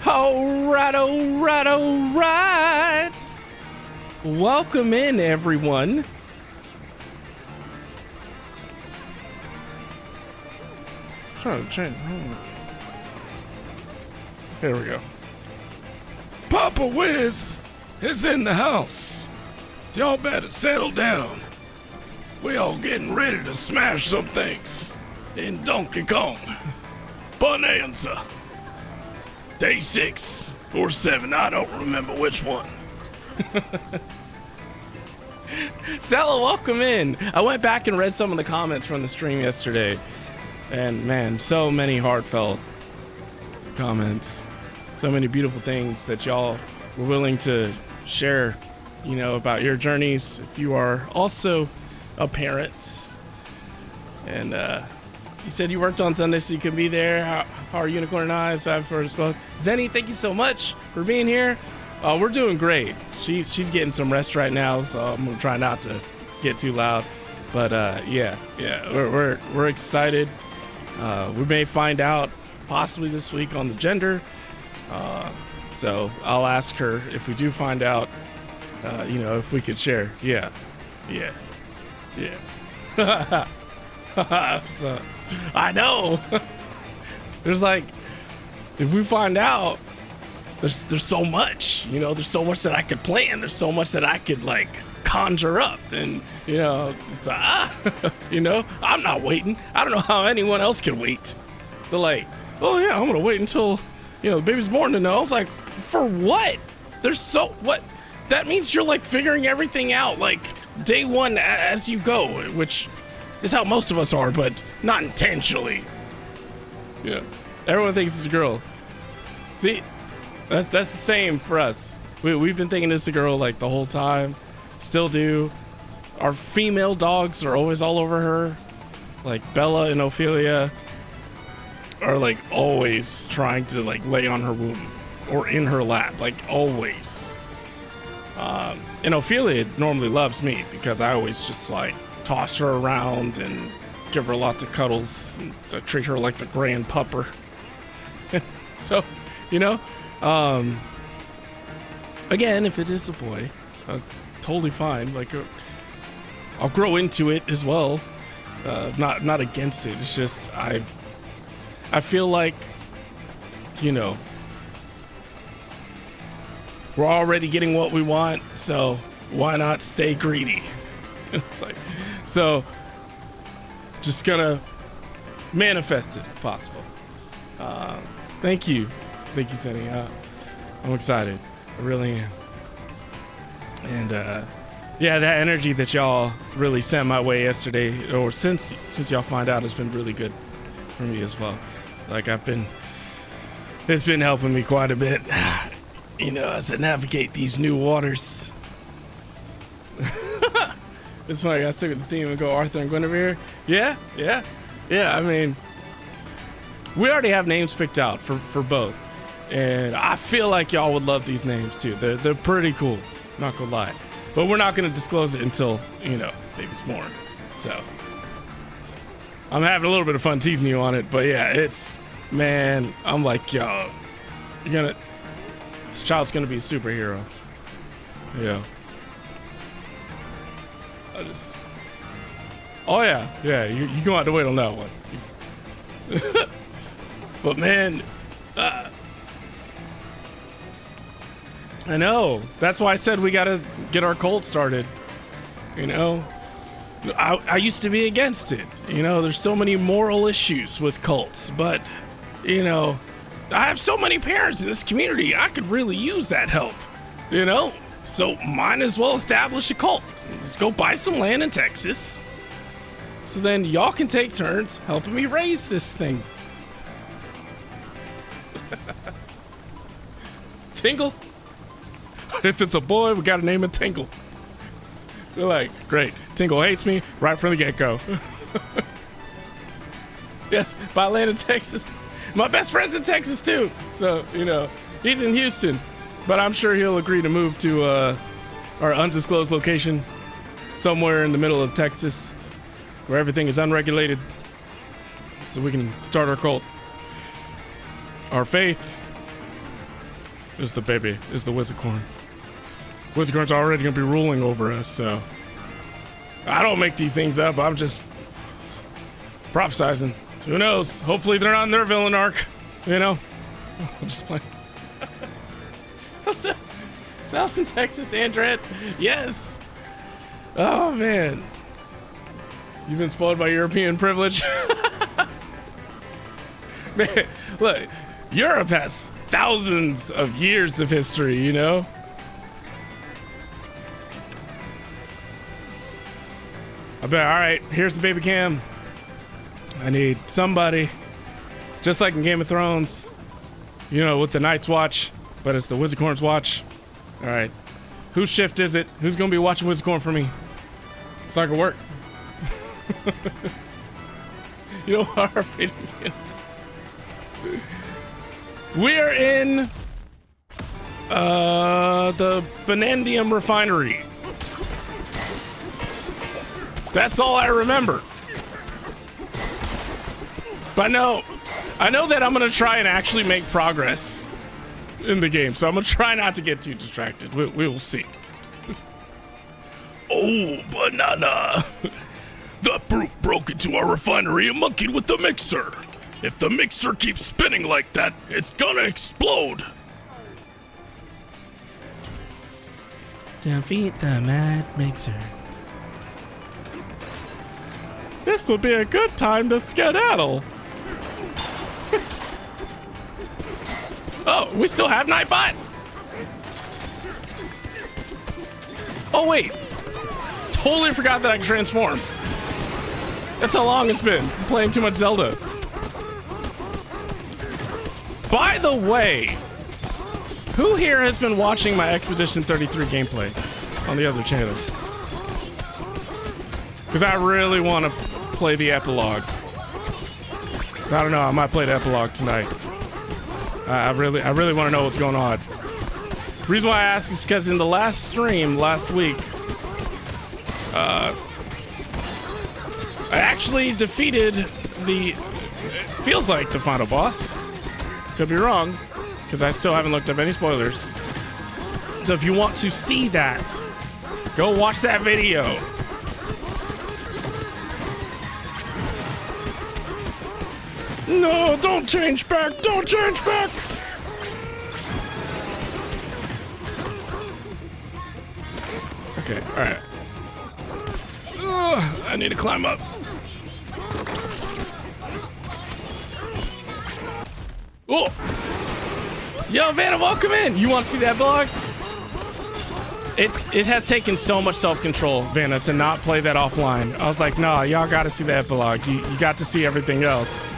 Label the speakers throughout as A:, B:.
A: All right, all right, all right. Welcome in, everyone. Here we go. Papa Wiz is in the house. Y'all better settle down. We all getting ready to smash some things in Donkey Kong Bananza. Day 6 or 7, I don't remember which one. Sella, welcome in. I went back and read some of the comments from the stream yesterday. And man, so many heartfelt comments. So many beautiful things that y'all were willing to share, you know, about your journeys. If you are also a parent. And you said you worked on Sunday so you can be there. How are Unicorn and I? Zenny, thank you so much for being here. We're doing great. She's getting some rest right now, so I'm gonna try not to get too loud. But yeah, we're excited. We may find out possibly this week on the gender. So I'll ask her if we do find out, you know, if we could share. Yeah. So, I know. There's like, if we find out, there's so much, you know, there's so much that I could plan. There's so much that I could like conjure up, and you know, you know, I'm not waiting. I don't know how anyone else could wait. They're like, oh yeah, I'm gonna wait until, you know, the baby's born to know. It's like, for what? What? That means you're like figuring everything out like day one as you go, which is how most of us are, but not intentionally. Yeah, everyone thinks it's a girl. See, that's the same for us. We've been thinking it's a girl like the whole time. Still do. Our female dogs are always all over her. Like Bella and Ophelia are like always trying to like lay on her womb or in her lap, like always. And Ophelia normally loves me because I always just like toss her around and give her lots of cuddles and treat her like the grand pupper. So, you know, again, if it is a boy, totally fine. Like, I'll grow into it as well. Not against it. It's just I feel like, you know, we're already getting what we want, so why not stay greedy? It's like, so just gonna manifest it if possible. Thank you, Tenny. I'm excited. I really am. And yeah, that energy that y'all really sent my way yesterday, or since y'all find out, has been really good for me as well. Like it's been helping me quite a bit, you know, as I navigate these new waters. This one I gotta stick with the theme and go Arthur and Guinevere. Yeah. I mean, we already have names picked out for both, and I feel like y'all would love these names too. They're pretty cool, not gonna lie. But we're not gonna disclose it until, you know, baby's born. So I'm having a little bit of fun teasing you on it, but yeah, man, I'm like, yo, this child's gonna be a superhero. Yeah. Oh yeah, you gonna have to wait on that one. But man, I know. That's why I said we gotta get our cult started. You know, I used to be against it. You know, there's so many moral issues with cults, but you know, I have so many parents in this community. I could really use that help. You know, so might as well establish a cult. Let's go buy some land in Texas. So then y'all can take turns helping me raise this thing. Tingle? If it's a boy, we gotta name it Tingle. They're like, great. Tingle hates me right from the get-go. Yes, buy land in Texas. My best friend's in Texas too. So, you know, he's in Houston. But I'm sure he'll agree to move to our undisclosed location somewhere in the middle of Texas where everything is unregulated so we can start our cult. Our faith is the baby, is the Wizardcorn. Wizardcorn's already gonna be ruling over us, so I don't make these things up. I'm just prophesizing. Who knows? Hopefully they're not in their villain arc. You know? I'm just playing. South in Texas, Andret. Yes. Oh man. You've been spoiled by European privilege. Man, look, Europe has thousands of years of history, you know? I bet, all right, here's the baby cam. I need somebody, just like in Game of Thrones, you know, with the Night's Watch, but it's the Wizardcorn's watch. All right, whose shift is it? Who's gonna be watching Wizardcorn for me? So I can work. You know what our freedom is? We're in the Bananza refinery. That's all I remember. But I know that I'm gonna try and actually make progress in the game, so I'm gonna try not to get too distracted. We will see. Oh, banana! That brute broke into our refinery and monkeyed with the mixer. If the mixer keeps spinning like that, it's gonna explode. Defeat the mad mixer. This will be a good time to skedaddle. Oh, we still have Nightbot? Oh wait, totally forgot that I can transform. That's how long it's been playing too much Zelda. By the way, who here has been watching my Expedition 33 gameplay on the other channel? Because I really want to play the epilogue. I don't know, I might play the epilogue tonight. I really want to know what's going on. The reason why I ask is because in the last stream last week, I actually defeated the, it feels like the final boss. Could be wrong, because I still haven't looked up any spoilers. So if you want to see that, go watch that video. No, don't change back, don't change back. Okay, all right. I need to climb up. Oh! Yo, Vanna, welcome in! You want to see that vlog? It has taken so much self-control, Vanna, to not play that offline. I was like, nah, y'all gotta see that vlog. You got to see everything else.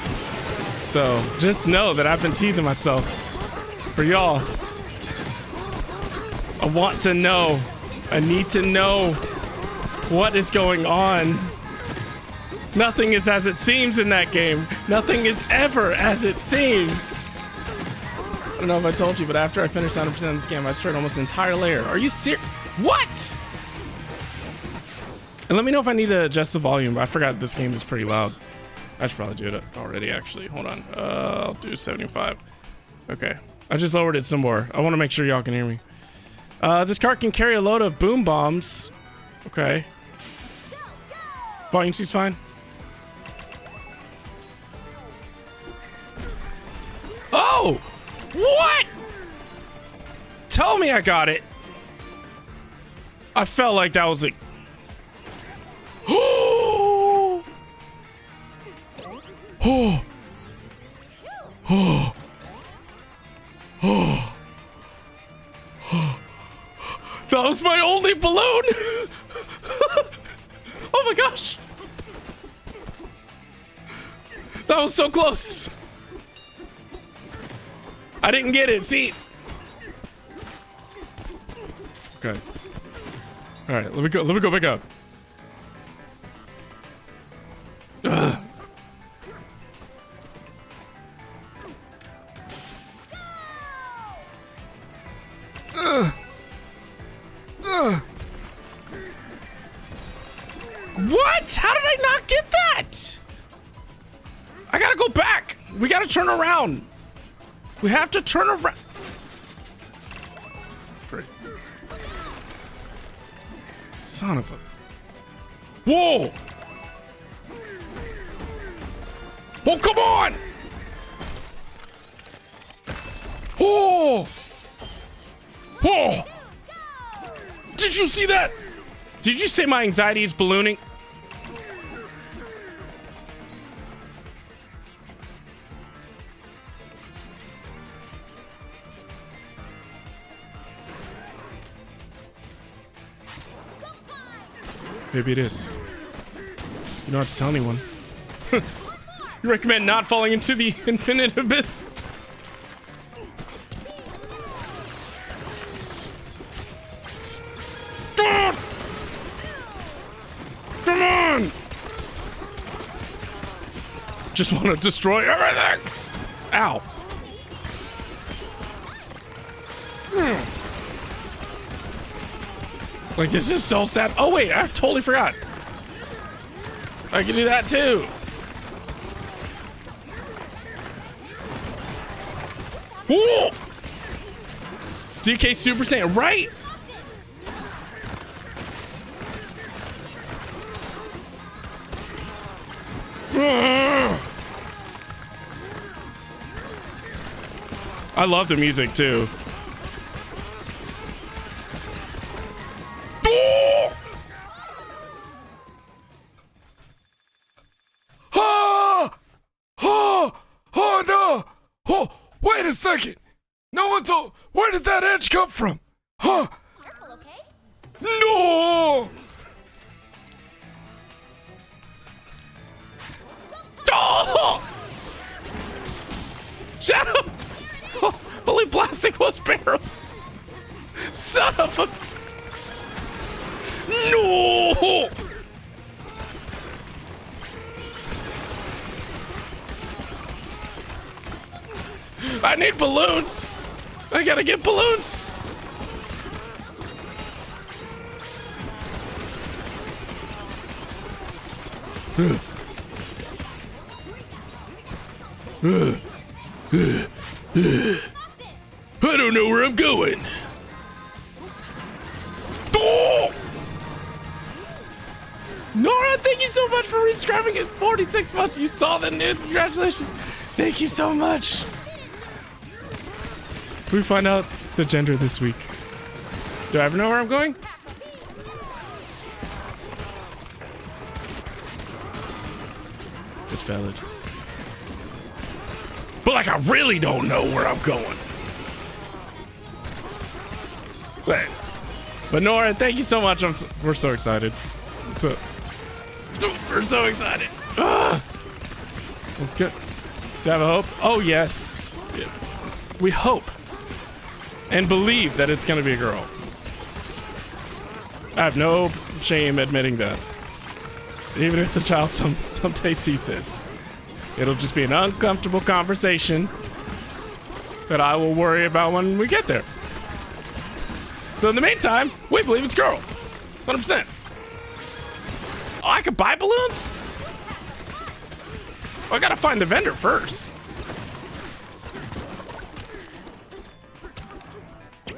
A: So, just know that I've been teasing myself for y'all. I want to know. I need to know what is going on. Nothing is as it seems in that game. Nothing is ever as it seems. I don't know if I told you, but after I finished 100% of this game, I destroyed almost an entire layer. Are you serious? What? And let me know if I need to adjust the volume. I forgot this game is pretty loud. I should probably do it already, actually. Hold on. I'll do 75. Okay. I just lowered it some more. I want to make sure y'all can hear me. This cart can carry a load of boom bombs. Okay. Volume C's fine. Oh! What? Tell me I got it. I felt like that was a... Oh! Oh! Oh! Oh! That was my only balloon! Oh my gosh! That was so close! I didn't get it, see? Okay. Alright, let me go back up. Ugh. What? How did I not get that? I gotta go back. We gotta turn around. We have to turn around. Son of a... Whoa! Oh, come on! Oh! Oh! Did you see that? Did you say my anxiety is ballooning? Maybe it is. You don't have to tell anyone. You recommend not falling into the infinite abyss? Come on! Just want to destroy everything! Ow. Like, this is so sad. Oh, wait, I totally forgot. I can do that, too. Whoa! DK Super Saiyan, right? I love the music, too. Wait a second! No one told. Where did that edge come from? Huh?
B: Careful, okay?
A: No! Oh! Shadow! Oh, only plastic was barrels. Son of a. No! I need balloons. I gotta get balloons. I don't know where I'm going. Oh! Nora, thank you so much for rescribing it. 46 months. You saw the news. Congratulations. Thank you so much. We find out the gender this week. Do I ever know where I'm going? It's valid. But like, I really don't know where I'm going. But Nora, thank you so much. We're so excited. We're so excited. Let's get. Do I have a hope? Oh yes. Yeah. We hope and believe that it's gonna be a girl. I have no shame admitting that. Even if the child someday sees this, it'll just be an uncomfortable conversation that I will worry about when we get there. So in the meantime, we believe it's girl. 100%. Oh, I could buy balloons? Oh, I gotta find the vendor first.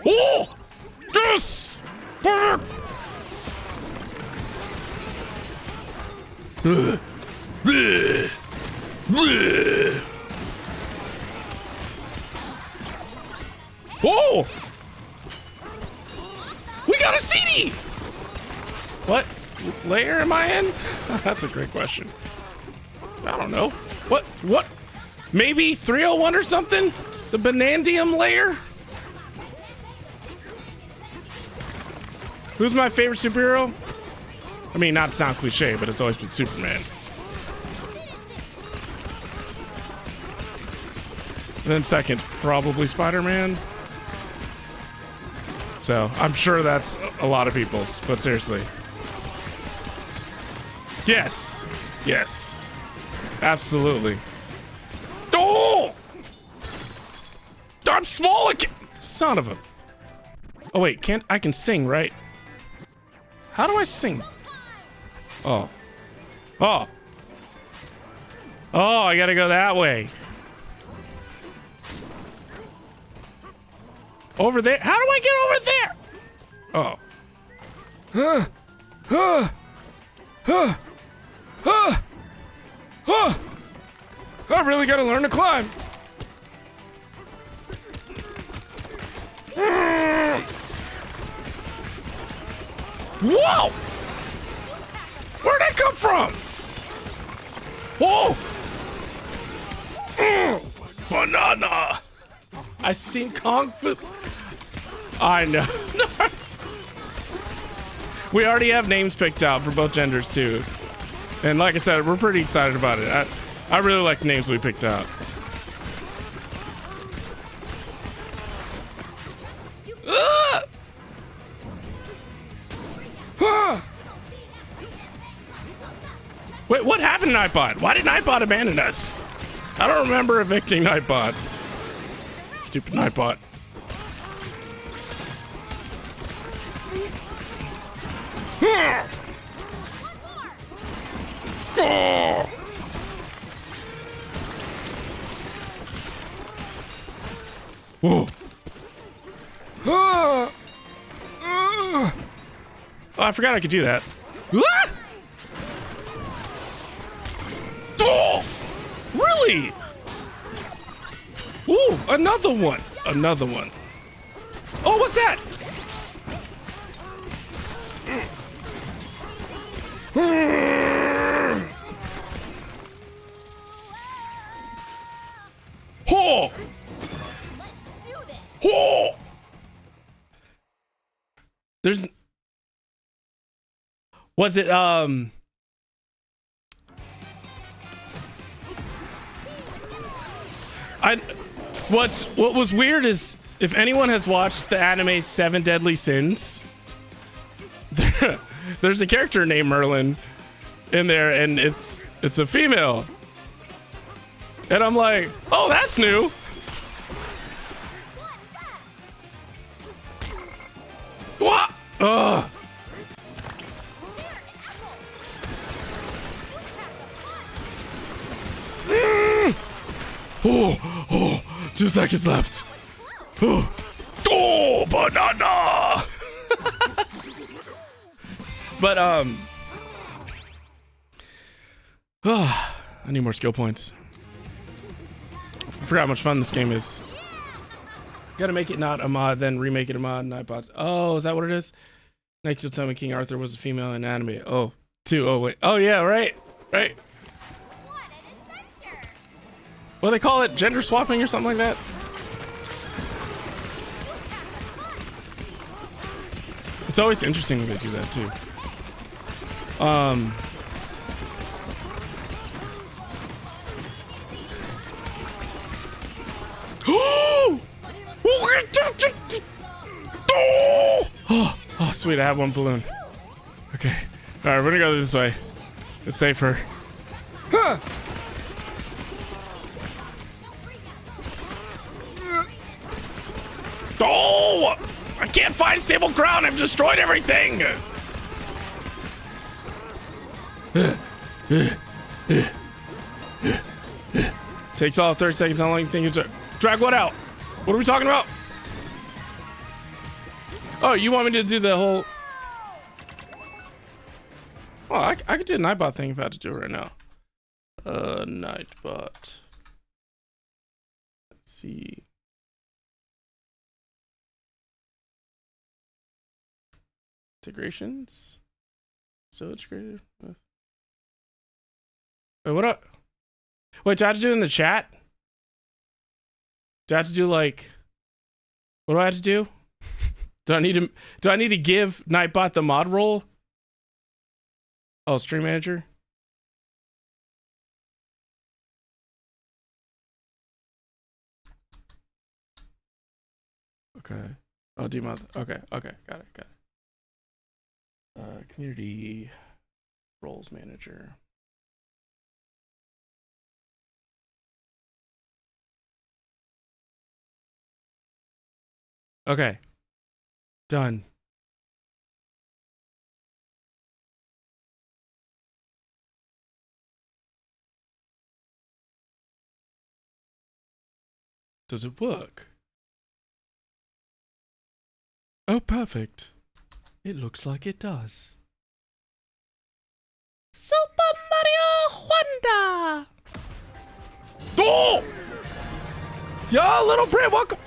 A: Oh! This! Whoa! We got a CD! What layer am I in? That's a great question. I don't know. What? Maybe 301 or something? The Banandium layer? Who's my favorite superhero? I mean, not to sound cliche, but it's always been Superman. And then second's probably Spider-Man. So, I'm sure that's a lot of people's, but seriously. Yes. Yes. Absolutely. Oh! I'm small again! Son of a... Oh, wait, I can sing, right? How do I sing? Oh. Oh. Oh, I gotta go that way. Over there? How do I get over there? Oh. I really gotta learn to climb. Whoa! Where'd that come from? Whoa! Banana! I seen Kung Fu. I know. We already have names picked out for both genders too. And like I said, we're pretty excited about it. I really like the names we picked out. Wait, what happened to Nightbot? Why did Nightbot abandon us? I don't remember evicting Nightbot. Stupid Nightbot. Whoa. Oh, I forgot I could do that. Oh, really? Ooh, another one. Another one. Oh, what's that? Oh! Oh! There's... Was it, What was weird is, if anyone has watched the anime Seven Deadly Sins, there's a character named Merlin in there, and it's a female. And I'm like, oh, that's new. What? Ugh. Oh, 2 seconds left. Oh, banana. But I need more skill points. I forgot how much fun this game is. Gotta make it not a mod, then remake it a mod. Nightbot. Oh, is that what it is? Next, you'll tell me King Arthur was a female in anime. Oh, 2. Oh, wait. Oh, yeah, right. Right. What do they call it? Gender swapping or something like that? It's always interesting when they do that too. Oh, sweet, I have one balloon. Okay. Alright, we're gonna go this way. It's safer. Huh. Oh! I can't find stable ground. I've destroyed everything. Takes all 30 seconds. How long do you think it's drag what out? What are we talking about? Oh, you want me to do the whole... Well, I could do the Nightbot thing if I had to do it right now. Nightbot. Let's see. Integrations. So integrated. Wait, what up? Wait, do I have to do it in the chat? Do I have to do like... What do I have to do? Do I need to give Nightbot the mod role? Oh, stream manager. Okay. Oh, demod. Okay. Okay. Got it. Community roles manager. Okay. Done. Does it work? Oh, perfect. It looks like it does. Super Mario Wonder. Oh! Yo, little Brit, welcome.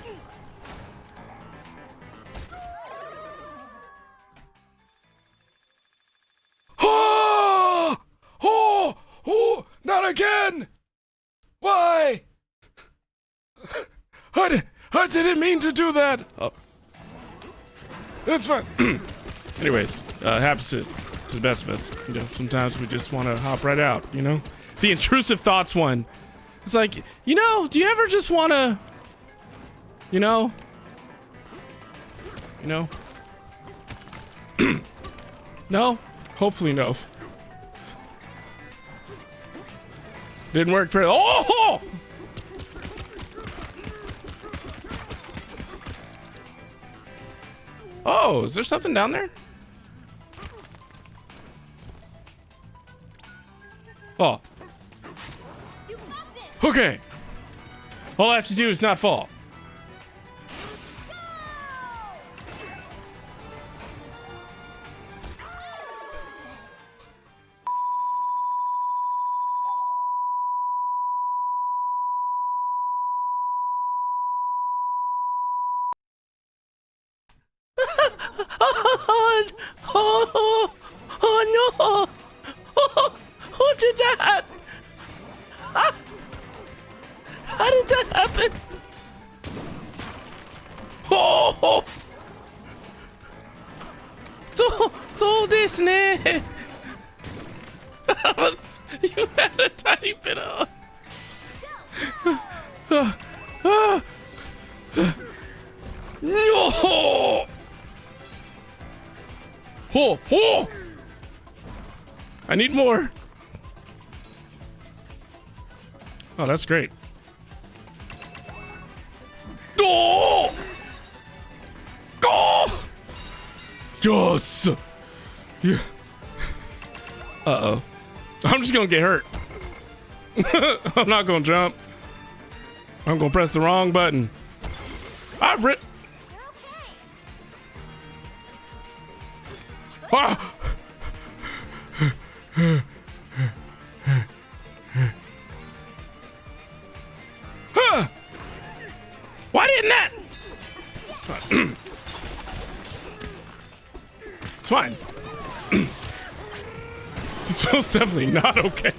A: Oh! Oh! Oh! Not again! Why? I didn't mean to do that. Oh. That's fine. Anyways, happens to the best of us. You know, sometimes we just want to hop right out, you know? The intrusive thoughts one. It's like, you know, do you ever just want to, you know? You know? No? Hopefully no. Didn't work for... Oh! Oh, is there something down there? Oh. Okay. All I have to do is not fall. Oh no! Who did that? How did that happen? Oh! そうですね。You had a tiny bit of. No! Oh! Oh! I need more. Oh, that's great. Oh! Oh! Yes! Yeah. Uh-oh. I'm just gonna get hurt. I'm not gonna jump. I'm gonna press the wrong button. Ah! Why didn't that? It's fine. This feels definitely not okay.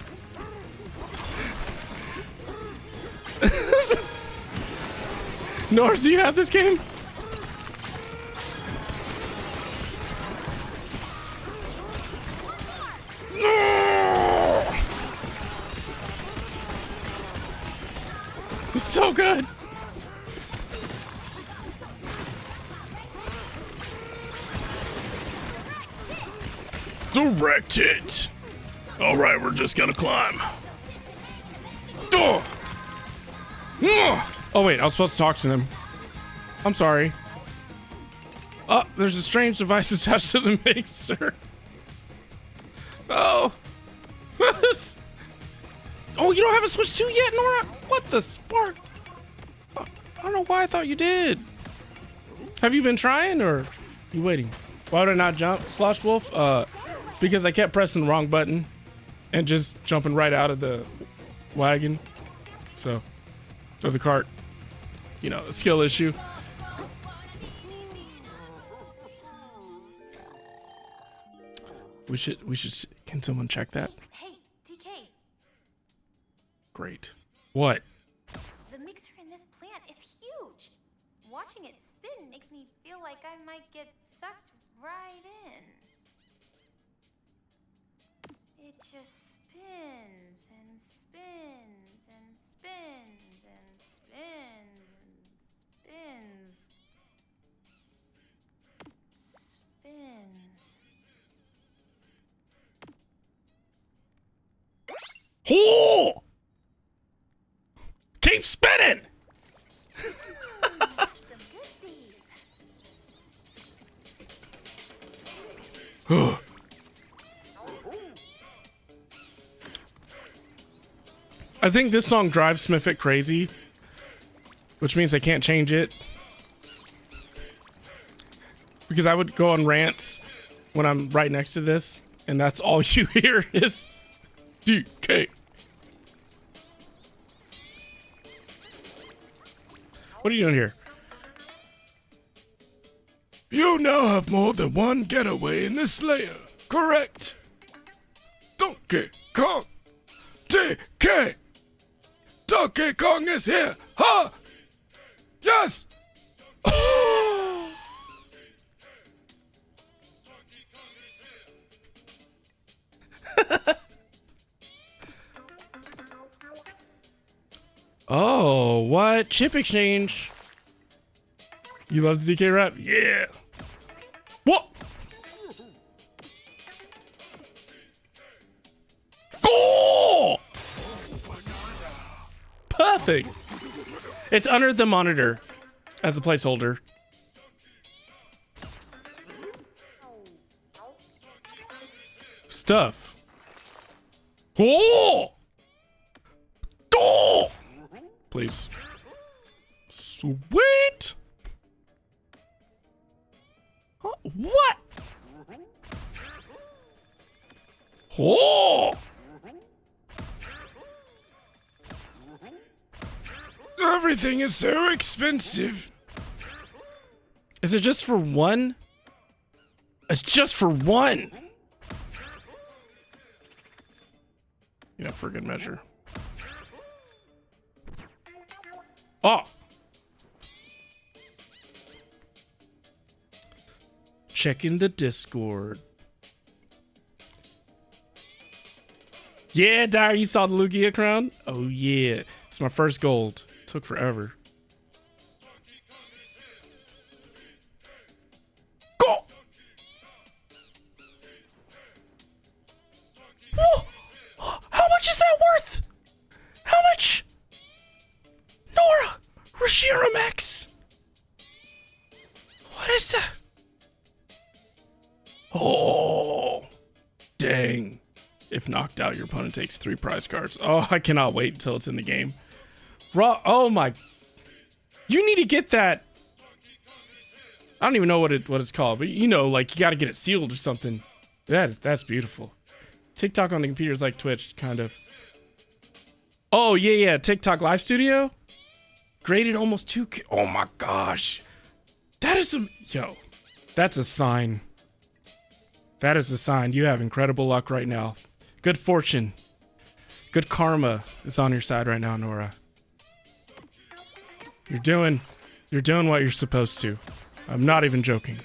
A: Nor, do you have this game? It's so good. Direct it. All right, we're just gonna climb. Oh wait, I was supposed to talk to them. I'm sorry. Oh, there's a strange device attached to the mixer. Oh. Oh, you don't have a Switch 2 yet, Nora? What the spark? I don't know why I thought you did. Have you been trying or are you waiting? Why would I not jump, Slosh Wolf? Because I kept pressing the wrong button and just jumping right out of the wagon. So, or the cart. You know, a skill issue. We should, can someone check that?
B: Hey, DK.
A: Great. What?
B: The mixer in this plant is huge. Watching it spin makes me feel like I might get sucked right in. It just spins and spins and spins and spins and spins.
A: Oh! Keep spinning!
B: Some goodsies.
A: I think this song drives Smithwick crazy, which means I can't change it. Because I would go on rants when I'm right next to this, and that's all you hear is DK. What are you doing here? You now have more than one getaway in this layer, correct? Donkey Kong! DK! Donkey Kong is here! Huh? Yes! Oh, what? Chip exchange. You love the DK rap? Yeah. What? Oh! Perfect. It's under the monitor as a placeholder. Stuff. Oh! Oh! Please. Sweet. Oh, what? Oh! Everything is so expensive. Is it just for one? It's just for one. You know, for good measure. Oh! Checking the Discord. Yeah, Dyer, you saw the Lugia crown? Oh yeah. It's my first gold. Took forever. Go! Whoa! How much is that worth? How much? Nora! Rashiramex! What is that? Oh, dang. If knocked out, your opponent takes 3 prize cards. Oh, I cannot wait until it's in the game. Raw. Oh my. You need to get that. I don't even know what it's called, but you know, like you got to get it sealed or something. That's beautiful. TikTok on the computer is like Twitch, kind of. Oh, yeah. TikTok Live Studio. Graded almost 2K. Oh my gosh. That is some. Yo, that's a sign. That is a sign. You have incredible luck right now. Good fortune. Good karma is on your side right now, Nora. You're doing what you're supposed to. I'm not even joking.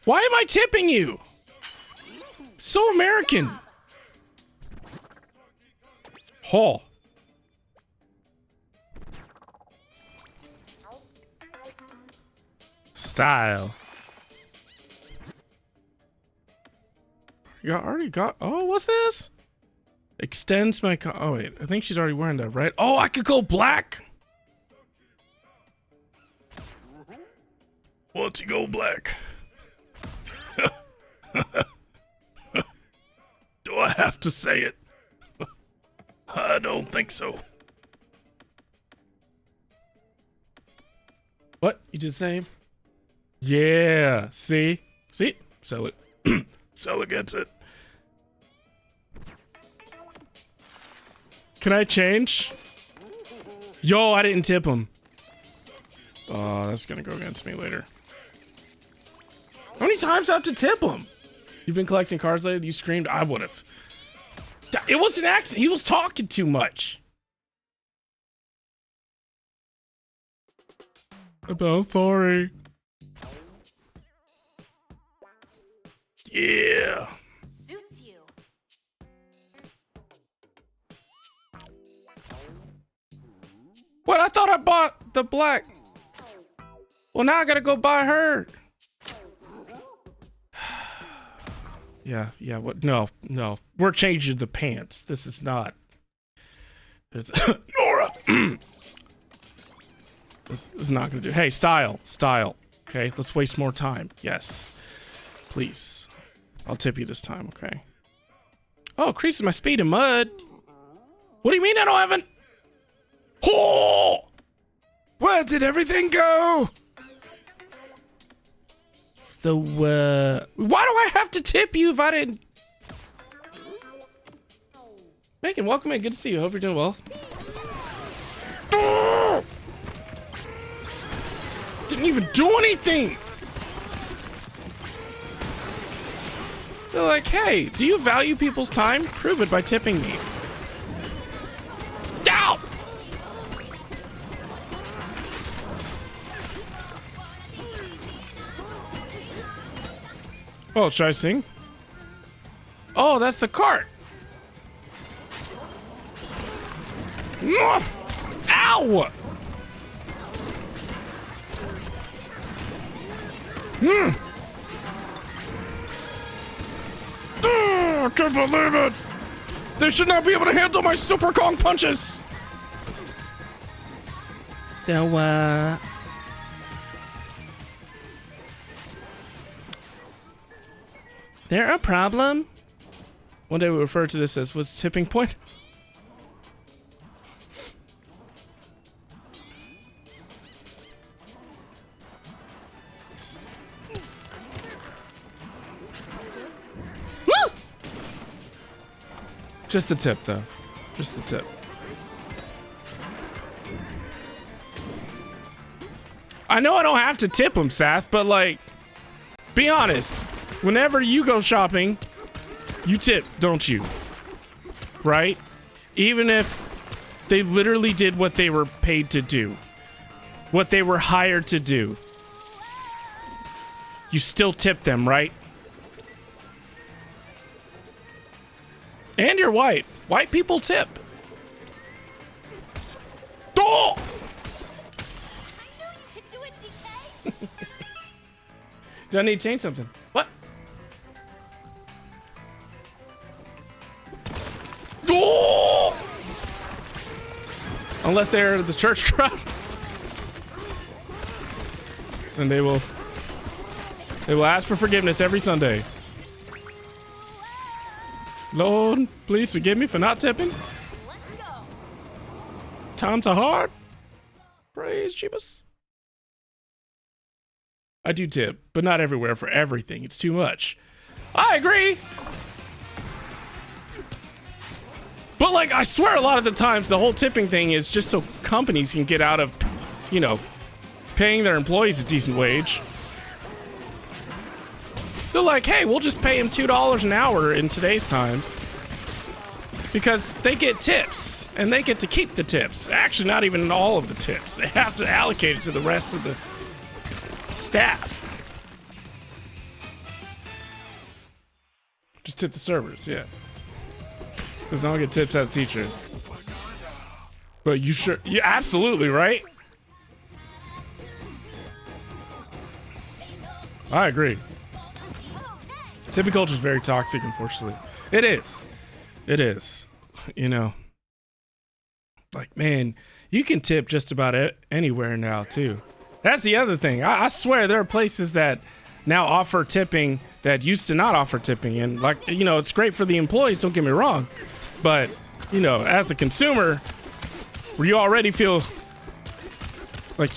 A: Why am I tipping you? So American. Hall. Style. You already got. Oh, what's this? Extends my. Oh wait, I think she's already wearing that, right? Oh, I could go black. What's he go black? Do I have to say it? I don't think so. What? You did the same? Yeah. See? Sell it. Sell gets it. Can I change? Yo, I didn't tip him. Oh, that's gonna go against me later. How many times do I have to tip him? You've been collecting cards lately? You screamed? I would've. It was an accident. He was talking too much. About sorry. Yeah.
B: Suits you.
A: What? I thought I bought the black. Well, now I gotta go buy her. Yeah. What? No. We're changing the pants. This is not. It's Nora. This is not gonna do. Hey, style. Okay, let's waste more time. Yes, please. I'll tip you this time. Okay. Oh, increases my speed in mud. What do you mean I don't have an? Oh! Where did everything go? So, why do I have to tip you if I didn't? Megan, welcome in. Good to see you. Hope you're doing well. Didn't even do anything. They're like, hey, do you value people's time? Prove it by tipping me. Ow! Oh, should I sing? Oh, that's the cart. Ow! I can't believe it. They should not be able to handle my Super Kong punches. So, there a problem? One day we refer to this as was tipping point. Woo! Just the tip, though. Just the tip. I know I don't have to tip them, Sath, but like, be honest. Whenever you go shopping, you tip, don't you? Right? Even if they literally did what they were paid to do, what they were hired to do, you still tip them, right? And you're white. White people tip. Oh!
B: I knew you could do it, DK.
A: Do I need to change something? What? Oh! Unless they're the church crowd. And they will ask for forgiveness every Sunday. Lord, please forgive me for not tipping.
B: Let's go.
A: Times are hard. Praise Jeebus. I do tip, but not everywhere for everything. It's too much. I agree. But like, I swear a lot of the times the whole tipping thing is just so companies can get out of, you know, paying their employees a decent wage. They're like, hey, we'll just pay them $2 an hour in today's times. Because they get tips, and they get to keep the tips. Actually, not even all of the tips. They have to allocate it to the rest of the staff. Just tip the servers, yeah. Because I don't get tips as a teacher. But you sure, you absolutely right. I agree. Tipping culture is very toxic, unfortunately. It is. It is. You know, like, man, you can tip just about anywhere now, too. That's the other thing. I swear there are places that now offer tipping that used to not offer tipping. And, like, you know, it's great for the employees, don't get me wrong. But, you know, as the consumer, where you already feel like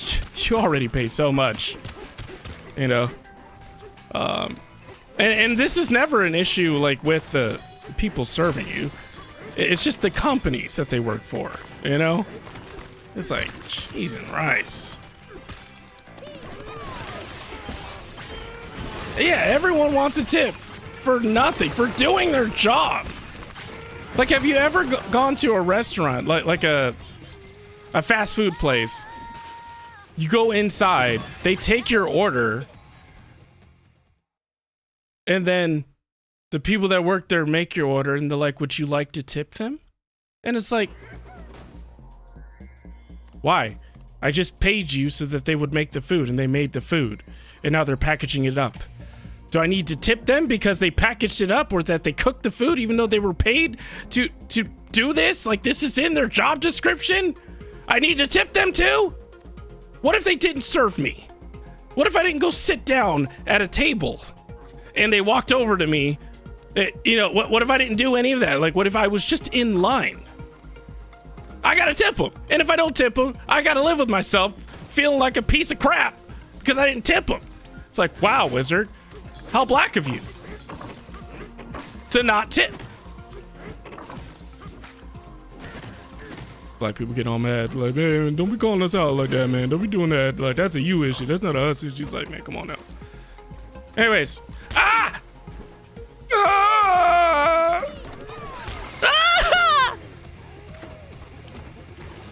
A: you already pay so much, you know. And this is never an issue, like, with the people serving you. It's just the companies that they work for, you know? It's like, cheese and rice. Yeah, everyone wants a tip for nothing, for doing their job. Like, have you ever gone to a restaurant, like a fast food place? You go inside, they take your order, and then the people that work there make your order, and they're like, would you like to tip them? And it's like, why? I just paid you so that they would make the food, and they made the food, and now they're packaging it up. Do I need to tip them because they packaged it up, or that they cooked the food even though they were paid to do this? Like, this is in their job description? I need to tip them too? What if they didn't serve me? What if I didn't go sit down at a table and they walked over to me? You know, what if I didn't do any of that? Like, what if I was just in line? I gotta tip them. And if I don't tip them, I gotta live with myself feeling like a piece of crap because I didn't tip them. It's like, wow, wizard, how black of you to not tip. Black people get all mad, like, man, don't be calling us out like that, man. Don't be doing that. Like, that's a you issue. That's not a us issue. She's like, man, come on now. Anyways, ah! Ah! Ah!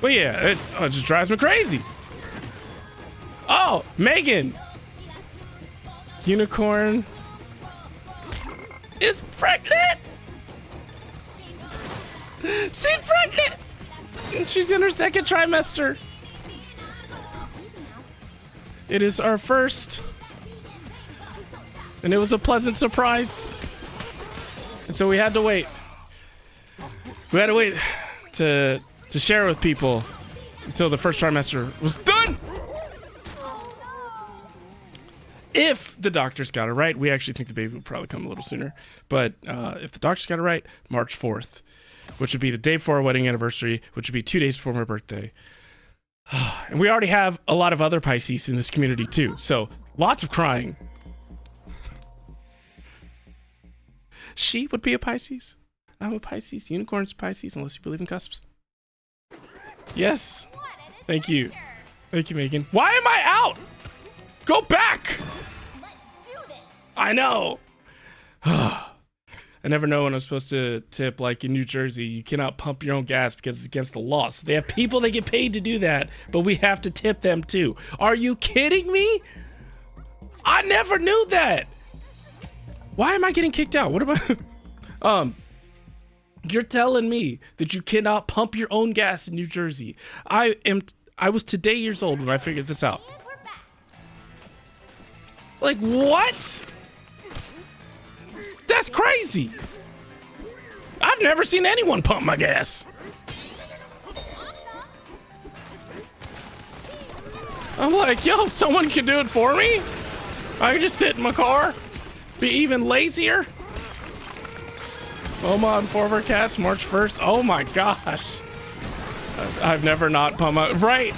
A: But yeah, it just drives me crazy. Oh, Megan. Unicorn is pregnant. She's pregnant. And she's in her second trimester. It is our first. And it was a pleasant surprise. And so we had to wait. We had to wait to share with people until the first trimester was done. If the doctors got it right, we actually think the baby will probably come a little sooner. But if the doctors got it right, March 4th, which would be the day before our wedding anniversary, which would be 2 days before my birthday. And we already have a lot of other Pisces in this community too. So lots of crying. She would be a Pisces. I'm a Pisces. Unicorn's a Pisces, unless you believe in cusps. Yes. Thank you. Thank you, Megan. Why am I out? Go back.
B: Let's do this.
A: I know. I never know when I'm supposed to tip. Like in New Jersey, you cannot pump your own gas because it's against the law. So they have people that get paid to do that, but we have to tip them too. Are you kidding me? I never knew that. Why am I getting kicked out? What am I? You're telling me that you cannot pump your own gas in New Jersey. I was today years old when I figured this out.
B: And we're back.
A: Like, what? That's crazy. I've never seen anyone pump my gas. I'm like, yo, someone can do it for me? I can just sit in my car, be even lazier. Oma and Forward Cats, March 1st. Oh my gosh. I've never not pumped my, right.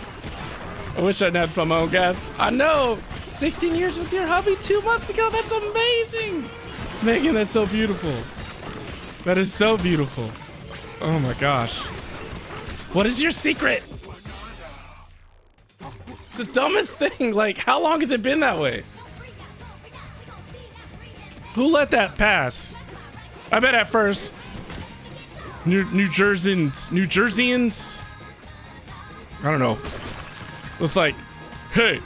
A: I wish I'd had to pump my own gas. I know. 16 years with your hubby 2 months ago. That's amazing. Megan, that's so beautiful. That is so beautiful. Oh my gosh. What is your secret? The dumbest thing. Like, how long has it been that way? Who let that pass? I bet at first, New Jerseyans, I don't know. It's like, hey,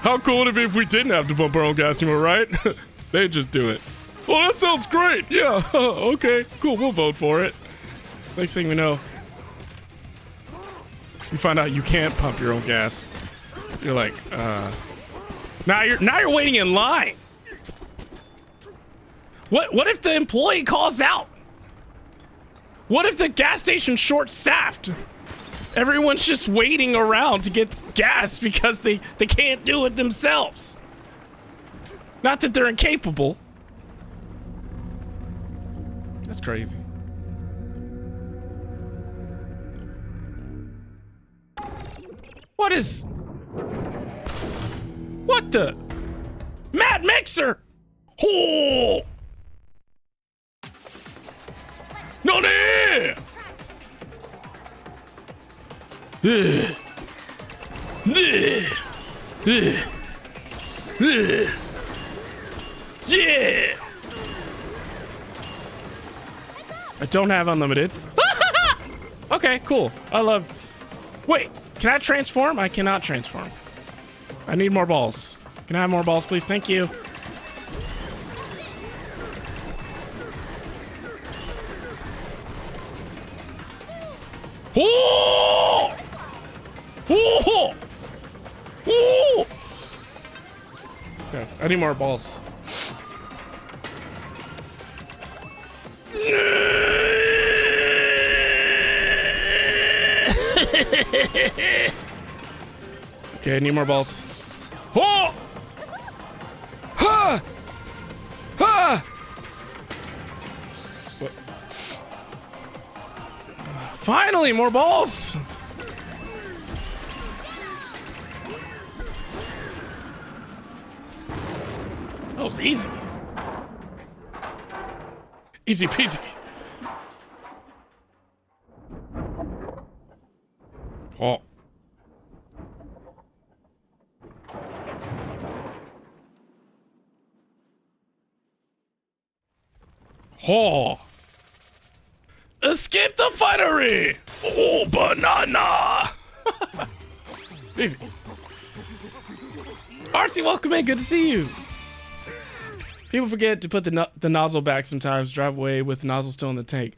A: how cool would it be if we didn't have to pump our own gas anymore, right? They just do it. Well, that sounds great. Yeah, okay, cool, we'll vote for it. Next thing we know, you find out you can't pump your own gas. You're like, now you're waiting in line. What if the employee calls out? What if the gas station's short-staffed? Everyone's just waiting around to get gas because they can't do it themselves. Not that they're incapable. That's crazy. What the? Mad Mixer! Oh! Nani! Yeah! I don't have unlimited. Okay, cool. I love... Wait, can I transform? I cannot transform. I need more balls. Can I have more balls, please? Thank you. Oh! Oh! Oh! Okay, I need more balls. Okay, I need more balls. Oh! Ha! Ha! What? Finally, more balls! was easy. Easy peasy. Oh. Oh. Escape the finery. Oh, banana. Easy. Artsy, welcome in. Good to see you. People forget to put the nozzle back sometimes, drive away with the nozzle still in the tank.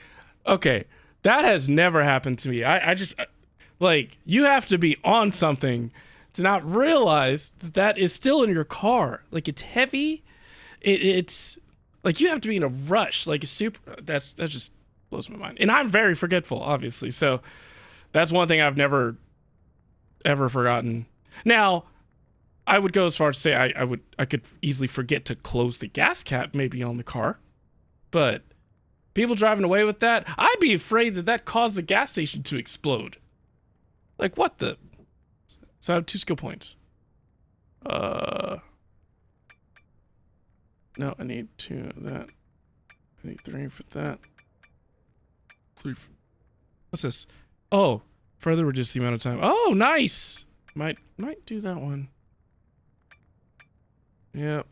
A: Okay, that has never happened to me. I just, like, you have to be on something to not realize that that is still in your car. Like, it's heavy. It's, like, you have to be in a rush. Like, a super, that just blows my mind. And I'm very forgetful, obviously. So that's one thing I've never, ever forgotten. Now, I would go as far as to say I could easily forget to close the gas cap maybe on the car, but people driving away with that, I'd be afraid that caused the gas station to explode. Like, what the? So I have 2 skill points. No, I need 2 of that. I need 3 for that. 3 for, what's this? Oh, further reduce the amount of time. Oh, nice. Might do that one. Yep.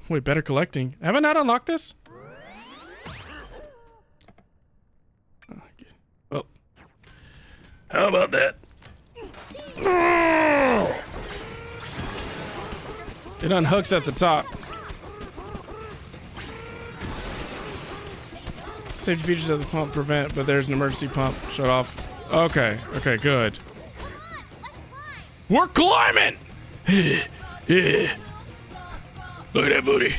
A: Wait, better collecting. Have I not unlocked this? Oh. How about that? It unhooks at the top. Safety features of the pump prevent, but there's an emergency pump. Shut off. Okay. Okay, good. We're climbing! Yeah. Look at that booty.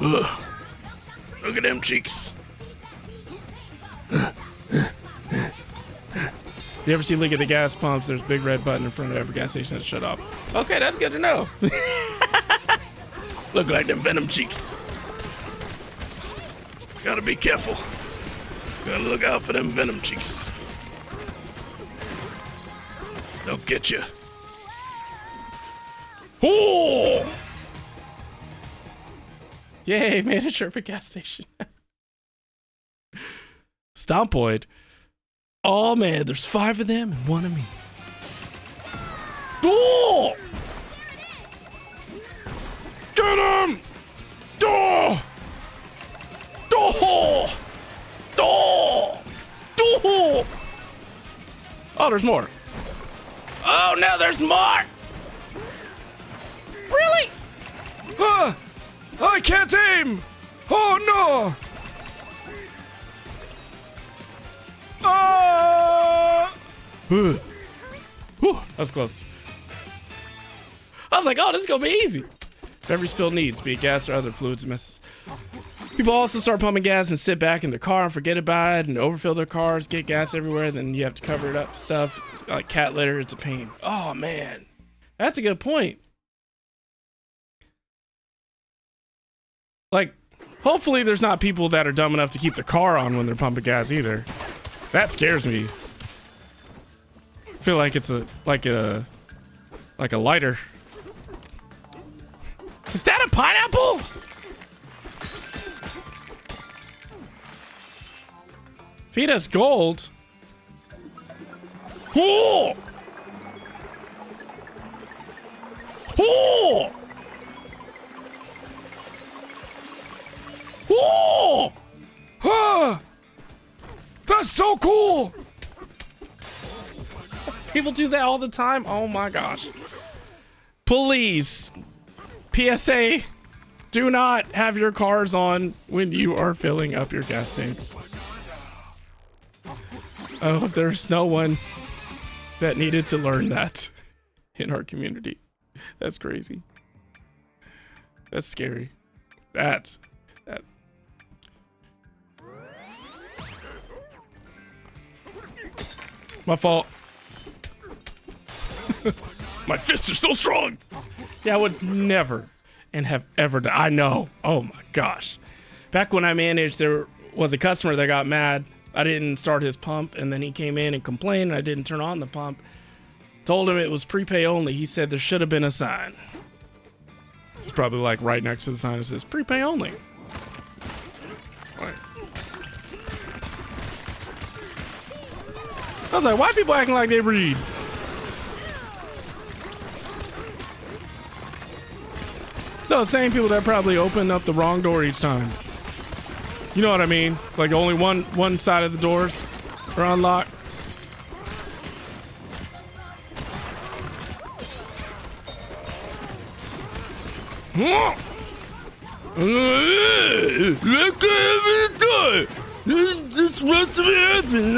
A: Ugh. Look at them cheeks. You ever see Look at the gas pumps? There's a big red button in front of every gas station that's shut off. Okay, that's good to know. Look like them venom cheeks. Gotta be careful. Gotta look out for them venom cheeks. They'll get you. Oh! Yay, made a Sherpa gas station. Stompoid. Oh man, there's 5 of them and 1 of me. Oh! Get him! Oh! Oh! Oh! Oh! Oh, there's more. Oh no, there's more! Really? I can't aim! Oh no! Whew, that was close. I was like, oh, this is gonna be easy. If every spill needs, be it gas or other fluids and messes. People also start pumping gas and sit back in their car and forget about it and overfill their cars, get gas everywhere, then you have to cover it up with stuff like cat litter. It's a pain. Oh man, that's a good point. Like, hopefully there's not people that are dumb enough to keep the car on when they're pumping gas either. That scares me. I feel like it's like a lighter. Is that a pineapple? Feed us gold. Oh! Oh! Oh! Ah! That's so cool! People do that all the time. Oh my gosh. Please. PSA. Do not have your cars on when you are filling up your gas tanks. Oh, there's no one that needed to learn that in our community. That's crazy. That's scary. That. My fault. My fists are so strong. Yeah, I would never and have ever done. I know. Oh my gosh. Back when I managed, there was a customer that got mad. I didn't start his pump, and then he came in and complained, and I didn't turn on the pump. Told him it was prepay only. He said there should have been a sign. It's probably like right next to the sign that says prepay only. Right. I was like, why are people acting like they read? Those same people that probably open up the wrong door each time. You know what I mean? Like only one side of the doors are unlocked. This wants to happen.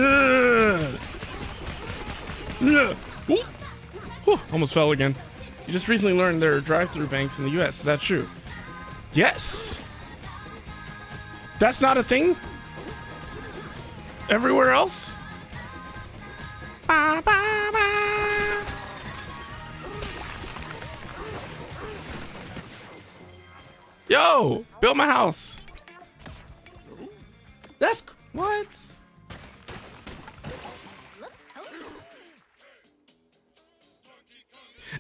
A: Almost fell again. You just recently learned there are drive-through banks in the U.S. Is that true? Yes. That's not a thing everywhere else? Ba, ba, ba. Yo, build my house. That's what?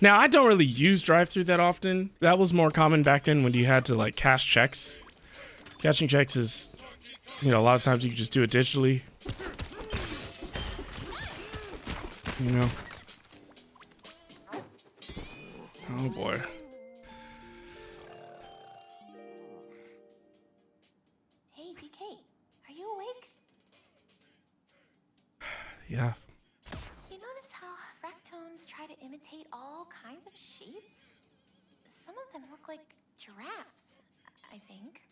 A: Now, I don't really use drive-thru that often. That was more common back then when you had to like cash checks. Cashing checks is, you know, a lot of times you can just do it digitally. You know? Oh boy.
B: Hey, DK, are you awake?
A: Yeah.
B: You notice how fractones try to imitate all kinds of shapes? Some of them look like giraffes, I think.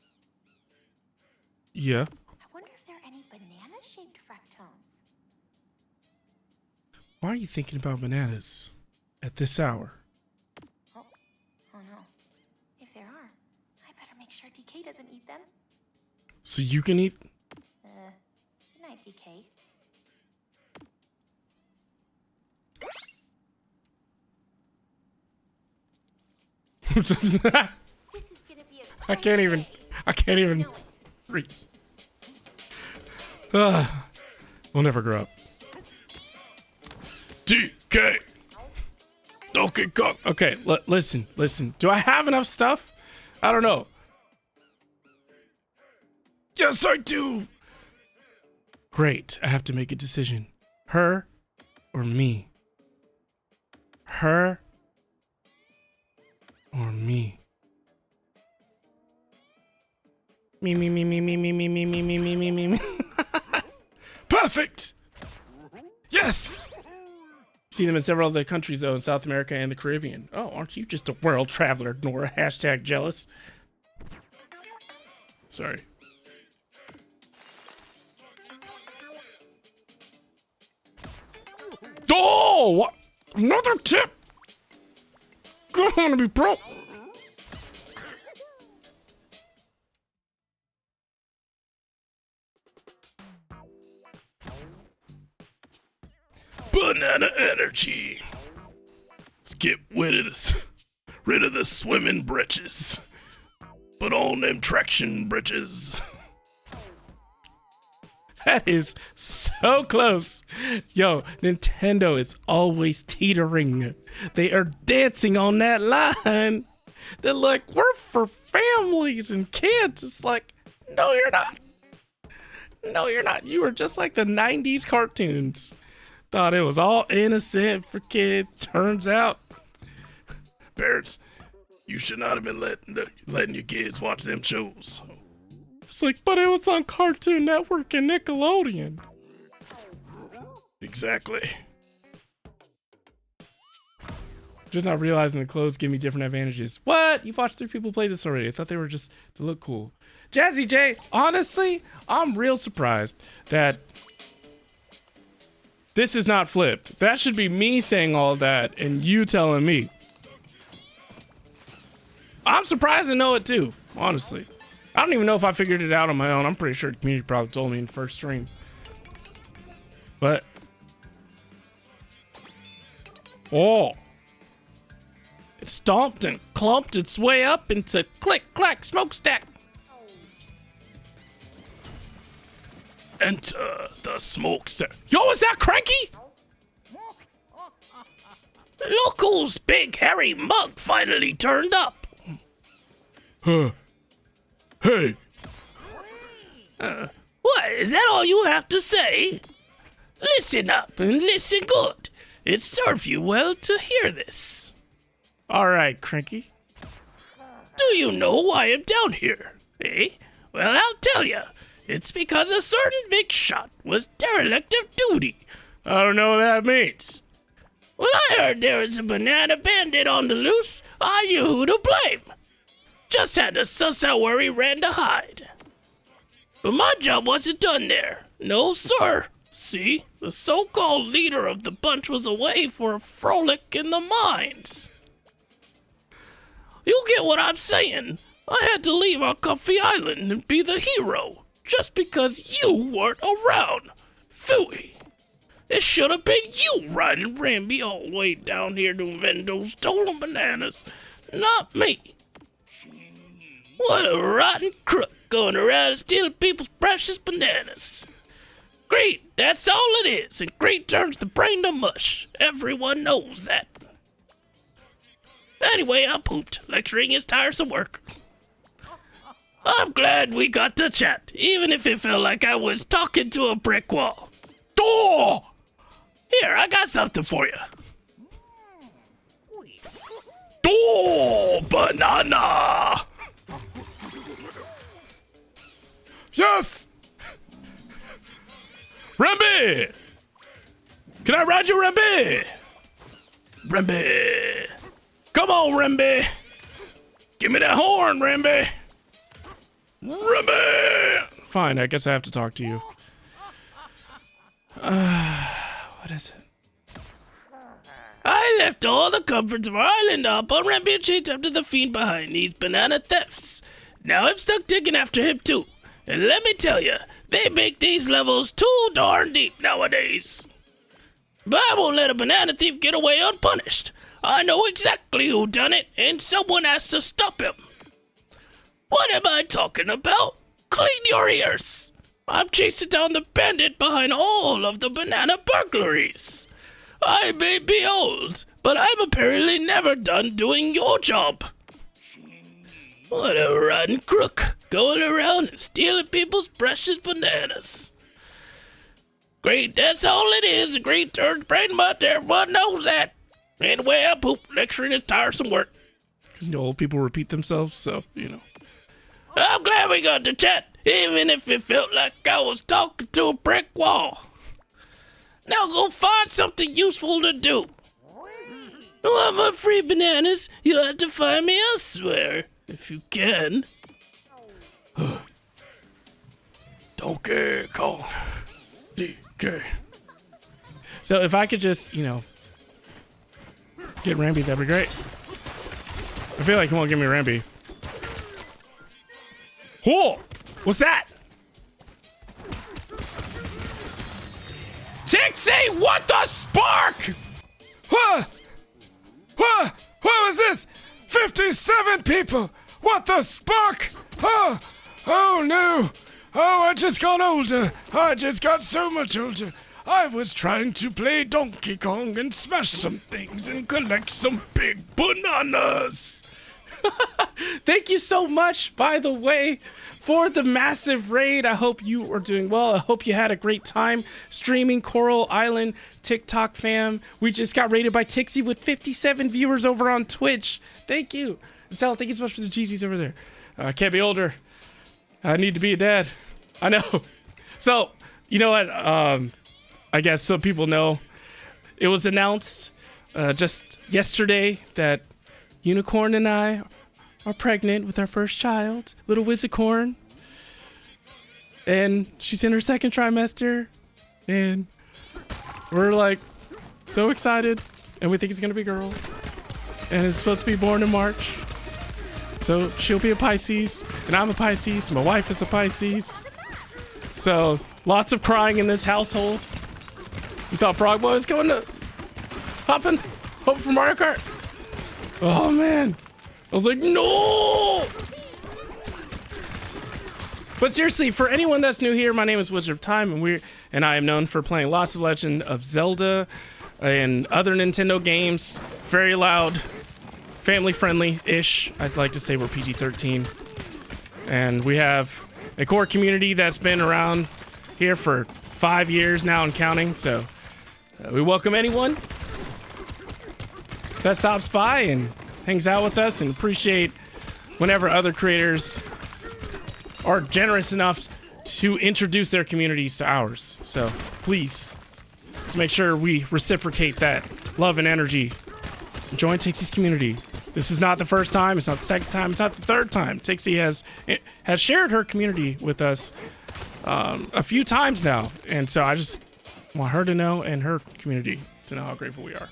A: Yeah.
B: I wonder if there are any banana-shaped fractones.
A: Why are you thinking about bananas at this hour?
B: Oh no. If there are, I better make sure DK doesn't eat them.
A: So you can eat?
B: Good night, DK. This is gonna be a
A: I can't even read. We'll never grow up. DK. Donkey Kong. Okay, listen. Do I have enough stuff? I don't know. Yes, I do. Great. I have to make a decision. Her or me? Her or me? Me. Perfect. Yes. See them in several other countries, though, in South America and the Caribbean. Oh, aren't you just a world traveler, Nora? Hashtag jealous. Sorry. Oh, what? Another tip. I want to be broke. Banana energy. Let's get rid of the swimming britches. Put on them traction britches. That is so close. Yo, Nintendo is always teetering. They are dancing on that line. They're like, we're for families and kids. It's like, no, you're not. No, you're not. You are just like the 90s cartoons. Thought it was all innocent for kids. Turns out, parents, you should not have been letting your kids watch them shows. It's like, but it was on Cartoon Network and Nickelodeon. Exactly. Just not realizing the clothes give me different advantages. What? You've watched 3 people play this already. I thought they were just to look cool. Jazzy J, honestly, I'm real surprised that this is not flipped. That should be me saying all that and you telling me. I'm surprised to know it too, honestly. I don't even know if I figured it out on my own. I'm pretty sure the community probably told me in the first stream. But. Oh. It stomped and clumped its way up into click-clack smokestack. Enter the smokestack. Yo, is that Cranky? Look whose big hairy mug finally turned up. Hey. What? Is that all you have to say? Listen up and listen good. It serves you well to hear this. All right, Cranky. Do you know why I'm down here? Eh? Well, I'll tell you. It's because a certain big shot was derelict of duty. I don't know what that means. Well, I heard there was a banana bandit on the loose. Are you who to blame? Just had to suss out where he ran to hide. But my job wasn't done there. No, sir. See, the so-called leader of the bunch was away for a frolic in the mines. You get what I'm saying? I had to leave our comfy island and be the hero, just because you weren't around. Phooey. It should have been you riding Ramby all the way down here to invent those stolen bananas, not me. What a rotten crook going around and stealing people's precious bananas. Great, that's all it is, and greed turns the brain to mush. Everyone knows that. Anyway, I pooped. Lecturing is tiresome work. I'm glad we got to chat, even if it felt like I was talking to a brick wall. Oh! Here, I got something for you. Oh, banana! Yes! Ramby! Can I ride you, Ramby? Ramby! Come on, Ramby! Give me that horn, Ramby! Ramby! Fine, I guess I have to talk to you. What is it? I left all the comforts of our island up on Ramby and chased after the fiend behind these banana thefts. Now I'm stuck digging after him too. And let me tell you, they make these levels too darn deep nowadays. But I won't let a banana thief get away unpunished. I know exactly who done it, and someone has to stop him. What am I talking about? Clean your ears. I'm chasing down the bandit behind all of the banana burglaries. I may be old, but I'm apparently never done doing your job. What a rotten crook, going around and stealing people's precious bananas. Great, that's all it is, a great turn brain, but everyone knows that. Anyway, I poop. Lecturing is tiresome work. Because, old people repeat themselves, so, I'm glad we got to chat, even if it felt like I was talking to a brick wall. Now go find something useful to do. Want my free bananas? You'll have to find me elsewhere, if you can. Donkey Kong. DK. So if I could just, get Ramby, that'd be great. I feel like he won't give me Ramby. Whoa! What's that? Tixie, what the spark?
C: What was this? 57 people! What the spark? Oh no! Oh, I just got older. I just got so much older. I was trying to play Donkey Kong and smash some things and collect some big bananas.
A: Thank you so much, by the way, for the massive raid. I hope you are doing well. I hope you had a great time streaming Coral Island. TikTok fam, we just got raided by Tixie with 57 viewers over on Twitch. Thank you. Estelle, thank you so much for the GGs over there. I can't be older. I need to be a dad. I know. So, you know what? I guess some people know. It was announced just yesterday that Unicorn and I are pregnant with our first child, little Wizzicorn. And she's in her second trimester. And we're like so excited. And we think it's going to be a girl. And it's supposed to be born in March. So she'll be a Pisces. And I'm a Pisces. My wife is a Pisces. So lots of crying in this household. You thought Frog Boy was going to hopping? Hope for Mario Kart? Oh man. I was like, no! But seriously, for anyone that's new here, my name is Wizard of Time, and I am known for playing lots of Legend of Zelda and other Nintendo games. Very loud. family friendly-ish. I'd like to say we're PG-13. And we have a core community that's been around here for 5 years now and counting. So we welcome anyone that stops by and hangs out with us, and appreciate whenever other creators are generous enough to introduce their communities to ours. So please, let's make sure we reciprocate that love and energy. Join Tixie's community. This is not the first time, it's not the second time, it's not the third time. Tixie has shared her community with us a few times now, and so I just want her to know, and her community to know how grateful we are.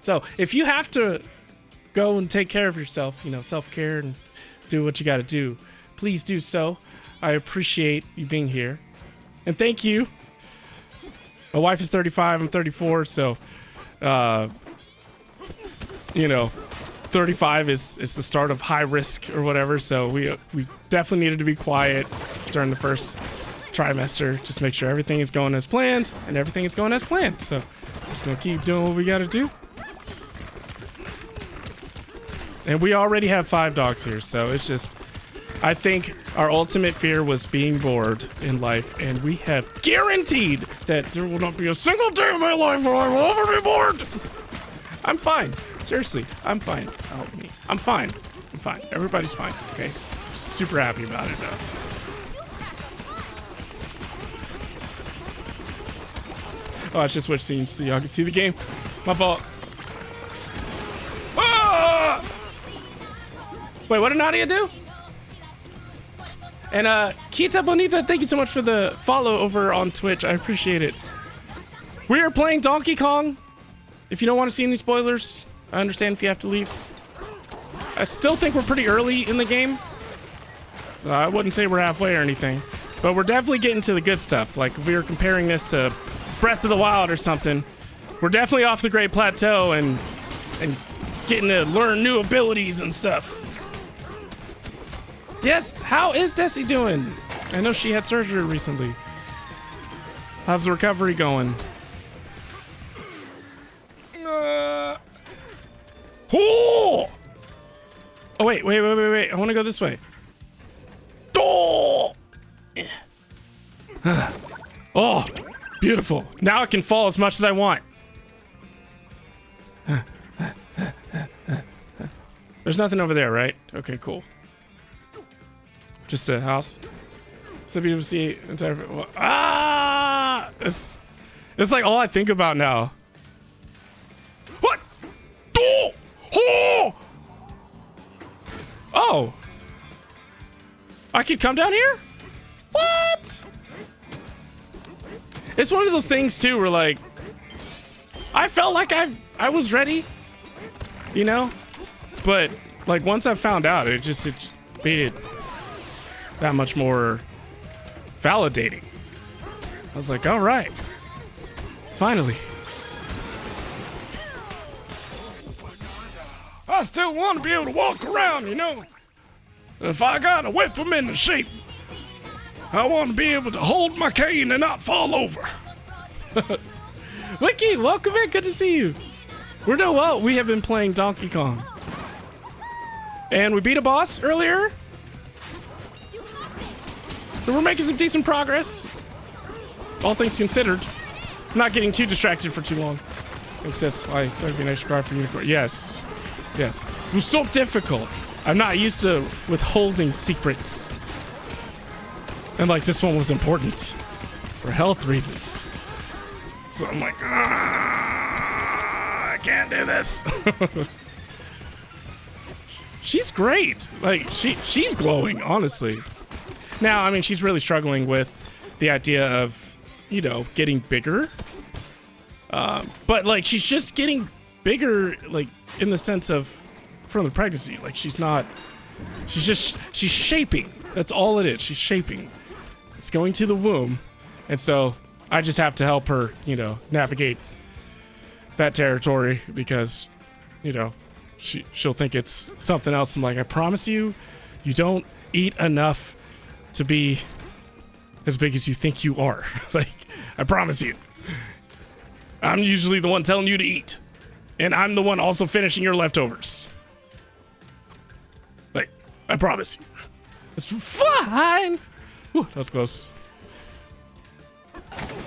A: So if you have to go and take care of yourself, you know, self-care, and do what you got to do, please do so. I appreciate you being here, and thank you. My wife is 35, I'm 34, so you know, 35 is the start of high risk or whatever, so we definitely needed to be quiet during the first trimester. Just make sure everything is going as planned, and everything is going as planned. So we're just gonna keep doing what we gotta do. And we already have 5 dogs here, so it's just, I think our ultimate fear was being bored in life, and we have guaranteed that there will not be a single day in my life where I will ever be bored. I'm fine. Seriously, I'm fine. Help me. I'm fine. I'm fine. Everybody's fine, okay? Super happy about it, though. Oh, I should switch scenes so y'all can see the game. My fault. Ah! Wait, what did Nadia do? And Kita Bonita, thank you so much for the follow over on Twitch. I appreciate it. We are playing Donkey Kong. If you don't want to see any spoilers, I understand if you have to leave. I still think we're pretty early in the game. So I wouldn't say we're halfway or anything. But we're definitely getting to the good stuff. Like, if we were comparing this to Breath of the Wild or something, we're definitely off the Great Plateau and getting to learn new abilities and stuff. Yes, how is Desi doing? I know she had surgery recently. How's the recovery going? Oh! Oh, wait. I want to go this way. Oh! Oh, beautiful. Now I can fall as much as I want. There's nothing over there, right? Okay, cool. Just a house. So people see entire. Ah! It's like all I think about now. What? Oh! Oh! Oh! I could come down here? What? It's one of those things too where, like, I felt like I was ready, you know? But like once I found out, it just made it that much more validating. I was like, all right, finally. I still want to be able to walk around, you know? If I gotta whip them into shape, I want to be able to hold my cane and not fall over. Wiki, welcome in. Good to see you. We're doing well. We have been playing Donkey Kong. And we beat a boss earlier. So we're making some decent progress. All things considered. I'm not getting too distracted for too long. That's why it's going to be an extra card for unicorn. Yes. Yes. It was so difficult. I'm not used to withholding secrets. And like this one was important for health reasons. So I'm like, I can't do this. She's great. Like she's glowing, honestly. Now, I mean, she's really struggling with the idea of, you know, getting bigger. But like she's just getting bigger, like in the sense of from the pregnancy. Like she's shaping. That's all it is. She's shaping. It's going to the womb. And so I just have to help her, you know, navigate that territory because, you know, she'll think it's something else. I'm like, I promise you, you don't eat enough to be as big as you think you are. Like, I promise you. I'm usually the one telling you to eat. And I'm the one also finishing your leftovers. I promise you. It's fine. Whew, that was close.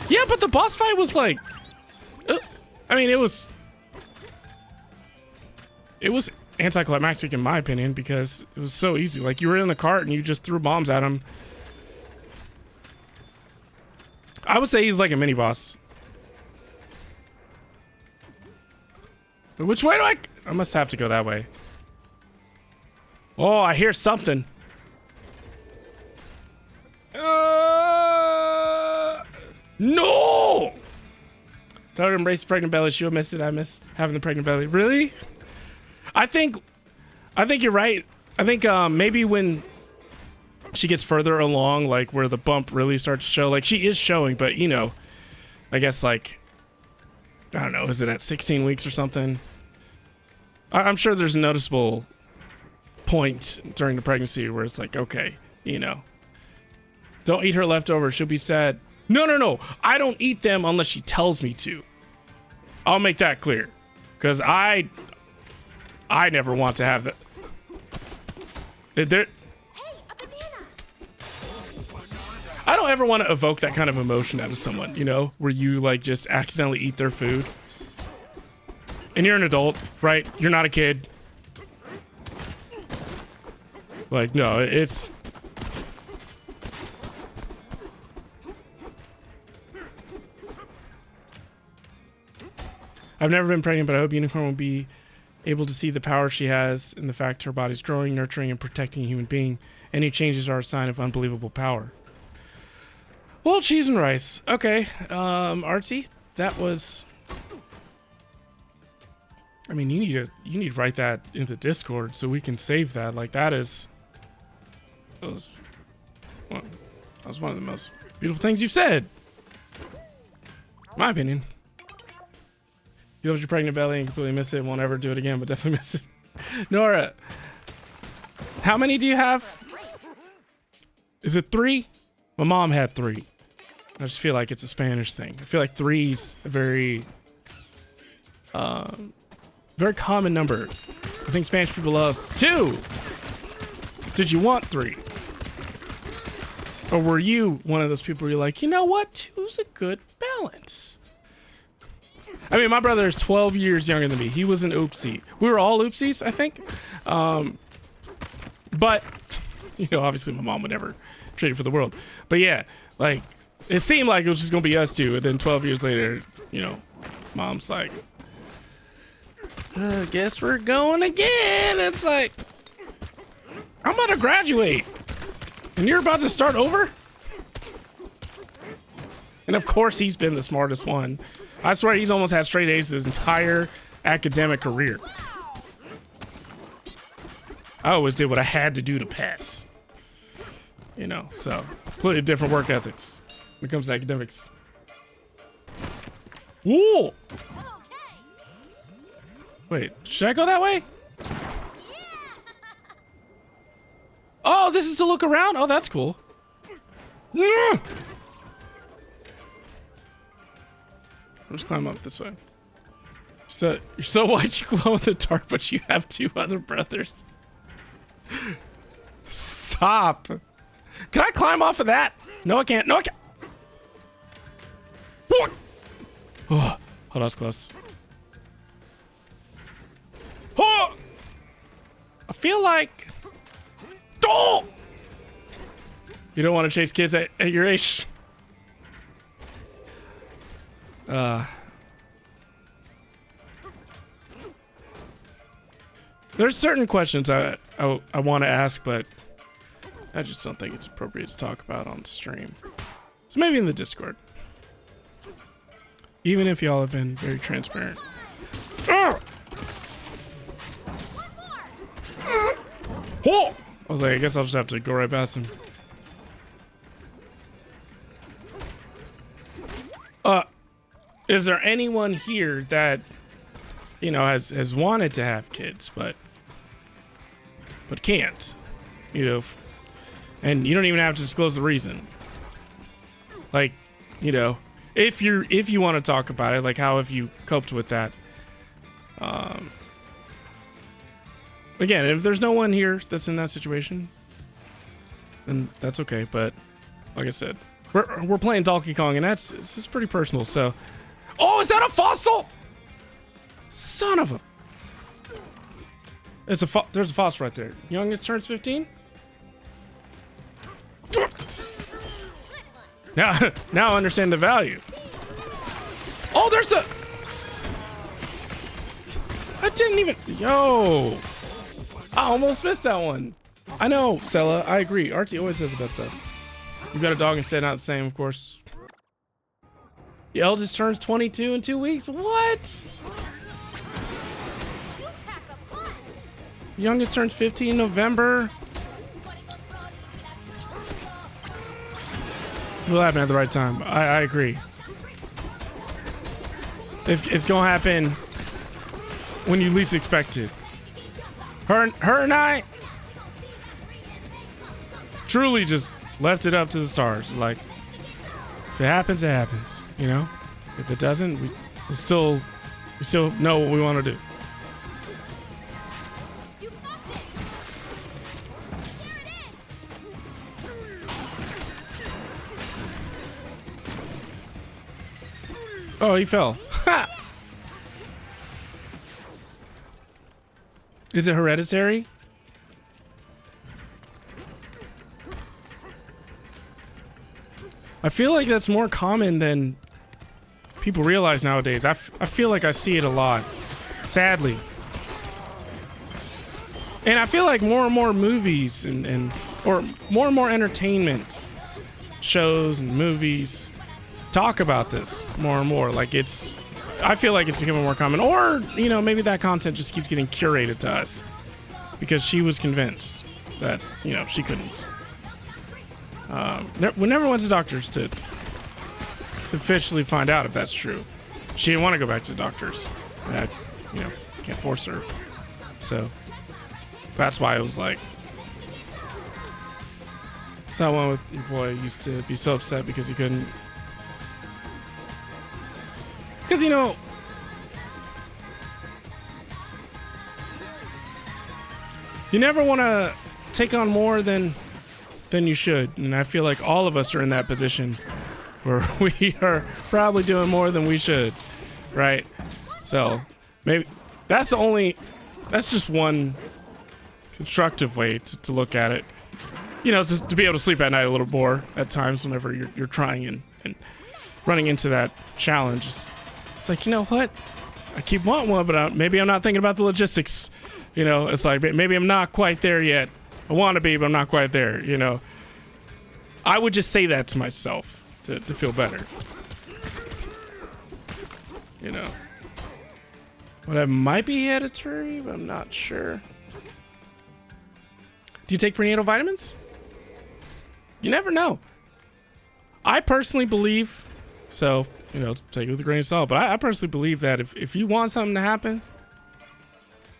A: Yeah, but the boss fight was like... I mean, it was anticlimactic in my opinion because it was so easy. Like, you were in the cart and you just threw bombs at him. I would say he's like a mini boss. But which way do I must have to go that way. Oh, I hear something. No! Tell her to embrace the pregnant belly. She'll miss it. I miss having the pregnant belly. Really? I think you're right. I think maybe when she gets further along, like where the bump really starts to show, like she is showing, but you know, I guess like, I don't know, is it at 16 weeks or something? I'm sure there's a noticeable point during the pregnancy where it's like, okay, you know, don't eat her leftovers. She'll be sad. No. I don't eat them unless she tells me to. I'll make that clear. Because I never want to have that.
B: Hey, a banana!
A: I don't ever want to evoke that kind of emotion out of someone, you know, where you like just accidentally eat their food. And you're an adult, right? You're not a kid. Like, no, it's... I've never been pregnant, but I hope Unicorn will be able to see the power she has in the fact her body's growing, nurturing, and protecting a human being. Any changes are a sign of unbelievable power. Well, cheese and rice. Okay, Artsy, that was... I mean, you need to write that in the Discord so we can save that. Like, that was one of the most beautiful things you've said. In my opinion. You love your pregnant belly and completely miss it. Won't ever do it again, but definitely miss it. Nora, how many do you have? Is it 3? My mom had 3. I just feel like it's a Spanish thing. I feel like 3's a very common number. I think Spanish people love 2. Did you want 3? Or were you one of those people where you're like, you know what? 2's a good balance. I mean, my brother is 12 years younger than me. He was an oopsie. We were all oopsies, I think. But, you know, obviously my mom would never trade it for the world. But yeah, like, it seemed like it was just going to be us two. And then 12 years later, you know, mom's like, guess we're going again. It's like, I'm about to graduate. And you're about to start over? And of course he's been the smartest one. I swear he's almost had straight A's his entire academic career. I always did what I had to do to pass. You know, so completely different work ethics when it comes to academics. Whoa! Wait, should I go that way? Oh, this is to look around? Oh, that's cool. Yeah. I'll just climb up this way. So you're so white you glow in the dark, but you have 2 other brothers. Stop. Can I climb off of that? No, I can't. No, I can't. What? Oh, hold on, it's close. Oh! I feel like... Oh! You don't want to chase kids at your age. There's certain questions I want to ask, but I just don't think it's appropriate to talk about on stream. So maybe in the Discord. Even if y'all have been very transparent. Oh! I was like, I guess I'll just have to go right past him. Is there anyone here that, you know, has wanted to have kids, but can't, you know, and you don't even have to disclose the reason. Like, you know, if you want to talk about it, like how have you coped with that? Again, if there's no one here that's in that situation, then that's okay. But like I said, we're playing Donkey Kong, and it's pretty personal. So, oh, is that a fossil? Son of a! There's a fossil right there. Youngest turns 15. Now I understand the value. Oh, there's a. I didn't even. Yo, I almost missed that one. I know, Sella. I agree. Archie always has the best stuff. You've got a dog instead, not the same, of course. The eldest turns 22 in 2 weeks. What? Youngest turns 15 in November. It'll happen at the right time. I agree. It's gonna happen when you least expect it. Her and I truly just left it up to the stars. Like, if it happens, it happens. You know, if it doesn't, we still know what we want to do. Oh, he fell. Ha! Is it hereditary? I feel like that's more common than people realize nowadays. I feel like I see it a lot, sadly. And I feel like more and more movies or more and more entertainment shows and movies talk about this more and more. Like I feel like it's becoming more common, or you know, maybe that content just keeps getting curated to us because she was convinced that, you know, she couldn't. We never went to doctors to officially find out if that's true. She didn't want to go back to the doctors. And I, you know, can't force her. So that's why it was like. So one with your boy used to be so upset because he couldn't. Because, you know, you never want to take on more than you should. And I feel like all of us are in that position where we are probably doing more than we should, right? So maybe that's just one constructive way to look at it. You know, to be able to sleep at night a little more at times whenever you're trying and running into that challenge. It's like, you know what? I keep wanting one, but maybe I'm not thinking about the logistics. You know, it's like, maybe I'm not quite there yet. I want to be, but I'm not quite there, you know. I would just say that to myself to feel better. You know. But that might be hereditary, but I'm not sure. Do you take prenatal vitamins? You never know. I personally believe, so, you know, take it with a grain of salt, but I personally believe that if you want something to happen,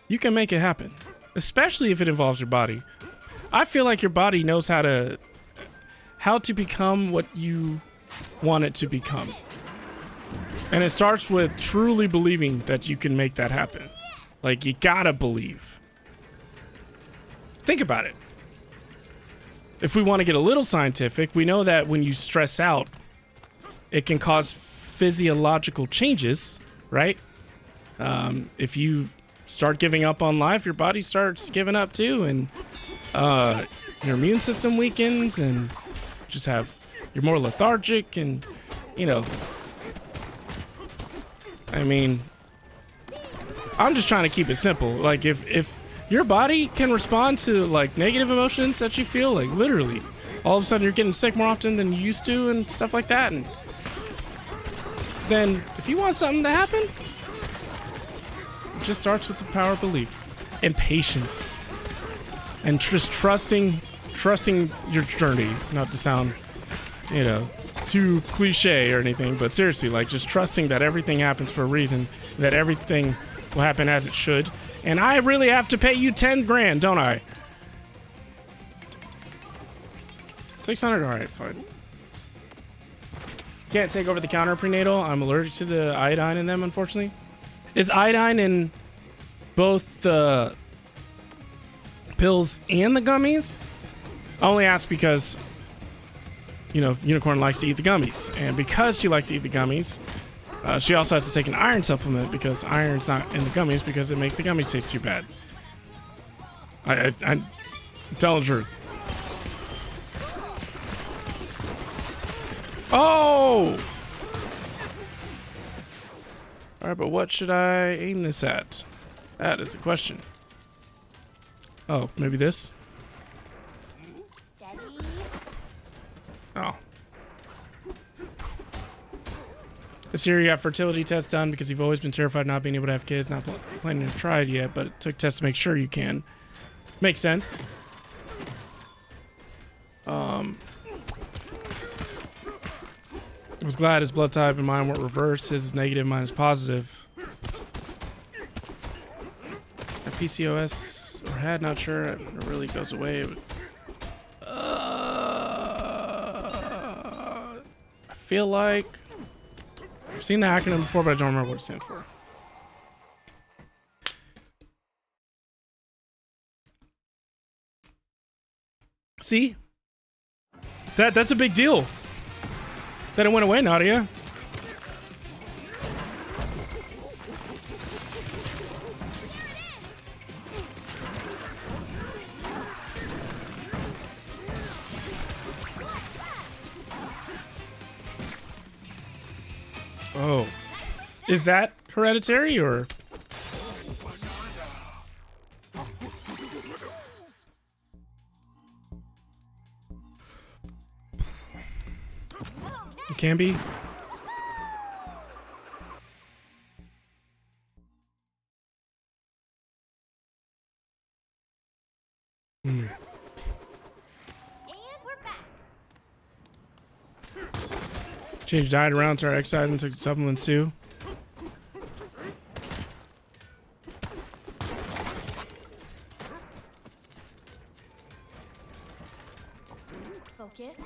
A: you can make it happen. Especially if it involves your body. I feel like your body knows how to become what you want it to become. And it starts with truly believing that you can make that happen. Like, you gotta believe. Think about it. If we want to get a little scientific, we know that when you stress out, it can cause physiological changes, right? If you start giving up on life, your body starts giving up too, and your immune system weakens, and you're more lethargic, and you know, I mean, I'm just trying to keep it simple. Like, if your body can respond to like negative emotions that you feel, like literally, all of a sudden you're getting sick more often than you used to and stuff like that, and then if you want something to happen, it just starts with the power of belief and patience and just trusting your journey. Not to sound, you know, too cliche or anything, but seriously, like, just trusting that everything happens for a reason, that everything will happen as it should. And I really have to pay you 10 grand, don't I? 600, all right, fine. Can't take over the counter prenatal. I'm allergic to the iodine in them, unfortunately. Is iodine in both the pills and the gummies? I only ask because, you know, Unicorn likes to eat the gummies. And because she likes to eat the gummies, she also has to take an iron supplement because iron's not in the gummies because it makes the gummies taste too bad. I'm telling the truth. Oh! Alright, but what should I aim this at? That is the question. Oh, maybe this?
B: Steady.
A: Oh. This year you got fertility tests done because you've always been terrified of not being able to have kids. Not planning to try it yet, but it took tests to make sure you can. Makes sense. I was glad his blood type and mine weren't reversed. His is negative, mine is positive. A PCOS or had, not sure. It really goes away. I feel like I've seen the acronym before, but I don't remember what it stands for. See? That's a big deal. That it went away, Nadia. Oh. Is that hereditary or? It can be.
B: And we're back.
A: Change diet around, started exercising, took supplements too.
B: Focus.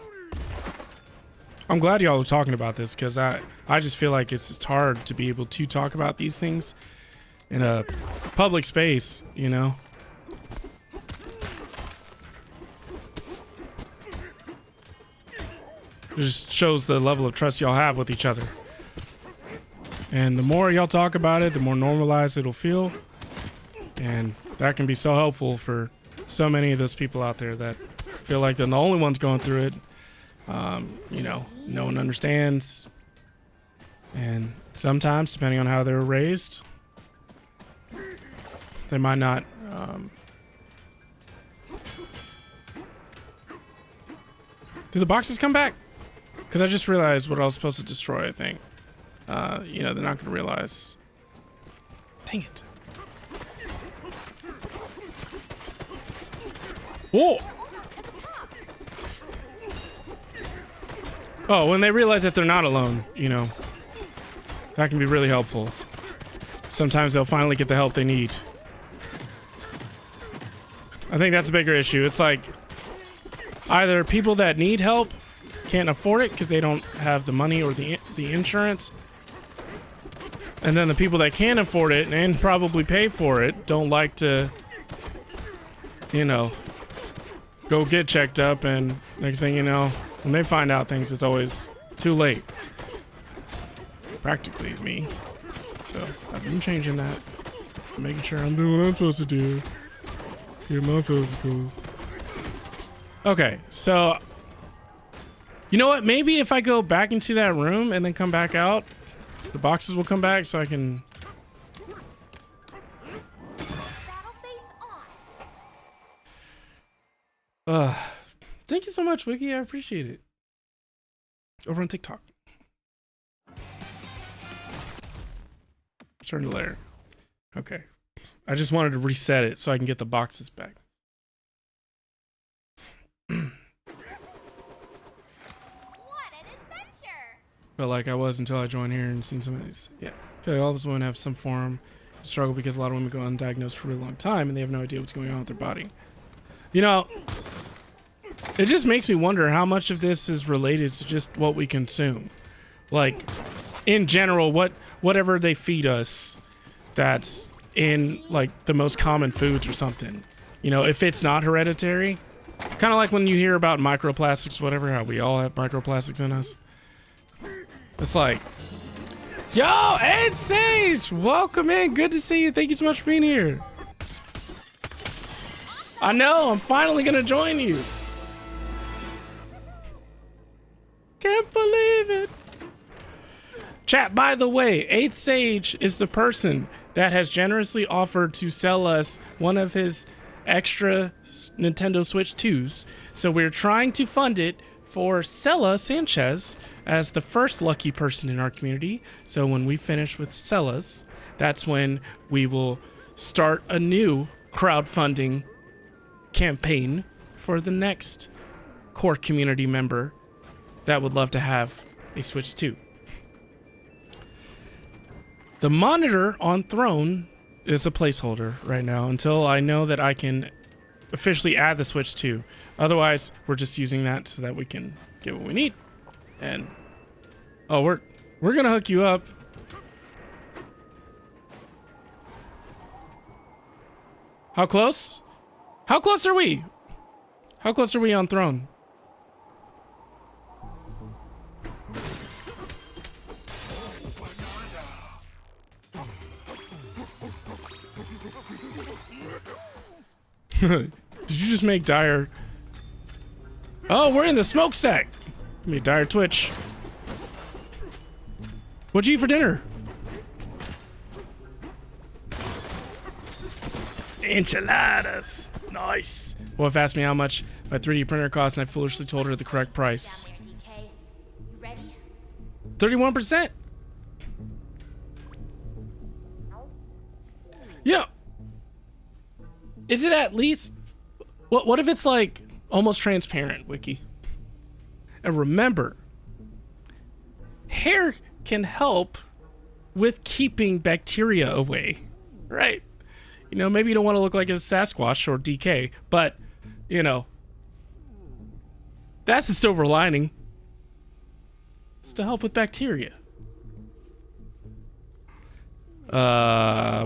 A: I'm glad y'all are talking about this because I just feel like it's hard to be able to talk about these things in a public space, you know? It just shows the level of trust y'all have with each other. And the more y'all talk about it, the more normalized it'll feel. And that can be so helpful for so many of those people out there that feel like they're the only ones going through it. You know, no one understands. And sometimes, depending on how they were raised, they might not. Do the boxes come back? Because I just realized what I was supposed to destroy, I think. You know, they're not going to realize. Dang it. Whoa! Oh, when they realize that they're not alone, you know, that can be really helpful. Sometimes they'll finally get the help they need. I think that's a bigger issue. It's like either people that need help can't afford it because they don't have the money or the insurance, and then the people that can afford it and probably pay for it don't like to, you know, go get checked up, and next thing you know, when they find out things, it's always too late. Practically me. So I've been changing that. Making sure I'm doing what I'm supposed to do. Get my physicals. Okay, so you know what? Maybe if I go back into that room and then come back out, the boxes will come back so I can. Thank you so much, Wiki. I appreciate it. Over on TikTok. Turn to layer. Okay. I just wanted to reset it so I can get the boxes back.
B: What an adventure!
A: Felt like I was until I joined here and seen some of these. Yeah. I feel like all of us women have some form of struggle because a lot of women go undiagnosed for a really long time and they have no idea what's going on with their body. You know, it just makes me wonder how much of this is related to just what we consume. Like, in general, whatever they feed us that's in, like, the most common foods or something. You know, if it's not hereditary, kind of like when you hear about microplastics, whatever, how we all have microplastics in us. It's like, yo, hey Sage, welcome in. Good to see you. Thank you so much for being here. I know, I'm finally gonna join you. Can't believe it. Chat, by the way, 8th Sage is the person that has generously offered to sell us one of his extra Nintendo Switch 2s. So we're trying to fund it for Sella Sanchez as the first lucky person in our community. So when we finish with Sella's, that's when we will start a new crowdfunding campaign for the next core community member that would love to have a Switch 2. The monitor on Throne is a placeholder right now until I know that I can officially add the Switch 2. Otherwise, we're just using that so that we can get what we need. And oh, we're gonna hook you up. How close? How close are we? How close are we on Throne? Did you just make Dire? Oh, we're in the smokestack. Made Dire twitch. What'd you eat for dinner? Enchiladas. Nice. Wife asked me how much my 3D printer cost, and I foolishly told her the correct price. 31%. Yeah. Is it at least... What if it's like almost transparent, Wiki? And remember, hair can help with keeping bacteria away, right? You know, maybe you don't want to look like a Sasquatch or DK, but, you know, that's the silver lining. It's to help with bacteria.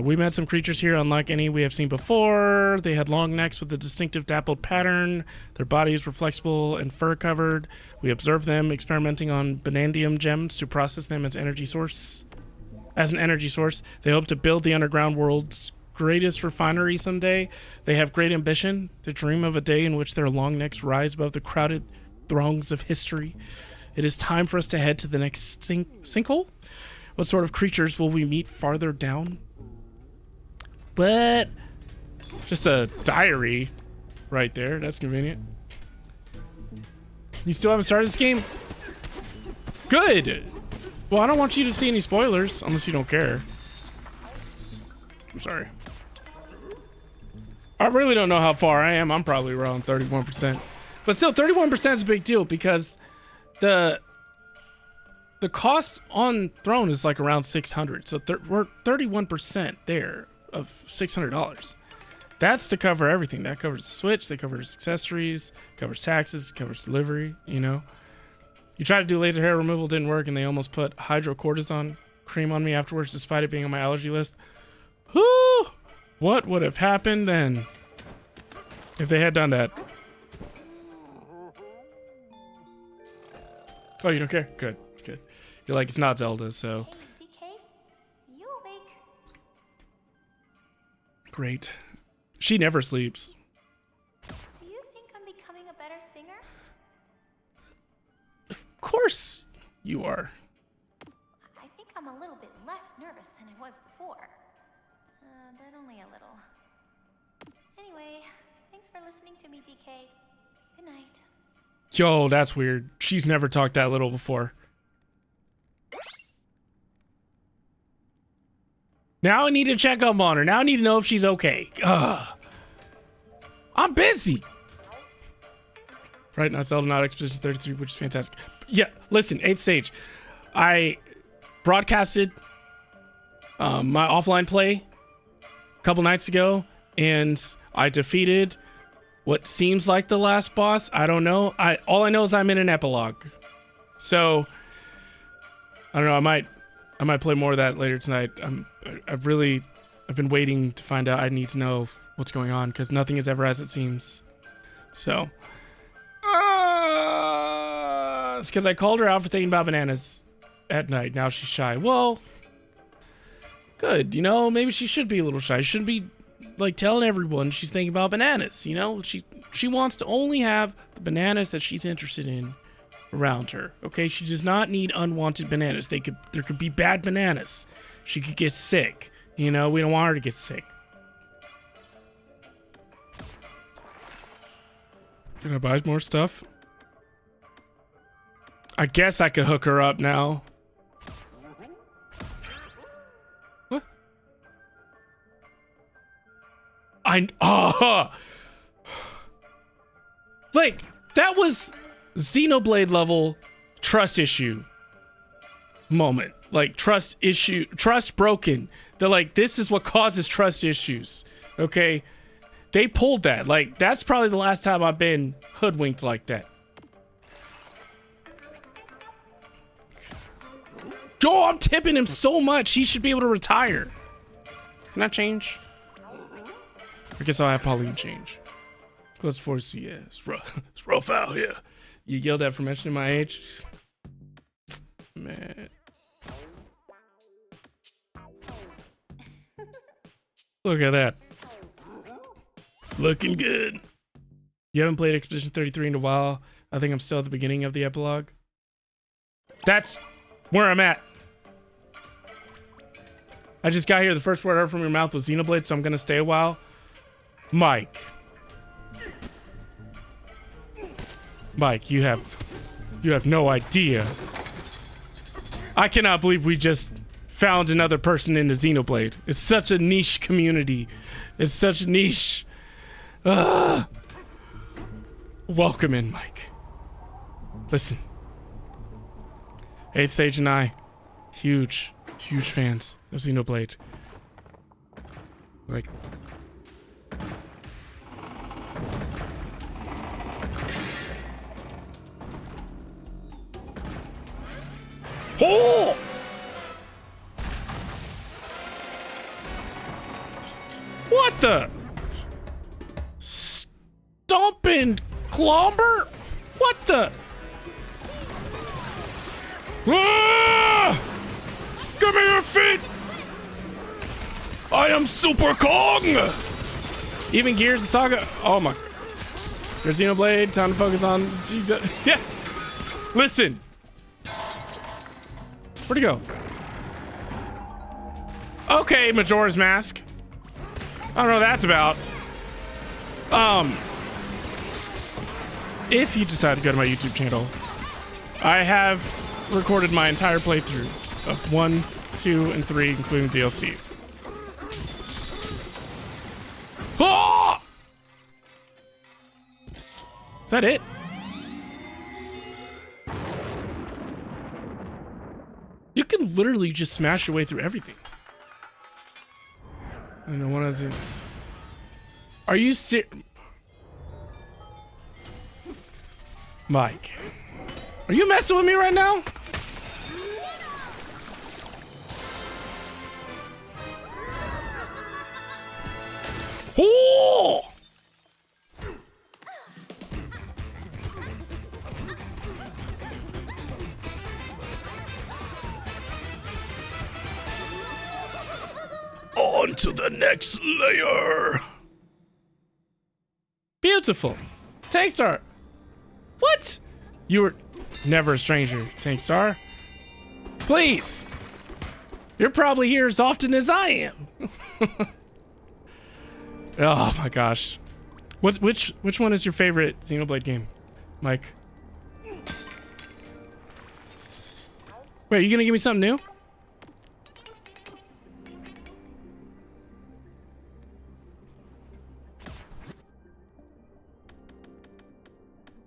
A: We met some creatures here unlike any we have seen before. They had long necks with a distinctive dappled pattern. Their bodies were flexible and fur covered. We observed them experimenting on Banandium gems to process them as energy source. As an energy source, they hope to build the underground world's greatest refinery someday. They have great ambition. They dream of a day in which their long necks rise above the crowded throngs of history. It is time for us to head to the next sinkhole. What sort of creatures will we meet farther down? But just a diary right there. That's convenient. You still haven't started this game? Good. Well, I don't want you to see any spoilers unless you don't care. I'm sorry. I really don't know how far I am. I'm probably around 31%. But still, 31% is a big deal because the cost on Throne is like around 600. So we're 31% there of $600. That's to cover everything. That covers the Switch, that covers accessories, covers taxes, covers delivery, you know. You tried to do laser hair removal, didn't work, and they almost put hydrocortisone cream on me afterwards despite it being on my allergy list. Whew! What would have happened then if they had done that? Oh, you don't care? Good, good. You're like, it's not Zelda, so.
B: Hey, DK, you awake?
A: Great. She never sleeps.
B: Do you think I'm becoming a better singer?
A: Of course you are.
B: I think I'm a little bit less nervous than I was before. But only a little. Anyway, thanks for listening to me, DK. Good night.
A: Yo, that's weird. She's never talked that little before. Now I need to check up on her. Now I need to know if she's okay. Ugh. I'm busy. Right now, Zelda Not Expedition 33, which is fantastic. Yeah, listen, 8th Stage. I broadcasted my offline play a couple nights ago, and I defeated what seems like the last boss. I don't know. All I know is I'm in an epilogue. So I don't know. I might play more of that later tonight. I really I've been waiting to find out. I need to know what's going on because nothing is ever as it seems. So, it's because I called her out for thinking about bananas at night. Now she's shy. Well, good. You know, maybe she should be a little shy. She shouldn't be like telling everyone she's thinking about bananas. You know, she wants to only have the bananas that she's interested in around her. Okay, she does not need unwanted bananas. There could be bad bananas. She could get sick. You know, we don't want her to get sick. Can I buy more stuff? I guess I could hook her up now. What? Like, that was Xenoblade level trust issue moment. Like, trust broken. They're like, this is what causes trust issues. Okay? They pulled that. Like, that's probably the last time I've been hoodwinked like that. Oh, I'm tipping him so much. He should be able to retire. Can I change? I guess I'll have Pauline change. Plus 4C, yeah. It's rough out here. You yelled at for mentioning my age? Man. Look at that. Looking good. You haven't played Expedition 33 in a while. I think I'm still at the beginning of the epilogue. That's where I'm at. I just got here. The first word I heard from your mouth was Xenoblade, so I'm going to stay a while. Mike, you have no idea. I cannot believe we just found another person in the Xenoblade. It's such a niche community. It's such a niche. Welcome in, Mike. Listen. 8th Stage and I, huge fans of Xenoblade. Like, oh! What the? Stomping clomber? What the? Ah! Give me your feet! I am Super Kong! Even Gears of Saga. Oh my. There's Xenoblade. Time to focus on. Yeah. Listen. Where'd he go? Okay, Majora's Mask. I don't know what that's about. If you decide to go to my YouTube channel, I have recorded my entire playthrough of 1, 2, and 3, including DLC. Ah! Is that it? You can literally just smash your way through everything. I don't know what is it. Are you serious? Mike, are you messing with me right now? Oh! On to the next layer. Beautiful. Tankstar. What? You were never a stranger, Tankstar. Please. You're probably here as often as I am. Oh my gosh. Which one is your favorite Xenoblade game, Mike? Wait, are you gonna give me something new?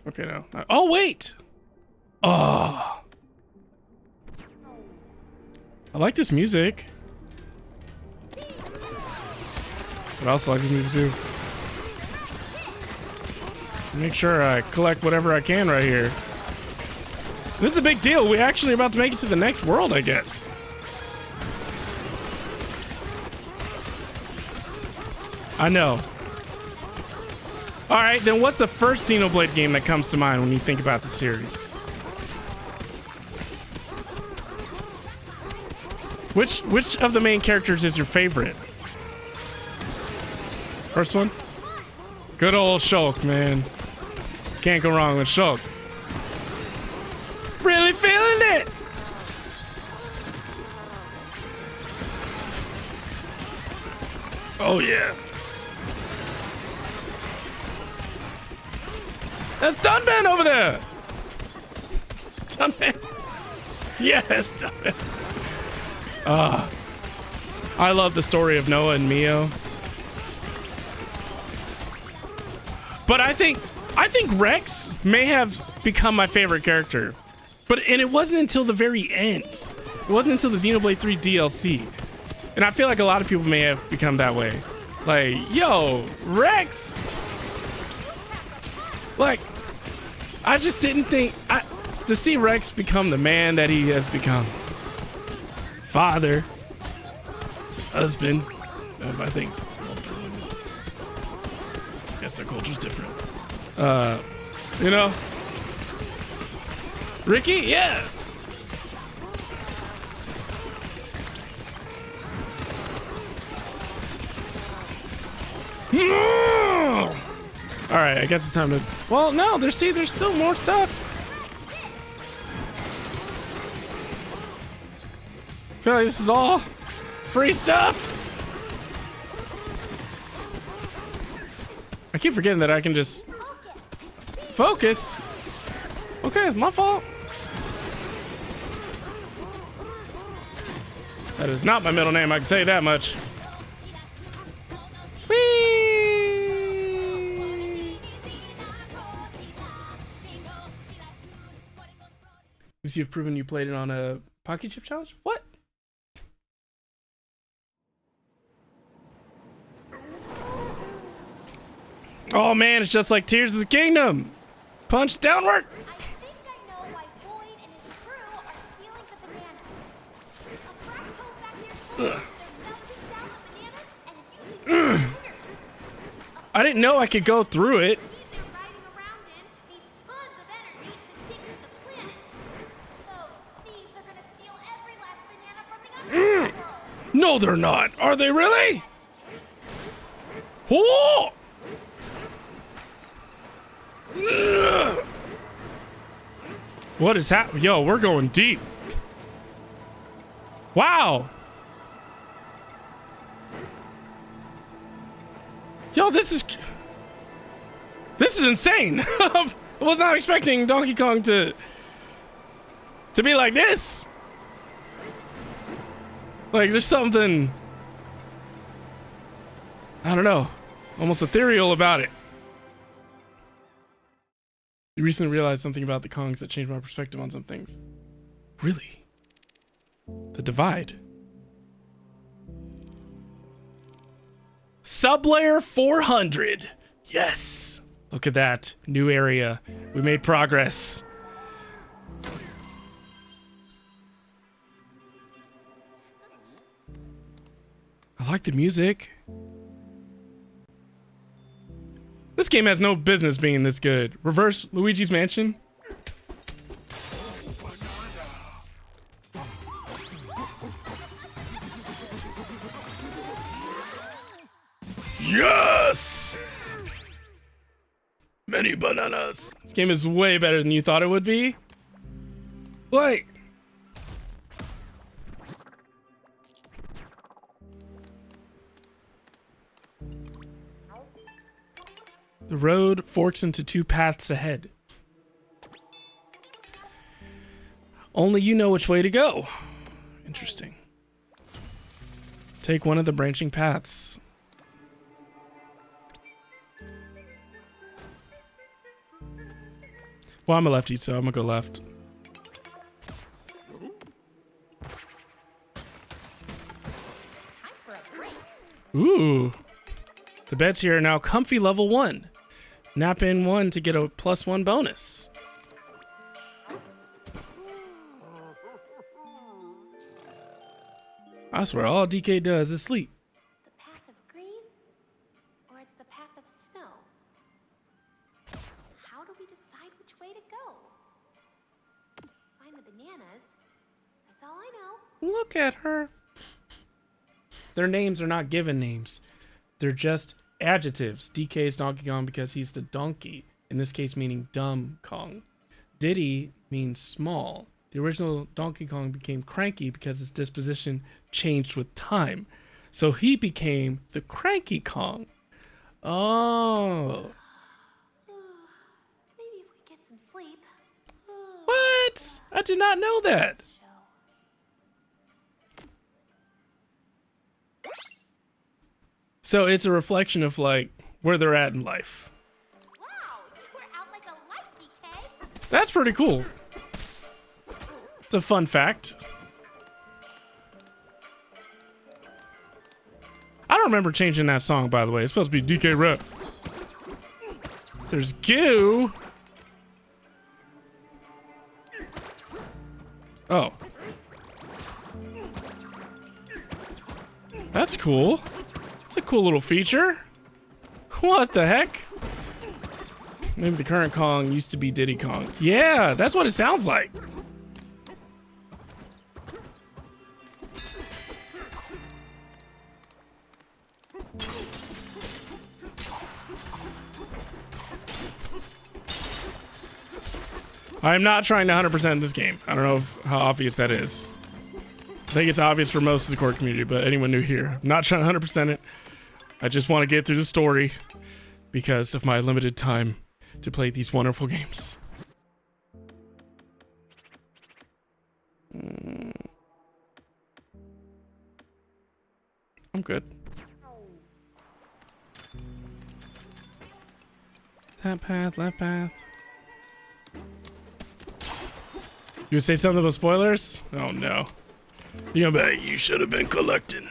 A: Okay, no. Oh, wait! Oh. I like this music. But I also like this music too. Make sure I collect whatever I can right here. This is a big deal. We're actually about to make it to the next world, I guess. I know. All right, then what's the first Xenoblade game that comes to mind when you think about the series? Which of the main characters is your favorite? First one? Good old Shulk, man. Can't go wrong with Shulk. Really feeling it! Oh yeah. That's Dunban over there! Dunban. Yes, Dunban. I love the story of Noah and Mio. But I think Rex may have become my favorite character. And it wasn't until the very end. It wasn't until the Xenoblade 3 DLC. And I feel like a lot of people may have become that way. Like, yo, Rex! Like, I just didn't think... to see Rex become the man that he has become. Father. Husband. I think... I guess their culture's different. You know? Ricky? Yeah! Alright, I guess it's time to... Well, no, there's still more stuff. I feel like this is all free stuff. I keep forgetting that I can just... Focus? Okay, it's my fault. That is not my middle name, I can tell you that much. Whee! You've proven you played it on a Pocket Chip Challenge? What? Oh man, it's just like Tears of the Kingdom. Punch downward.
B: I think I know why Boyd and his crew are stealing the bananas. A frat told back here told us they're melting down the bananas and using the energy.
A: I didn't know I could go through it.
B: The speed they're riding around in needs tons of energy to dig to the planet. Those thieves are gonna steal every last banana from the underworld.
A: No, they're not. Are they really? Oh! What is happening? Yo, we're going deep. Wow. Yo, this is insane. I was not expecting Donkey Kong to be like this. Like, there's something, I don't know, almost ethereal about it. You recently realized something about the Kongs that changed my perspective on some things. Really? The divide. Sublayer 400. Yes. Look at that. New area. We made progress. I like the music. This game has no business being this good. Reverse Luigi's Mansion. Yes! Many bananas. This game is way better than you thought it would be. Like, the road forks into two paths ahead. Only you know which way to go. Interesting. Take one of the branching paths. Well, I'm a lefty, so I'm gonna go left.
B: Time for a break.
A: Ooh. The beds here are now comfy level 1. Nap in 1 to get a +1 bonus. I swear, all DK does is sleep.
B: The path of green? the path of snow. How do we decide which way to go? Find the bananas. That's all I know.
A: Look at her. Their names are not given names. They're just adjectives. DK is Donkey Kong because he's the donkey. In this case, meaning dumb Kong. Diddy means small. The original Donkey Kong became cranky because his disposition changed with time. So he became the Cranky Kong. Oh.
B: Maybe if we get some sleep.
A: What? I did not know that. So it's a reflection of like where they're at in life.
B: Wow, you were out like a light, DK.
A: That's pretty cool. It's a fun fact. I don't remember changing that song, by the way. It's supposed to be DK Rap. There's Goo. Oh. That's cool. It's a cool little feature. What the heck? Maybe the current Kong used to be Diddy Kong. Yeah, that's what it sounds like. I'm not trying to 100% this game. I don't know how obvious that is. I think it's obvious for most of the core community, but anyone new here, I'm not trying to 100% it. I just want to get through the story because of my limited time to play these wonderful games. I'm good. That path, left path. You would say something about spoilers? Oh no. You know, you should have been collecting.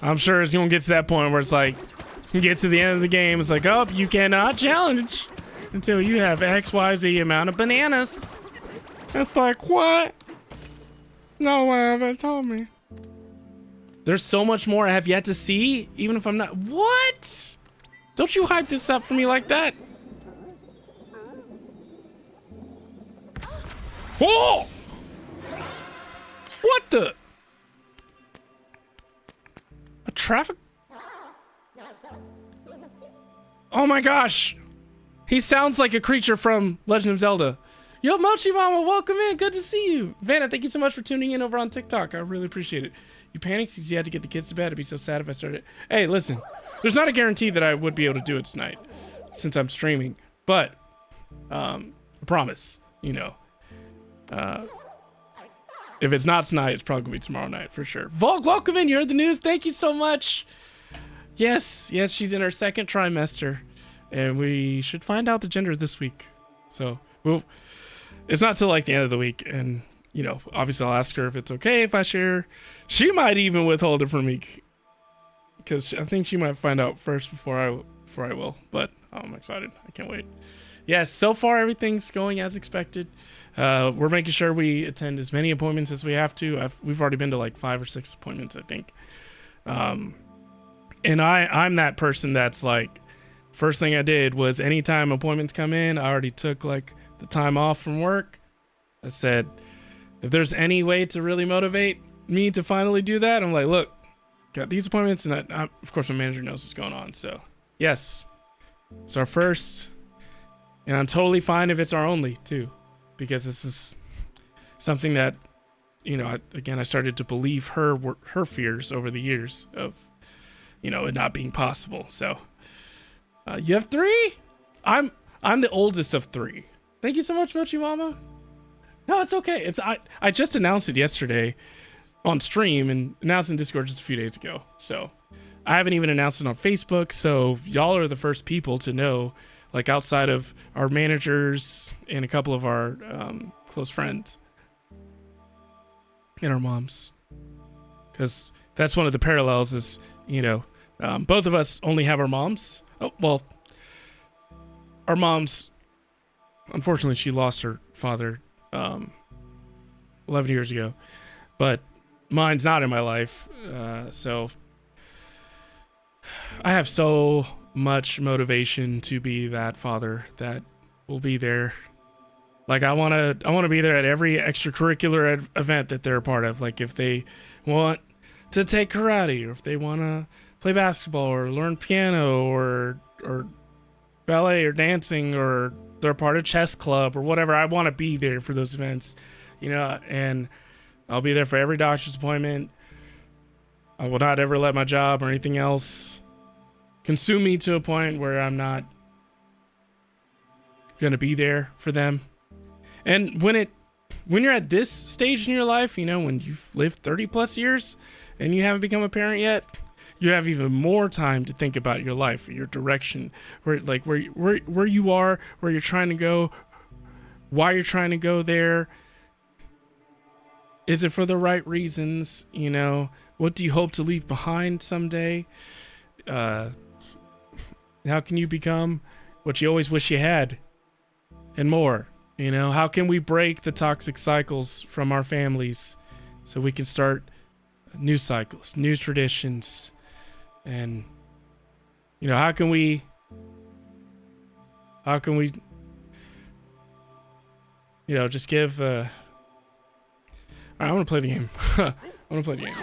A: I'm sure it's gonna get to that point where it's like, you get to the end of the game, it's like, oh, you cannot challenge until you have XYZ amount of bananas. It's like, what? No one ever told me. There's so much more I have yet to see, even if I'm not. What? Don't you hype this up for me like that? Whoa! What the? A traffic? Oh my gosh! He sounds like a creature from Legend of Zelda. Yo, Mochi Mama, welcome in. Good to see you. Vanna, thank you so much for tuning in over on TikTok. I really appreciate it. You panicked because you had to get the kids to bed. It'd be so sad if I started. Hey, listen. There's not a guarantee that I would be able to do it tonight since I'm streaming. But, I promise, you know. If it's not tonight, it's probably gonna be tomorrow night for sure. Volk, welcome in. You heard the news. Thank you so much. Yes, she's in her second trimester, and we should find out the gender this week. So, it's not till like the end of the week, and you know, obviously I'll ask her if it's okay if I share. She might even withhold it from me, because I think she might find out first before I will. But I'm excited. I can't wait. Yes, so far everything's going as expected. We're making sure we attend as many appointments as we have to. We've already been to like 5 or 6 appointments, I think. And I'm that person that's like, first thing I did was anytime appointments come in, I already took like the time off from work. I said, if there's any way to really motivate me to finally do that, I'm like, look, got these appointments, and of course my manager knows what's going on. So yes, it's our first, and I'm totally fine if it's our only too. Because this is something that, you know, I started to believe her fears over the years of, you know, it not being possible. So, you have 3? I'm the oldest of 3. Thank you so much, Mochi Mama. No, it's okay. I just announced it yesterday on stream and announced in Discord just a few days ago. So, I haven't even announced it on Facebook. So, y'all are the first people to know. Like outside of our managers and a couple of our close friends and our moms, because that's one of the parallels is, you know, both of us only have our moms. Oh, well, our moms, unfortunately, she lost her father 11 years ago, but mine's not in my life. So I have so much motivation to be that father that will be there. Like I want to be there at every extracurricular event that they're a part of. Like if they want to take karate, or if they want to play basketball or learn piano or ballet or dancing, or they're part of chess club or whatever, I want to be there for those events, you know, and I'll be there for every doctor's appointment. I will not ever let my job or anything else consume me to a point where I'm not going to be there for them. And when you're at this stage in your life, you know, when you've lived 30 plus years and you haven't become a parent yet, you have even more time to think about your life, your direction, where you are, where you're trying to go, why you're trying to go there. Is it for the right reasons? You know, what do you hope to leave behind someday? How can you become what you always wish you had and more? You know, how can we break the toxic cycles from our families so we can start new cycles, new traditions? And, you know, how can we, you know, just give, all right, I want to play the game. I want to play the game.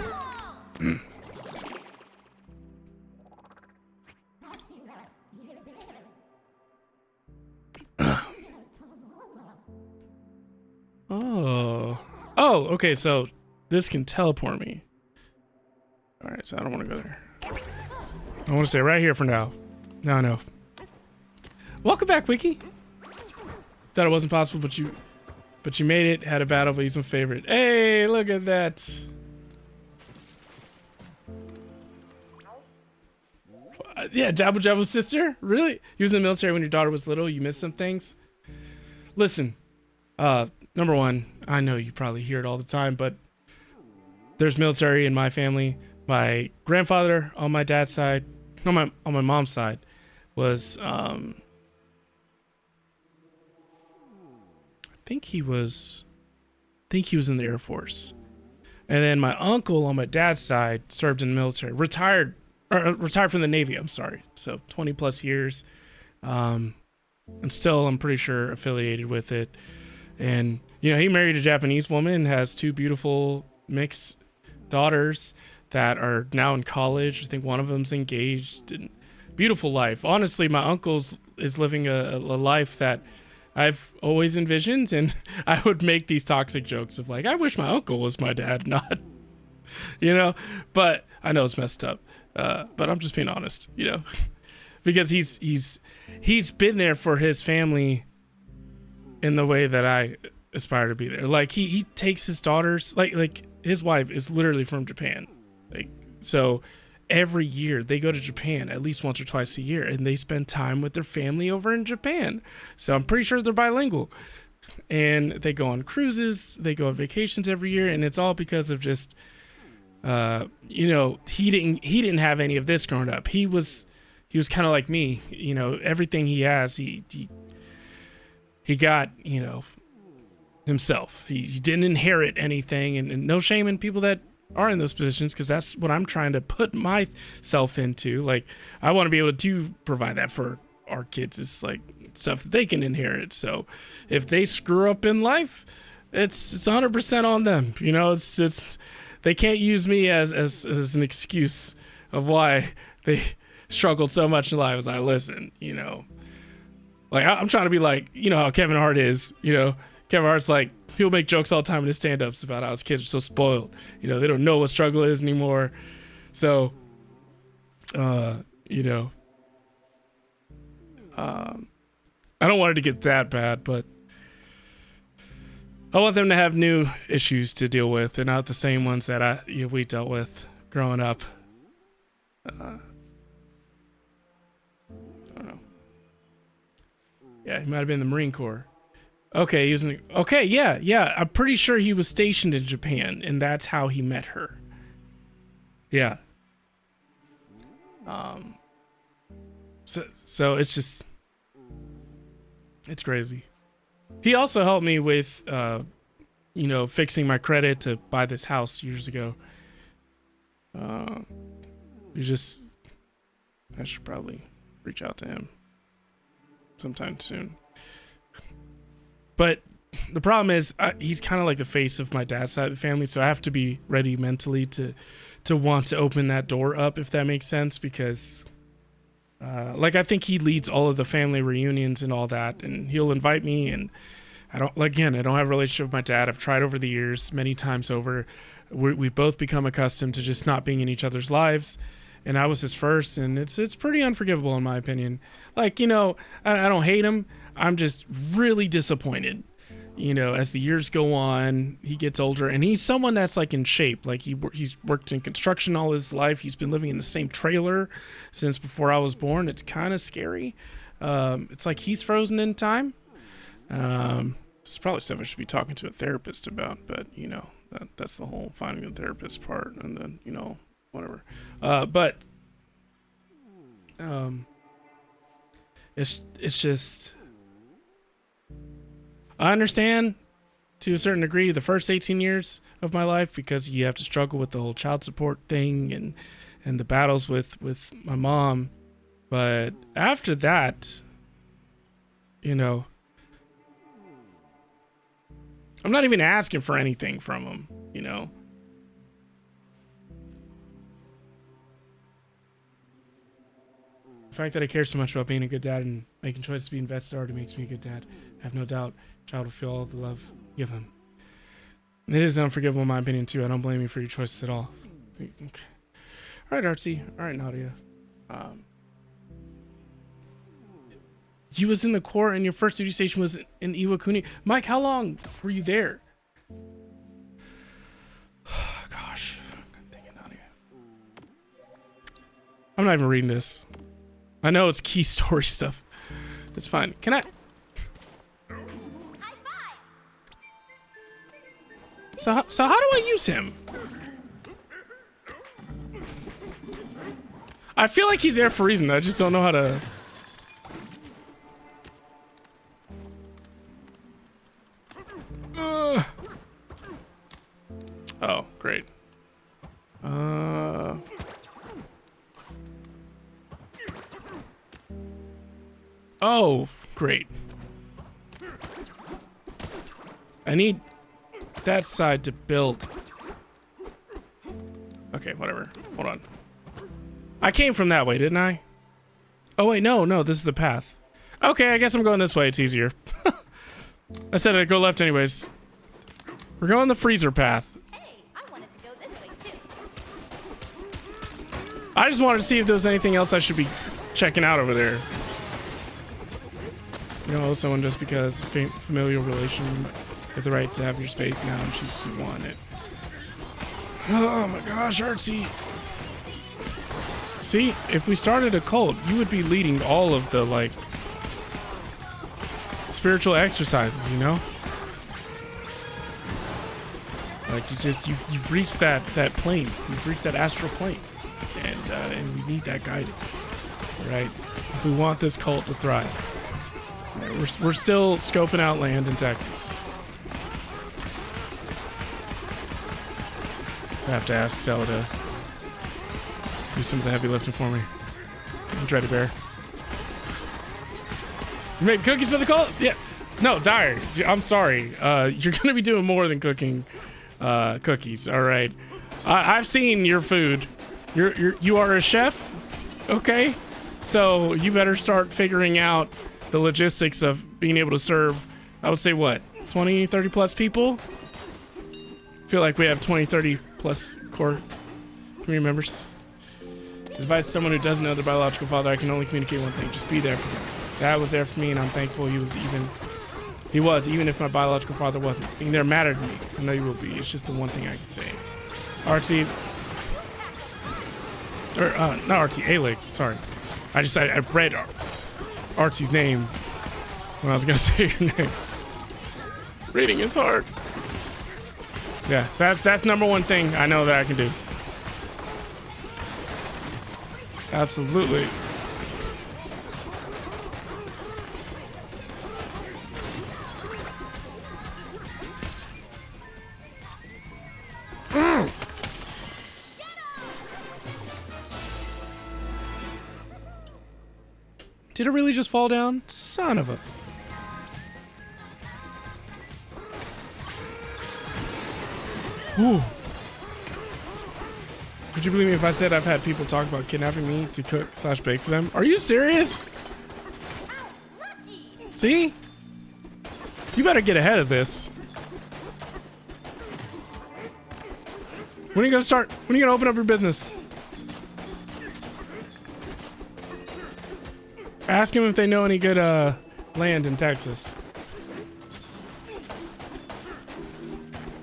A: Oh, okay, so this can teleport me. All right, so I don't want to go there. I want to stay right here for now. No. Welcome back, Wiki. Thought it wasn't possible, but you made it. Had a battle, but he's my favorite. Hey, look at that. Yeah, Jabu Jabu's sister? Really? You was in the military when your daughter was little? You missed some things? Listen, number one, I know you probably hear it all the time, but there's military in my family. My grandfather on my dad's side, on my mom's side, was I think he was in the Air Force. And then my uncle on my dad's side served in the military, retired from the Navy, I'm sorry. So 20 plus years. And still, I'm pretty sure, affiliated with it. And, you know, he married a Japanese woman, has two beautiful mixed daughters that are now in college. I think one of them's engaged. And beautiful life. Honestly, my uncle's is living a life that I've always envisioned, and I would make these toxic jokes of like, I wish my uncle was my dad, not, you know, but I know it's messed up. But I'm just being honest, you know, because he's been there for his family in the way that I aspire to be there. Like he takes his daughters, like his wife is literally from Japan. Like, so every year they go to Japan at least once or twice a year, and they spend time with their family over in Japan. So I'm pretty sure they're bilingual, and they go on cruises, they go on vacations every year. And it's all because of just, you know, he didn't have any of this growing up. He was kind of like me, you know, everything he has, he got, you know, himself. He didn't inherit anything, and no shame in people that are in those positions, because that's what I'm trying to put myself into. Like, I want to be able to provide that for our kids. It's like stuff that they can inherit. So if they screw up in life, it's 100% on them. You know, it's they can't use me as an excuse of why they struggled so much in life. As I listen, you know, like I'm trying to be like, you know how Kevin Hart is, you know. Kevin Hart's like, he'll make jokes all the time in his stand-ups about how his kids are so spoiled. You know, they don't know what struggle is anymore. So, you know, I don't want it to get that bad, but I want them to have new issues to deal with, and not the same ones that we dealt with growing up. I don't know. Yeah, he might have been in the Marine Corps. Okay, yeah. I'm pretty sure he was stationed in Japan, and that's how he met her. Yeah. So it's just, it's crazy. He also helped me with, you know, fixing my credit to buy this house years ago. I should probably reach out to him sometime soon. But the problem is he's kind of like the face of my dad's side of the family, so I have to be ready mentally to want to open that door up, if that makes sense, because like I think he leads all of the family reunions and all that, and he'll invite me, and I don't have a relationship with my dad. I've tried over the years many times over. We've both become accustomed to just not being in each other's lives, and I was his first, and it's pretty unforgivable in my opinion. Like, you know, I don't hate him. I'm just really disappointed. You know, as the years go on, he gets older, and he's someone that's like in shape. Like he's worked in construction all his life. He's been living in the same trailer since before I was born. It's kind of scary. It's like he's frozen in time. It's probably stuff I should be talking to a therapist about, but you know, that's the whole finding a therapist part, and then, you know, whatever. It's just, I understand to a certain degree the first 18 years of my life, because you have to struggle with the whole child support thing and the battles with my mom. But after that, you know, I'm not even asking for anything from him, you know. The fact that I care so much about being a good dad and making choices to be invested already makes me a good dad. I have no doubt child will feel all the love give him. It is unforgivable in my opinion too. I don't blame you for your choices at all. Okay. All right, Artsy. All right, Nadia. You was in the Corps and your first duty station was in Iwakuni. Mike, how long were you there? Gosh. Dang it, Nadia. I'm not even reading this. I know it's key story stuff. It's fine. Can I... So how do I use him? I feel like he's there for a reason. I just don't know how to... Oh, great. Oh, great. I need that side to build. Okay, whatever. Hold on. I came from that way, didn't I? Oh, wait, no, this is the path. Okay, I guess I'm going this way. It's easier. I said I'd go left anyways. We're going the freezer path.
B: Hey, I wanted to go this way too.
A: I just wanted to see if there was anything else I should be checking out over there. You know, someone just because familial relation with the right to have your space now and she's want it. Oh my gosh, Artsy. See, if we started a cult, you would be leading all of the, like, spiritual exercises, you know? Like, you've reached that plane. You've reached that astral plane. And we need that guidance, right? If we want this cult to thrive. We're still scoping out land in Texas. I have to ask Stella to do some of the heavy lifting for me. Dready Bear. You made cookies for the cult? Yeah. No, Dyer, I'm sorry. You're going to be doing more than cooking cookies, all right? I've seen your food. You are a chef, okay? So you better start figuring out the logistics of being able to serve, I would say, what, 20, 30 plus people? I feel like we have 20, 30 plus core community members. Advise someone who doesn't know their biological father, I can only communicate one thing: just be there for them. Dad was there for me, and I'm thankful he was, even if my biological father wasn't. Being there mattered to me. I know you will be. It's just the one thing I can say. Artsy, not Artsy, Alec, sorry. I read Artsy's name when I was gonna say your name. Reading is hard. Yeah, that's number one thing I know that I can do. Absolutely. Did it really just fall down? Son of a... Ooh. Would you believe me if I said I've had people talk about kidnapping me to cook/bake for them? Are you serious? See? You better get ahead of this. When are you gonna start? When are you gonna open up your business? Ask him if they know any good land in Texas.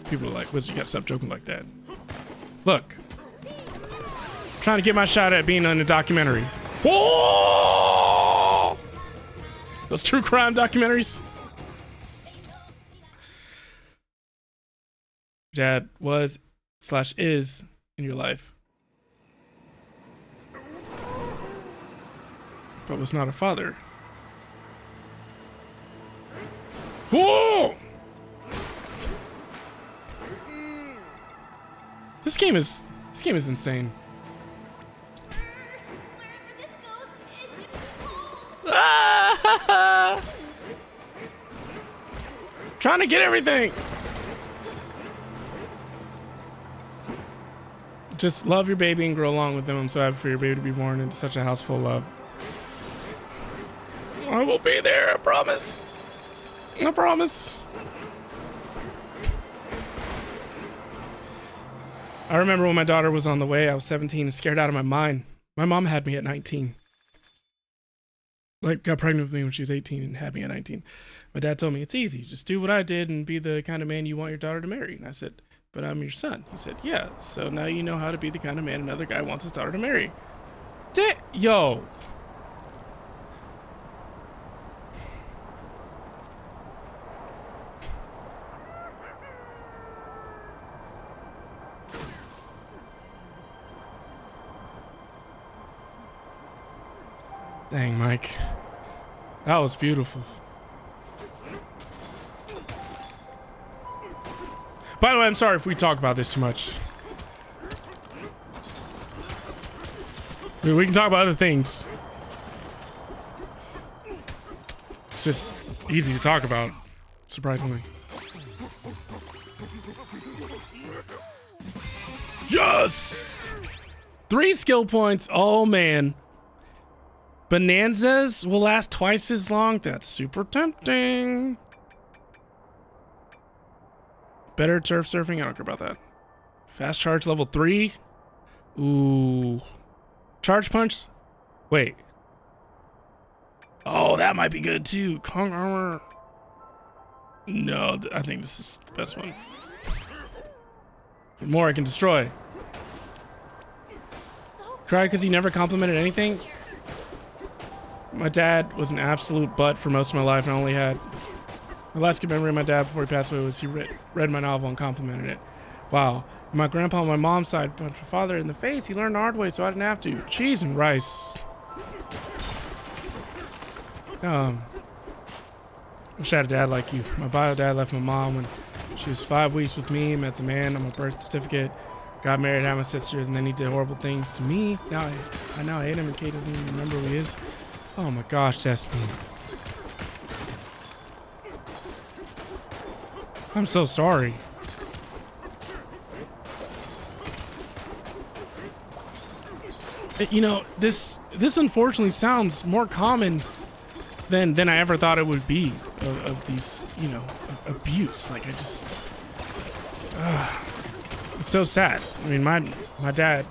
A: People are like, Wizard, you gotta stop joking like that. Look. Trying to get my shot at being on a documentary. Whoa! Those true crime documentaries. Dad was/is in your life, but was not a father. Whoa! This game is insane. Trying to get everything. Just love your baby and grow along with them. I'm so happy for your baby to be born into such a house full of love. I will be there, I promise. I promise. I remember when my daughter was on the way, I was 17 and scared out of my mind. My mom had me at 19. Like, got pregnant with me when she was 18 and had me at 19. My dad told me, it's easy. Just do what I did and be the kind of man you want your daughter to marry. And I said, but I'm your son. He said, yeah. So now you know how to be the kind of man another guy wants his daughter to marry. Yo. Dang, Mike. That was beautiful. By the way, I'm sorry if we talk about this too much. I mean, we can talk about other things. It's just easy to talk about, surprisingly. Yes! 3 skill points. Oh, man. Bananzas will last twice as long. That's super tempting. Better turf surfing. I don't care about that. Fast charge level 3. Ooh. Charge punch. Wait. Oh, that might be good too. Kong armor. No, I think this is the best one. More I can destroy. Cry because he never complimented anything. My dad was an absolute butt for most of my life. I only had my last good memory of my dad before he passed away was he read my novel and complimented it. Wow. And my grandpa on my mom's side punched my father in the face. He learned the hard way, so I didn't have to. Cheese and rice. Wish I had a dad like you. My bio dad left my mom when she was 5 weeks with me, met the man on my birth certificate, got married, had my sisters, and then he did horrible things to me. Now I hate him, and Kate doesn't even remember who he is. Oh my gosh, Destiny. I'm so sorry. You know, this unfortunately sounds more common than I ever thought it would be of these, you know, abuse. Like, I just... it's so sad. I mean, my dad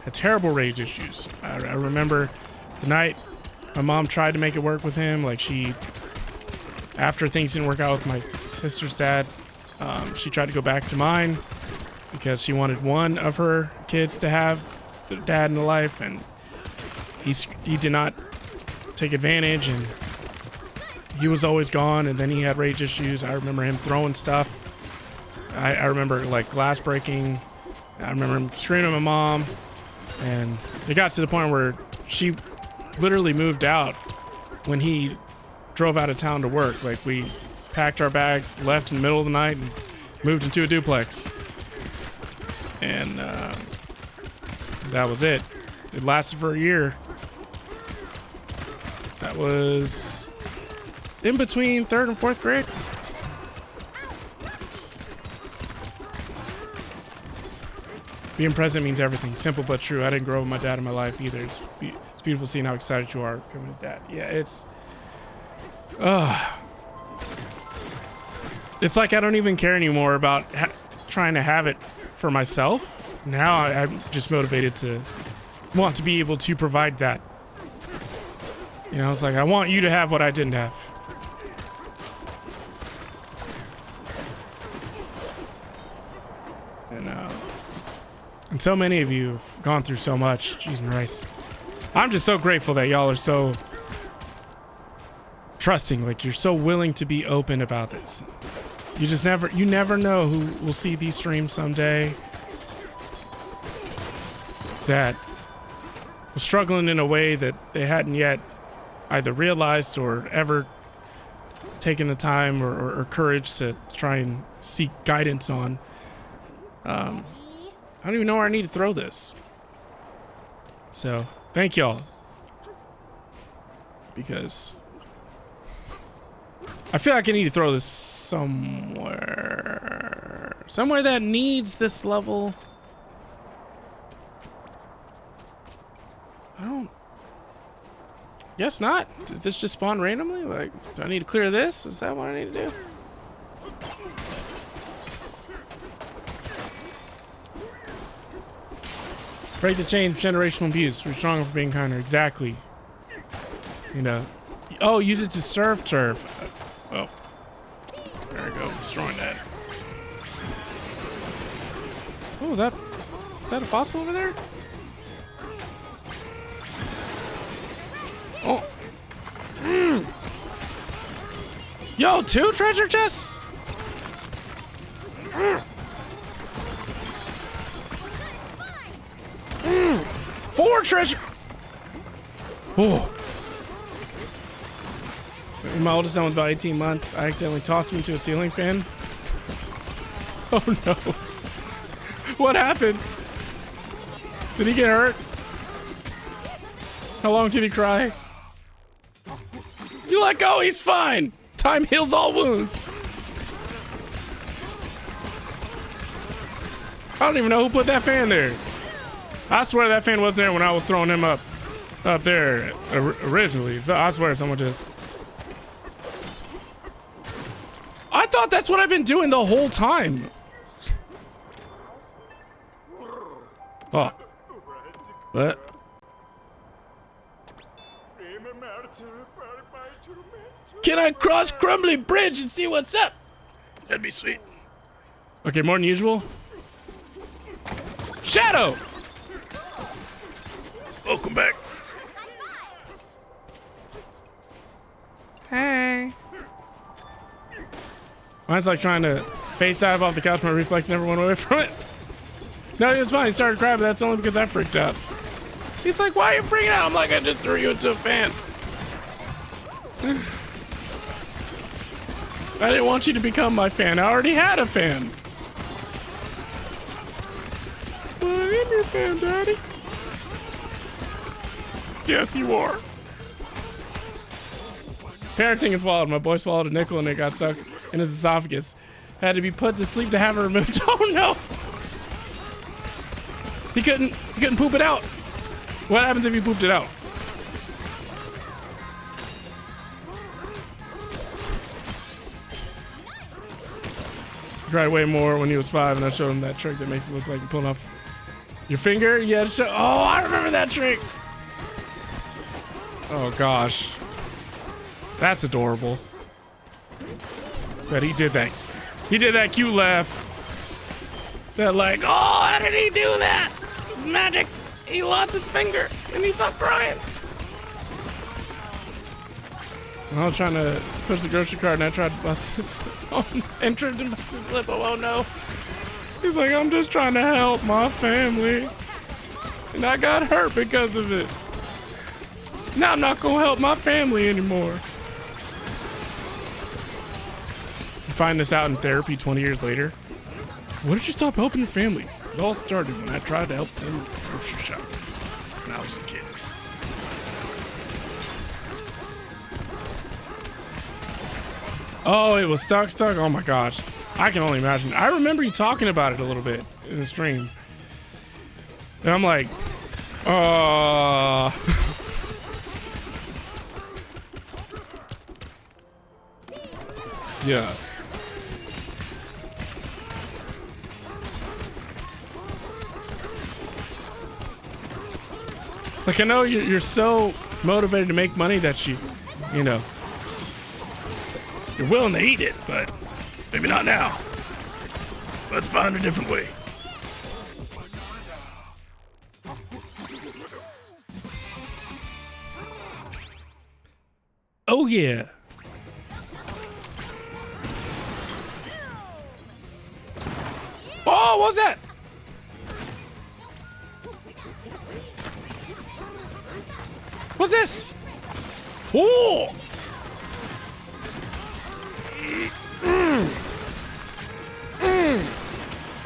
A: had terrible rage issues. I remember the night my mom tried to make it work with him. Like, after things didn't work out with my sister's dad, she tried to go back to mine because she wanted one of her kids to have their dad in the life, and he did not take advantage, and he was always gone. And then he had rage issues. I remember him throwing stuff. I remember like glass breaking. I remember him screaming at my mom, and it got to the point where she literally moved out when he drove out of town to work. Like, we packed our bags, left in the middle of the night, and moved into a duplex. And that was it. It lasted for a year. That was in between 3rd and 4th grade. Being present means everything. Simple but true. I didn't grow up with my dad in my life either. It's beautiful seeing how excited you are becoming a dad. Yeah, it's... It's like I don't even care anymore about trying to have it for myself. Now I'm just motivated to want to be able to provide that. You know, it's like I want you to have what I didn't have. And so many of you have gone through so much. Jeez and rice. I'm just so grateful that y'all are so trusting. Like, you're so willing to be open about this. You just never know who will see these streams someday that was struggling in a way that they hadn't yet either realized or ever taken the time or courage to try and seek guidance on. I don't even know where I need to throw this. So, thank y'all. Because I feel like I need to throw this somewhere. Somewhere that needs this level. I don't... Guess not. Did this just spawn randomly? Like, do I need to clear this? Is that what I need to do? Break the chain of generational abuse. We're stronger for being kinder. Exactly. You know. Oh, use it to serve turf. Oh. There we go. Destroying that. Oh, is that a fossil over there? Oh. Yo, 2 treasure chests? 4 treasure. Oh. When my oldest son was about 18 months, I accidentally tossed him into a ceiling fan. Oh no. What happened? Did he get hurt? How long did he cry? You let go, he's fine. Time heals all wounds. I don't even know who put that fan there. I swear that fan was there when I was throwing him up there originally. So I swear someone just... I thought that's what I've been doing the whole time. Oh. What? Can I cross Crumbly Bridge and see what's up? That'd be sweet. Okay, more than usual. Shadow! Welcome back. Hey. Mine's like trying to face dive off the couch. My reflex never went away from it. No, he was fine. He started crying, but that's only because I freaked out. He's like, why are you freaking out? I'm like, I just threw you into a fan. I didn't want you to become my fan. I already had a fan. I am your fan, Daddy. Yes, you are. Parenting is wild. My boy swallowed a nickel and it got stuck in his esophagus. Had to be put to sleep to have it removed. Oh no! He couldn't poop it out. What happens if he pooped it out? He cried way more when he was 5 and I showed him that trick that makes it look like you're pulling off your finger. You had to show. Oh, I remember that trick. Oh gosh. That's adorable. But he did that. He did that cute laugh. That like, oh, how did he do that? It's magic. He lost his finger and he stopped crying. I was trying to push the grocery cart and I tried to bust his phone and tripped and bust his lip. Oh no. He's like, I'm just trying to help my family. And I got hurt because of it. Now I'm not gonna help my family anymore. You find this out in therapy 20 years later. When did you stop helping your family? It all started when I tried to help them at the grocery shop when I was a kid. Oh, it was stuck. Oh my gosh. I can only imagine. I remember you talking about it a little bit in the stream. And I'm like, yeah. Like, I know you're so motivated to make money that you know, you're willing to eat it, but maybe not now. Let's find a different way. Oh yeah. Oh, what was that? What's this? Oh!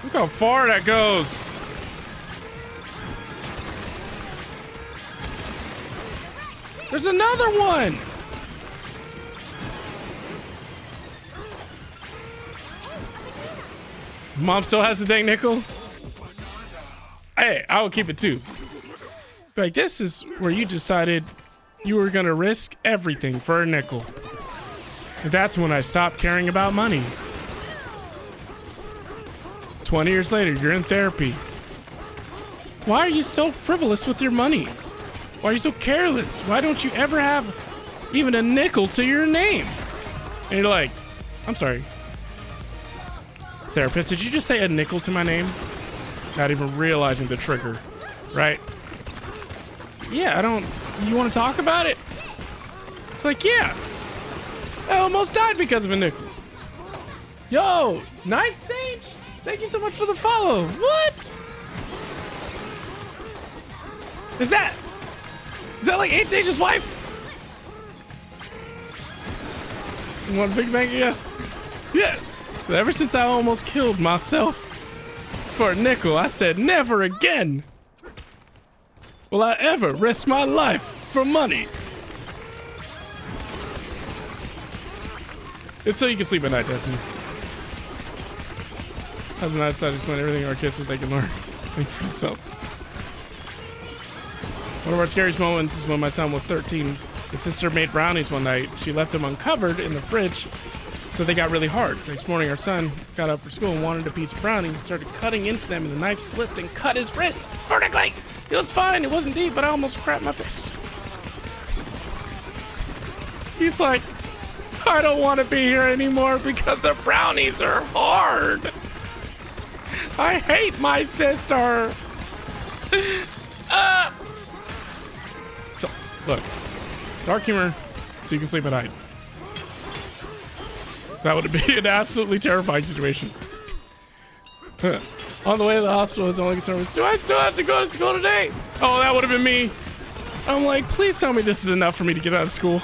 A: Look how far that goes. There's another one. Mom still has the dang nickel. Hey, I will keep it too. Like, this is where you decided you were gonna risk everything for a nickel. That's when I stopped caring about money. 20 years later, you're in therapy. Why are you so frivolous with your money? Why are you so careless? Why don't you ever have even a nickel to your name? And you're like, I'm sorry. Therapist, did you just say a nickel to my name? Not even realizing the trigger, right? Yeah, you want to talk about it? It's like, yeah. I almost died because of a nickel. Yo, Night Sage? Thank you so much for the follow. What? Is that like 8 Sage's wife? One big bang, yes. Yeah. Ever since I almost killed myself for a nickel, I said never again will I ever risk my life for money. It's so you can sleep at night, Destiny. Husband and I decided to explain everything to our kids so they can learn. Think for himself. One of our scariest moments is when my son was 13. His sister made brownies one night. She left them uncovered in the fridge, so they got really hard. The next morning, our son got up for school and wanted a piece of brownie. He started cutting into them, and the knife slipped and cut his wrist vertically. It was fine. It wasn't deep, but I almost cracked my face. He's like, I don't want to be here anymore because the brownies are hard. I hate my sister. So, look. Dark humor, so you can sleep at night. That would be an absolutely terrifying situation. On the way to the hospital, his only concern was, do I still have to go to school today? Oh, that would have been me. I'm like, please tell me this is enough for me to get out of school.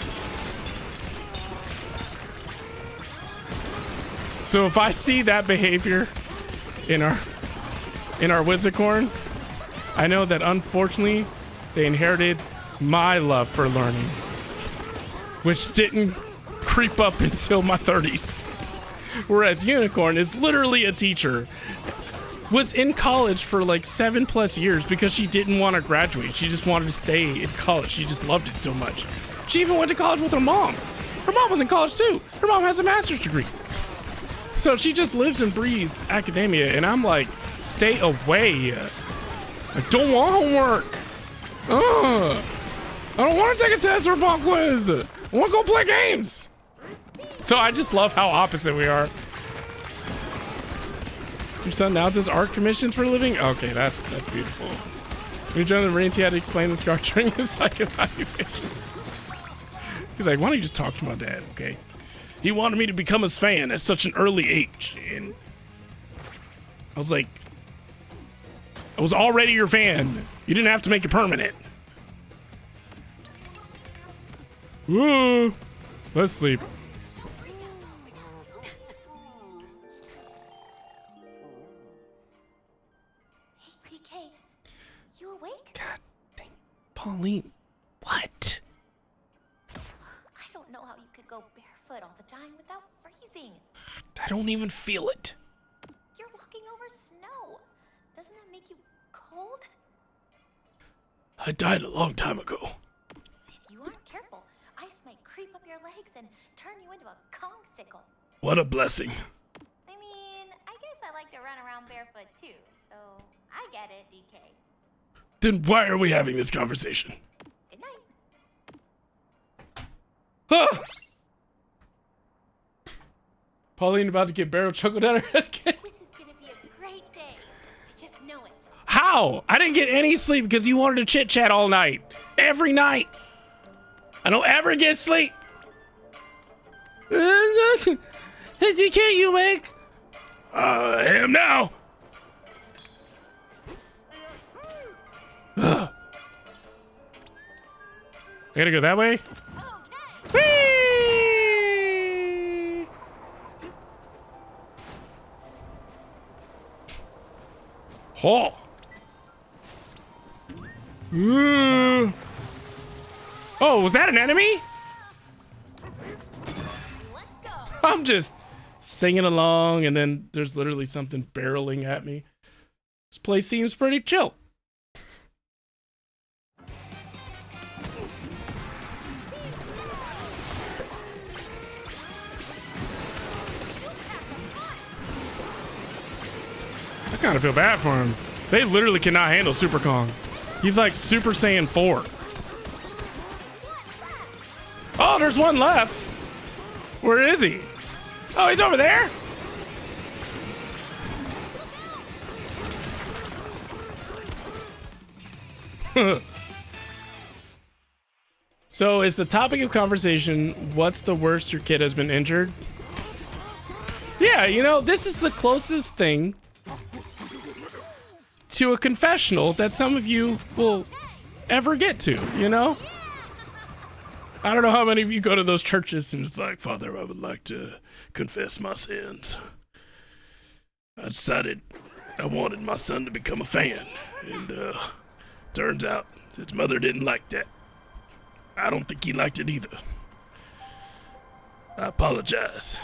A: So if I see that behavior in our Wizardcorn, I know that unfortunately they inherited my love for learning, which didn't creep up until my 30s. Whereas Unicorn is literally a teacher. Was in college for like 7+ years because she didn't want to graduate. She just wanted to stay in college. She just loved it so much. She even went to college with her mom. Her mom was in college too. Her mom has a master's degree. So she just lives and breathes academia, and I'm like, stay away. I don't want homework. I don't want to take a test or a pop quiz. I want to go play games. So I just love how opposite we are. Your son now does art commissions for a living? Okay, that's beautiful. When you joined the Marines, he had to explain the scar during his psych evaluation. He's like, why don't you just talk to my dad, okay? He wanted me to become his fan at such an early age. And I was like, I was already your fan. You didn't have to make it permanent. Woo! Let's sleep.
B: Hey, DK, you awake?
A: God dang. Pauline. What?
B: I don't know how you could go barefoot all the time without freezing.
A: I don't even feel it.
B: You're walking over snow. Doesn't that make you cold?
A: I died a long time ago.
B: If you aren't careful, ice might creep up your legs and turn you into a conchsicle.
A: What a blessing.
B: I mean, I guess I like to run around barefoot too, so I get it, DK.
A: Then why are we having this conversation?
B: Good night.
A: Ah! Pauline about to get barrel chuckled at her head again.
B: This is gonna be a great day. I just know it.
A: How? I didn't get any sleep because you wanted to chit chat all night. Every night. I don't ever get sleep. DK, you awake? I am now. I gotta go that way?
B: Okay.
A: Whee! Oh. Oh, was that an enemy?
B: Let's go.
A: I'm just singing along, and then there's literally something barreling at me. This place seems pretty chill. I kind of feel bad for him. They literally cannot handle Super Kong. He's like Super Saiyan 4. Oh, there's one left. Where is he? Oh, he's over there. So is the topic of conversation, what's the worst your kid has been injured? Yeah, you know, this is the closest thing to a confessional that some of you will ever get to, you know? I don't know how many of you go to those churches and it's like, Father, I would like to confess my sins. I decided I wanted my son to become a fan, and turns out his mother didn't like that. I don't think he liked it either. I apologize.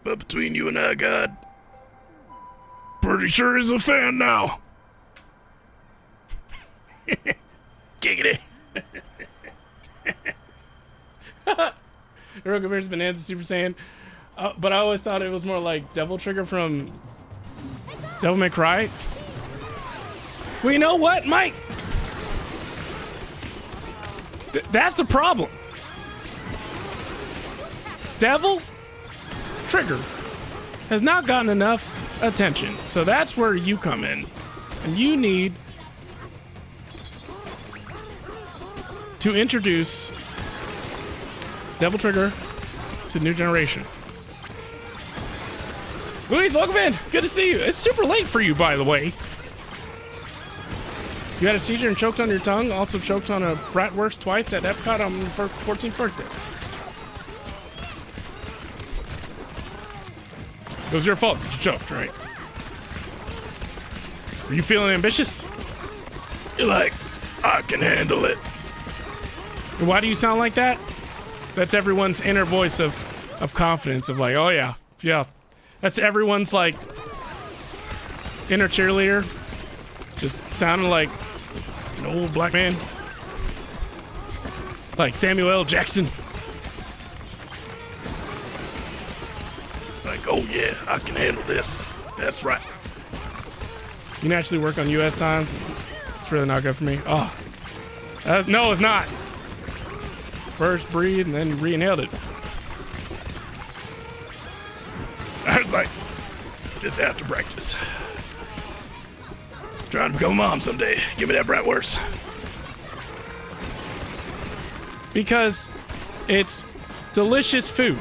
A: But between you and I, God, pretty sure he's a fan now. Giggity. Heroic Bear's Bananza Super Saiyan. But I always thought it was more like Devil Trigger from Devil May Cry. Well, you know what, Mike? That's the problem. Devil Trigger has not gotten enough attention. So that's where you come in. And you need to introduce Devil Trigger to the new generation. Luis, welcome in. Good to see you. It's super late for you, by the way. You had a seizure and choked on your tongue. Also choked on a bratwurst twice at Epcot on your 14th birthday. It was your fault that you choked, right? Are you feeling ambitious? You're like, I can handle it. And why do you sound like that? That's everyone's inner voice of confidence, of like, oh yeah, yeah. That's everyone's like inner cheerleader. Just sounding like an old black man. Like Samuel L. Jackson. Like, oh yeah, I can handle this. That's right. You can actually work on US times. It's really not good for me. Oh, no, it's not. First breathe and then re-inhaled it. I was like, just have to practice. Trying to become a mom someday. Give me that bratwurst. Because it's delicious food.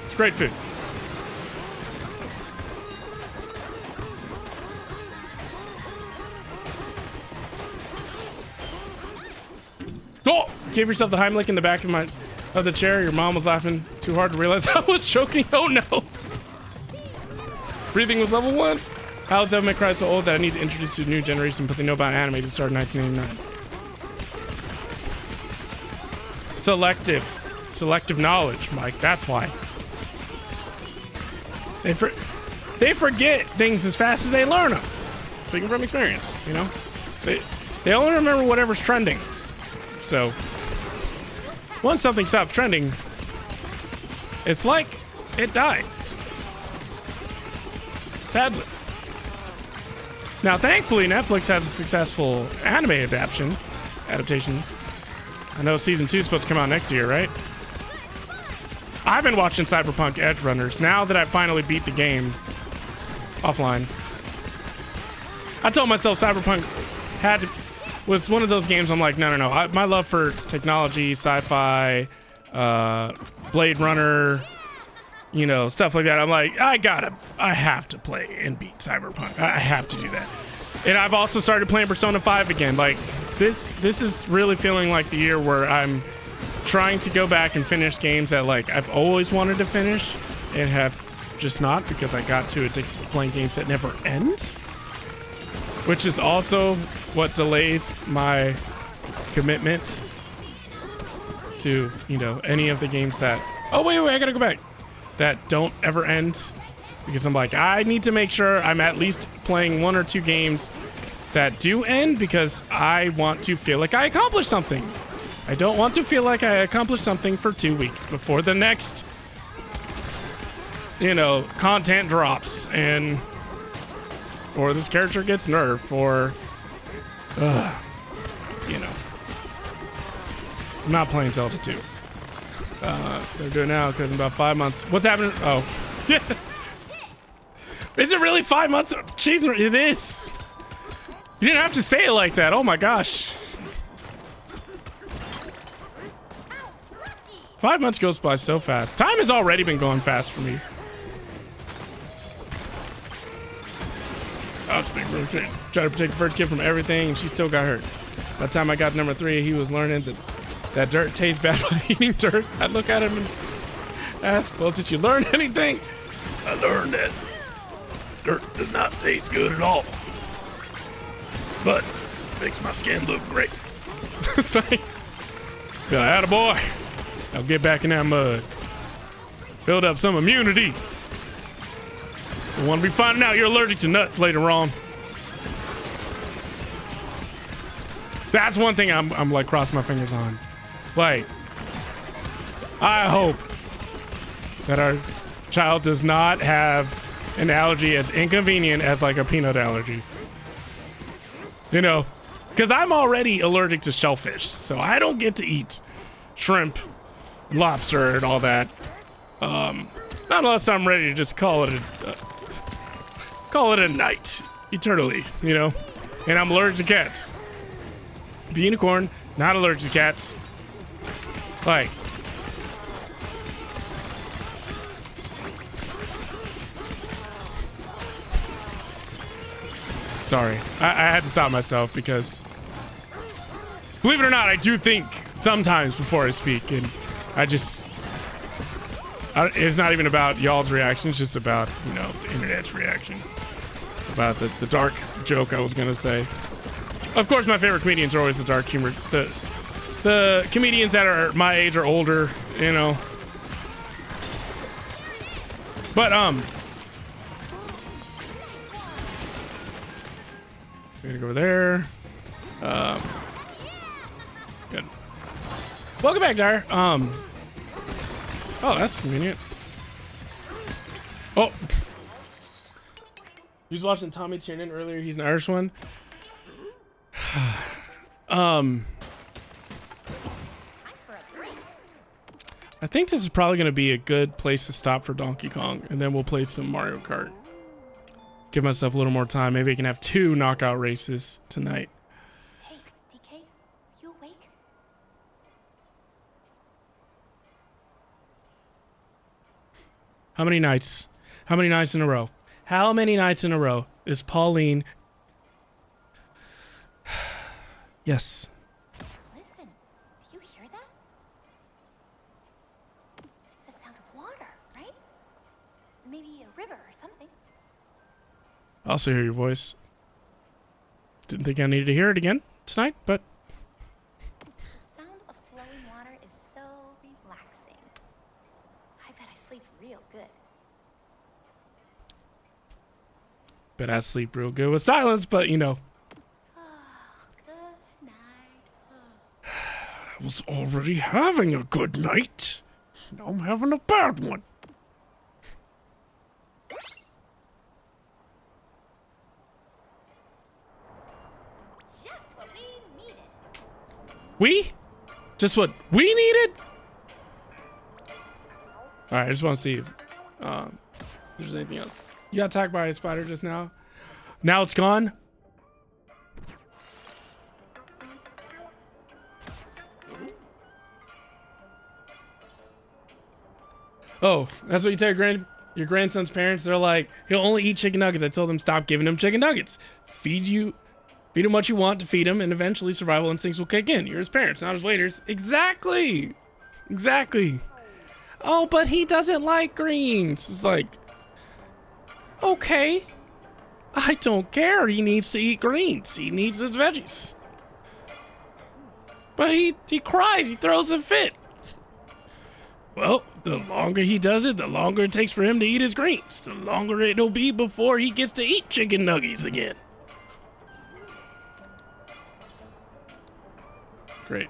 A: It's great food. Oh! Gave yourself the Heimlich in the back of the chair. Your mom was laughing too hard to realize I was choking. Oh no! Breathing was level 1. How is Devil May Cry so old that I need to introduce you to a new generation, but they know about anime to start in 1989? selective knowledge, Mike. That's why. They forget things as fast as they learn them. Speaking from experience, you know, they only remember whatever's trending. So once something stops trending, it's like it died. Sadly. Now, thankfully, Netflix has a successful anime adaptation. I know season 2 is supposed to come out next year, right? I've been watching Cyberpunk Edge Runners now that I finally beat the game offline. I told myself Cyberpunk was one of those games I'm like, no. My love for technology, sci-fi, Blade Runner, you know, stuff like that. I'm like, I have to play and beat Cyberpunk. I have to do that. And I've also started playing Persona 5 again. Like, this is really feeling like the year where I'm trying to go back and finish games that, like, I've always wanted to finish and have just not, because I got too addicted to playing games that never end. Which is also what delays my commitment to, you know, any of the games that... Oh, wait, I gotta go back. That don't ever end. Because I'm like, I need to make sure I'm at least playing 1 or 2 games that do end, because I want to feel like I accomplished something. I don't want to feel like I accomplished something for 2 weeks before the next, you know, content drops and... or this character gets nerfed, or... you know. I'm not playing Zelda 2. They're doing it now because in about 5 months... What's happening? Oh. Yeah. Is it really 5 months? Jeez, it is. You didn't have to say it like that. Oh my gosh. 5 months goes by so fast. Time has already been going fast for me. I was being really quick. Try to protect the first kid from everything, and she still got hurt. By the time I got number 3, he was learning that dirt tastes bad when eating dirt. I'd look at him and ask, well, did you learn anything? I learned that dirt does not taste good at all, but makes my skin look great. It's like, attaboy. I'll get back in that mud. Build up some immunity. I want to be finding out you're allergic to nuts later on. That's one thing I'm like crossing my fingers on. Like, I hope that our child does not have an allergy as inconvenient as like a peanut allergy. You know, because I'm already allergic to shellfish, so I don't get to eat shrimp, lobster, and all that. Not unless I'm ready to just call it a night, eternally, you know? And I'm allergic to cats. The unicorn, not allergic to cats. Like, sorry, I had to stop myself because, believe it or not, I do think sometimes before I speak, and it's not even about y'all's reaction, it's just about, you know, the internet's reaction. About the dark joke I was gonna say. Of course, my favorite comedians are always the dark humor. The comedians that are my age or older, you know. But we're gonna go over there. Good. Welcome back, Dyer. Oh, that's convenient. Oh. He was watching Tommy Tiernan earlier. He's an Irish one. I think this is probably going to be a good place to stop for Donkey Kong, and then we'll play some Mario Kart. Give myself a little more time. Maybe I can have 2 knockout races tonight.
B: Hey, DK, you awake?
A: How many nights? How many nights in a row? How many nights in a row is Pauline... Yes.
B: Listen, do you hear that? It's the sound of water, right? Maybe a river or something.
A: I also hear your voice. Didn't think I needed to hear it again tonight, but...
B: The sound of flowing water is so relaxing. I bet I sleep real good.
A: Bet I sleep real good with silence, but you know.
B: Good night.
A: I was already having a good night. Now I'm having a bad one.
B: Just what we needed.
A: We? Just what we needed? Alright, I just want to see if there's anything else. You got attacked by a spider just now. Now it's gone. Oh, that's what you tell your grandson's parents. They're like, he'll only eat chicken nuggets. I told them stop giving him chicken nuggets. Feed him what you want to feed him, and eventually survival instincts will kick in. You're his parents, not his waiters. Exactly. Oh, but he doesn't like greens. It's like, okay, I don't care. He needs to eat greens. He needs his veggies. But he cries. He throws a fit. Well, the longer he does it, the longer it takes for him to eat his greens. The longer it'll be before he gets to eat chicken nuggets again. Great.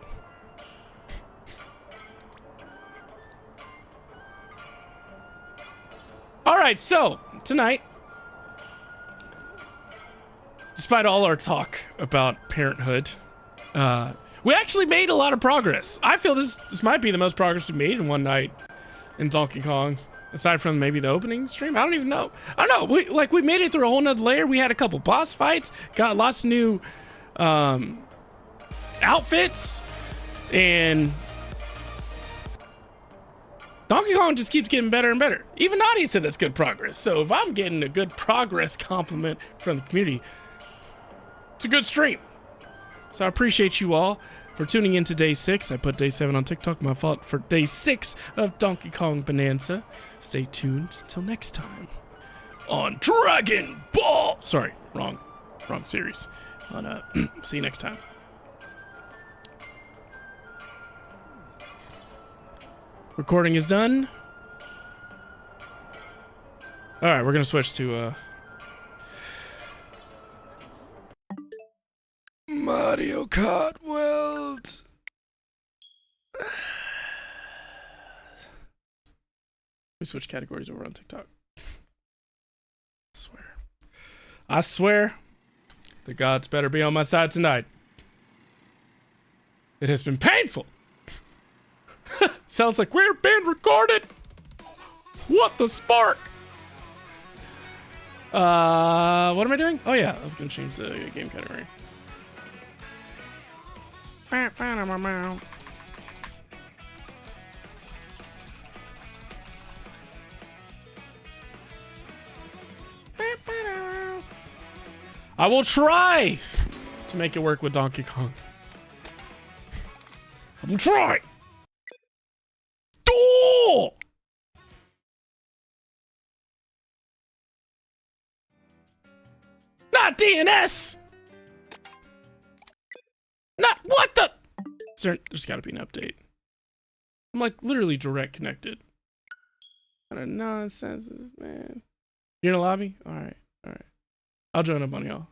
A: All right, so tonight, despite all our talk about parenthood, we actually made a lot of progress. I feel this might be the most progress we made in one night in Donkey Kong, aside from maybe the opening stream. I don't even know. I don't know. We made it through a whole nother layer. We had a couple boss fights, got lots of new outfits, and Donkey Kong just keeps getting better and better. Even Nadia said that's good progress. So if I'm getting a good progress compliment from the community, it's a good stream. So I appreciate you all for tuning in to day 6. I put day 7 on TikTok. My fault for day 6 of Donkey Kong Bananza. Stay tuned till next time on Dragon Ball. Sorry, wrong series. See you next time. Recording is done. All right, we're gonna switch to
C: Mario Kart World.
A: We switch categories over on TikTok. I swear, the gods better be on my side tonight. It has been painful. Sounds like we're being recorded. What the spark? What am I doing? Oh yeah, I was gonna change the game category. I will try to make it work with Donkey Kong. I will try. Oh! Not DNS! Not what the? There's gotta be an update. I'm like literally direct connected. What kind of nonsense is this, man? You're in a lobby? Alright. I'll join up on y'all.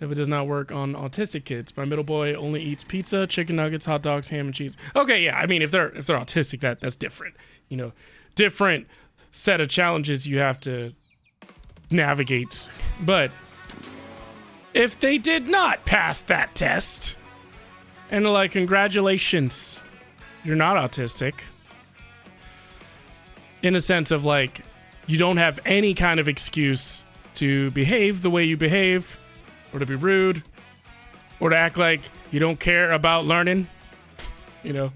A: If it does not work on autistic kids. My middle boy only eats pizza, chicken nuggets, hot dogs, ham and cheese. Okay, yeah. I mean, if they're autistic, that's different. You know, different set of challenges you have to navigate. But if they did not pass that test, and like, congratulations, you're not autistic. In a sense of like, you don't have any kind of excuse to behave the way you behave, or to be rude, or to act like you don't care about learning, you know.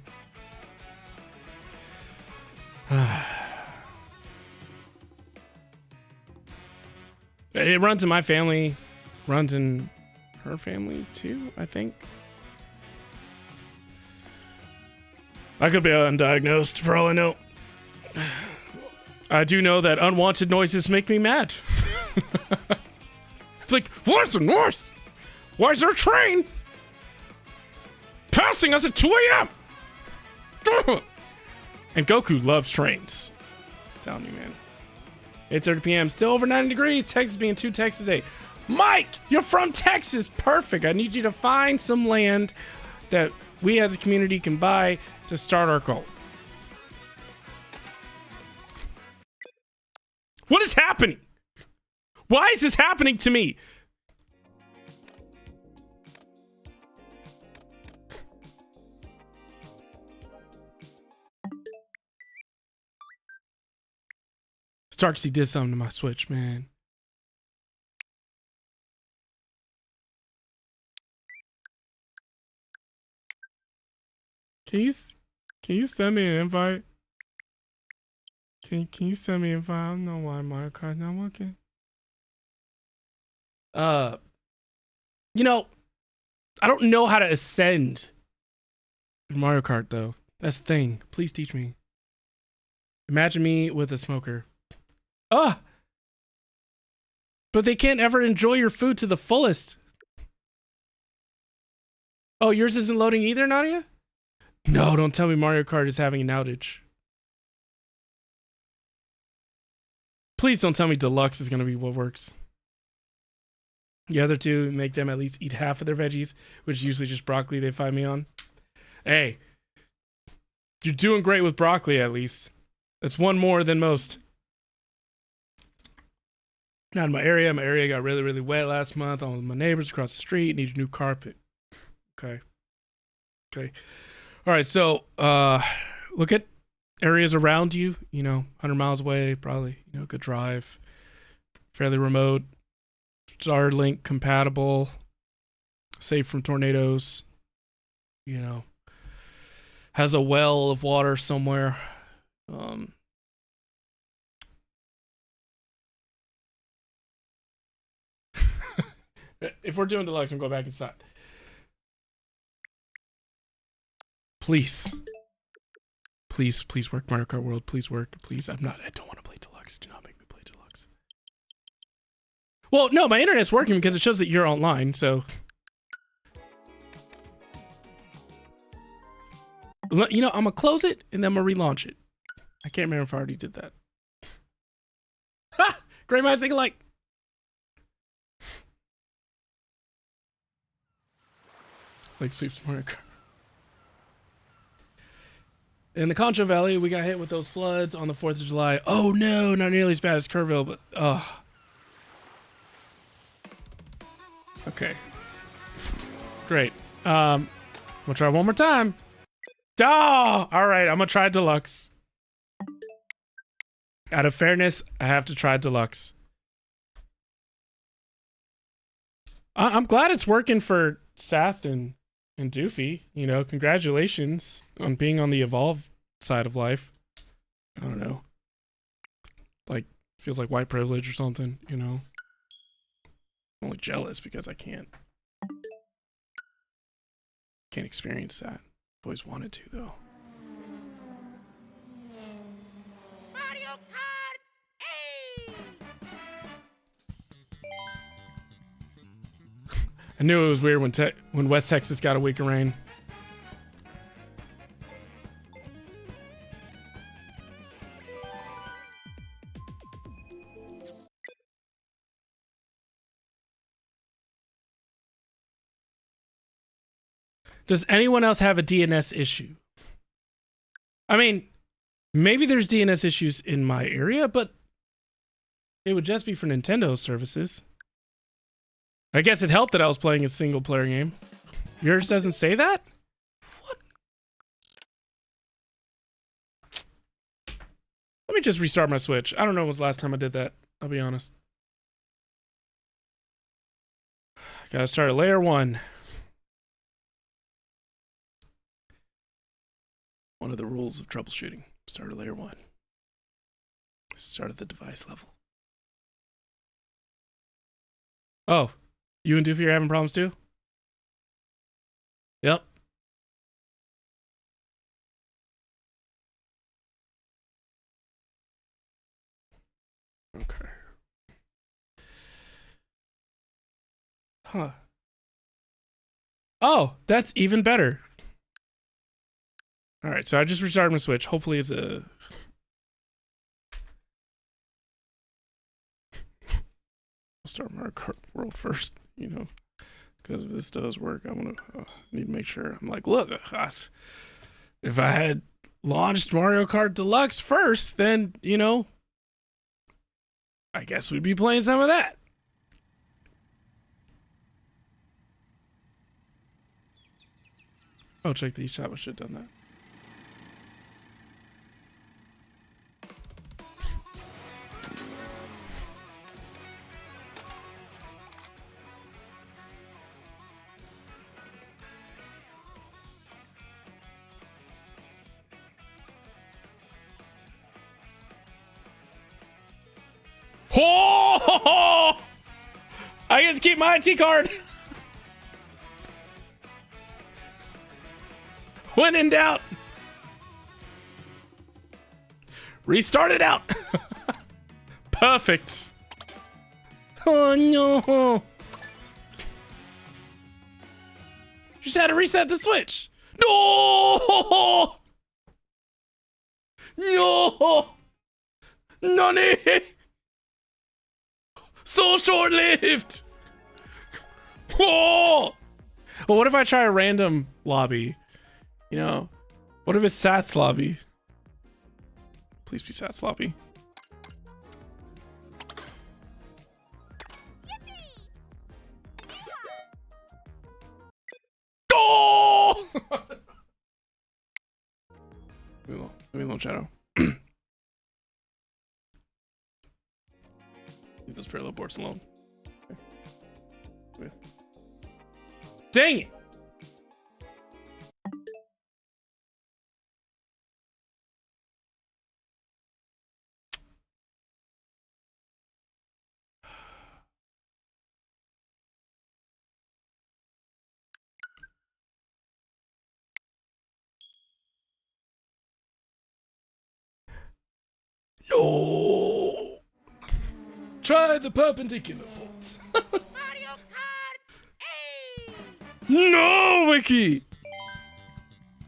A: It runs in my family, runs in her family too, I think. I could be undiagnosed for all I know. I do know that unwanted noises make me mad. Like, what's the noise? Why is there a train? Pass passing us at 2 a.m. And Goku loves trains. I'm telling you, man. 8:30 p.m. Still over 90 degrees. Texas being 2 Texas a day. Mike, you're from Texas. Perfect. I need you to find some land that we as a community can buy to start our cult. What is happening? Why is this happening to me? Starksy did something to my Switch, man. Can you send me an invite? Can you send me an invite? I don't know why Mario Kart's not working. You know, I don't know how to ascend in Mario Kart though. That's the thing. Please teach me. Imagine me with a smoker. Ah! But they can't ever enjoy your food to the fullest. Oh, yours isn't loading either, Nadia? No, don't tell me Mario Kart is having an outage. Please don't tell me Deluxe is going to be what works. The other two, make them at least eat half of their veggies, which is usually just broccoli they find me on. Hey, you're doing great with broccoli at least. That's one more than most. Not in my area. My area got really, really wet last month. All of my neighbors across the street need a new carpet. Okay. All right, so look at areas around you, 100 miles away, probably, good drive, fairly remote, Starlink compatible, safe from tornadoes, has a well of water somewhere. If we're doing Deluxe, I'm going back inside. Please work, Mario Kart World. Please work. Please. I don't want to play Deluxe. Do not make me play Deluxe. Well, no, my internet's working because it shows that you're online, so. I'm going to close it and then I'm going to relaunch it. I can't remember if I already did that. Ha! Great minds think alike. Like Super Mario Kart. In the Concho Valley, we got hit with those floods on the 4th of July. Oh no, not nearly as bad as Kerrville, but okay. Great. I'm gonna try one more time. Oh, all right, I'm gonna try Deluxe. Out of fairness, I have to try Deluxe. I'm glad it's working for Sath and Doofy. Congratulations on being on the Evolve side of life. I don't know. Like, feels like white privilege or something, I'm only jealous because I can't experience that. I've always wanted to, though. Mario Kart 8! I knew it was weird when West Texas got a week of rain. Does anyone else have a DNS issue? I mean, maybe there's DNS issues in my area, but it would just be for Nintendo services. I guess it helped that I was playing a single player game. Yours doesn't say that? What? Let me just restart my Switch. I don't know when was the last time I did that. I'll be honest. Gotta start at layer 1. One of the rules of troubleshooting. Start at layer 1. Start at the device level. Oh, you and Doofy are having problems too? Yep. Okay. Huh. Oh, that's even better. All right, so I just restarted my Switch. Hopefully it's a... I'll start Mario Kart World first, you know, because if this does work, I'm going to need to make sure. I'm like, look, if I had launched Mario Kart Deluxe first, then, you know, I guess we'd be playing some of that. Oh, check the eShop. I should have done that. Oh! I get to keep my IT card. When in doubt, restart it out. Perfect. Oh no! Just had to reset the Switch. No! No! Nani! So short-lived. Whoa! Well, what if I try a random lobby? You know, what if it's Sat's lobby? Please be Sat's lobby. Oh! Give me a little shadow. Leave those parallel boards alone. Okay. Dang it! No! Try the perpendicular port.
D: Mario Kart 8!
A: No, Wiki!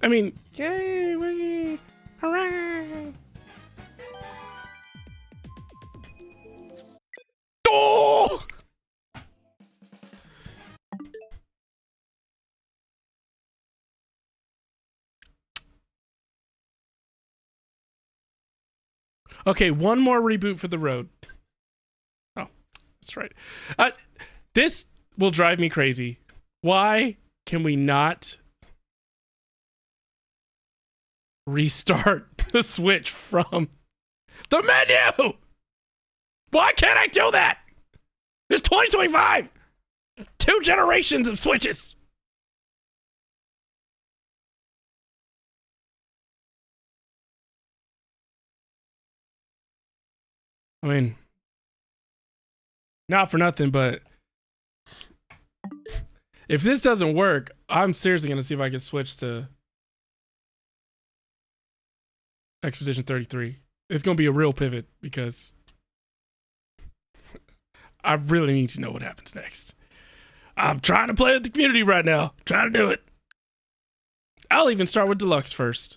A: I mean, yay, Wiki! Hooray! Oh! Okay, one more reboot for the road. Oh, that's right. This will drive me crazy. Why can we not restart the Switch from the menu? Why can't I do that? It's 2025. 2 generations of Switches. I mean, not for nothing, but if this doesn't work, I'm seriously going to see if I can switch to Expedition 33. It's going to be a real pivot because I really need to know what happens next. I'm trying to play with the community right now. Trying to do it. I'll even start with Deluxe first.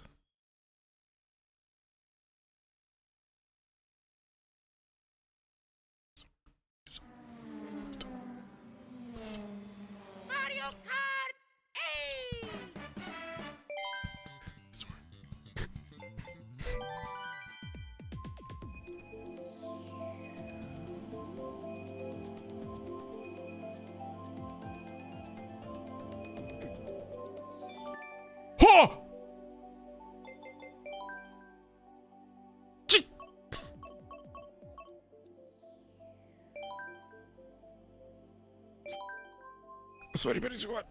D: Mario Kart 8!
A: Huh! Sweaty Betty Squad.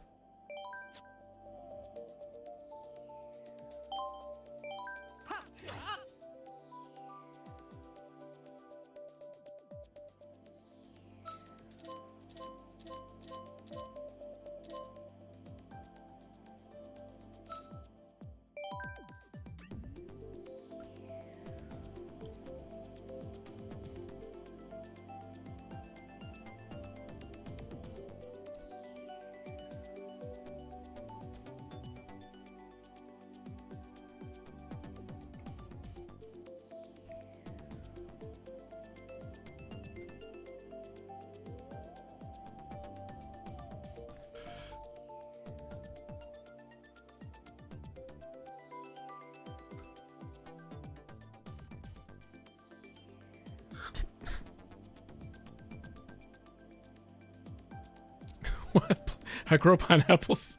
A: I grow pineapples.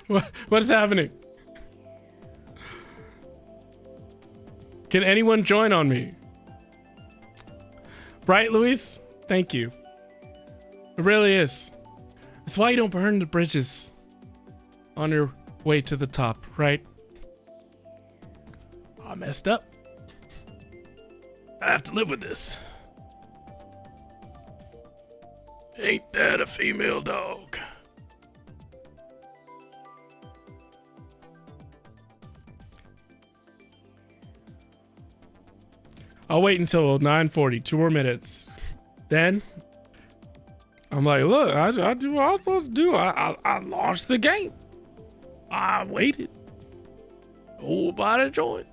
A: What is happening? Can anyone join on me? Right, Luis? Thank you. It really is. That's why you don't burn the bridges on your way to the top, right? I messed up. I have to live with this. Ain't that a female dog? I'll wait until 9:40, 2 more minutes. Then I'm like, look, I do what I was supposed to do. I launched the game. I waited. Nobody joined.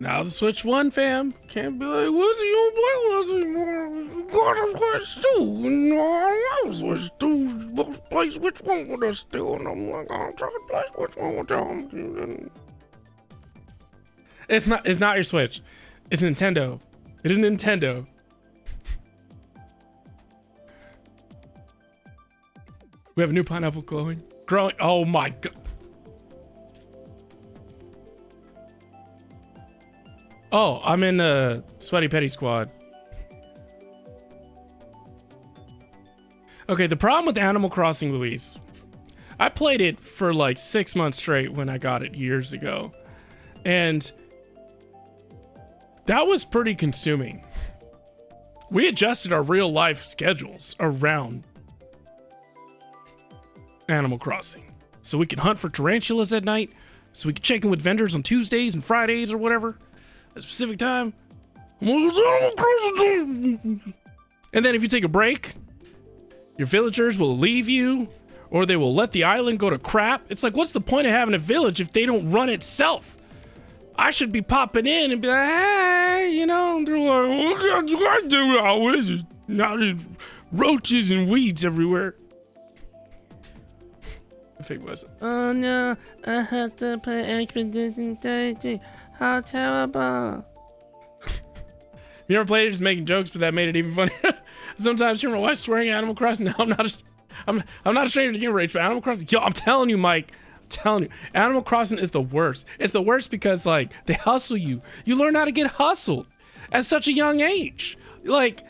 A: Now the Switch 1 fam can't be like, what's he gonna play with us anymore? We got a Switch 2. No, I love Switch 2. Supposed to play Switch 1 with us still. And I'm like, I'm trying to play Switch 1 with them. It's not your Switch. It's Nintendo. It is Nintendo. We have a new pineapple growing. Oh my god. Oh, I'm in the Sweaty Petty squad. Okay, the problem with Animal Crossing, Louise, I played it for like 6 months straight when I got it years ago. And that was pretty consuming. We adjusted our real life schedules around Animal Crossing. So we can hunt for tarantulas at night. So we can check in with vendors on Tuesdays and Fridays or whatever. At a specific time. And then if you take a break, your villagers will leave you, or they will let the island go to crap. It's like, what's the point of having a village if they don't run itself? I should be popping in and be like, hey, you know, they're like, what do I do? How is it? Now there's roaches and weeds everywhere. I think it was. Oh no, I have to play Expedition 33. How terrible. You ever played it just making jokes, but that made it even funnier? Sometimes hear my wife swearing at Animal Crossing. No, I'm not a stranger to game rage, but Animal Crossing, yo, I'm telling you, Mike. I'm telling you, Animal Crossing is the worst. It's the worst because, like, they hustle you. You learn how to get hustled at such a young age. Like,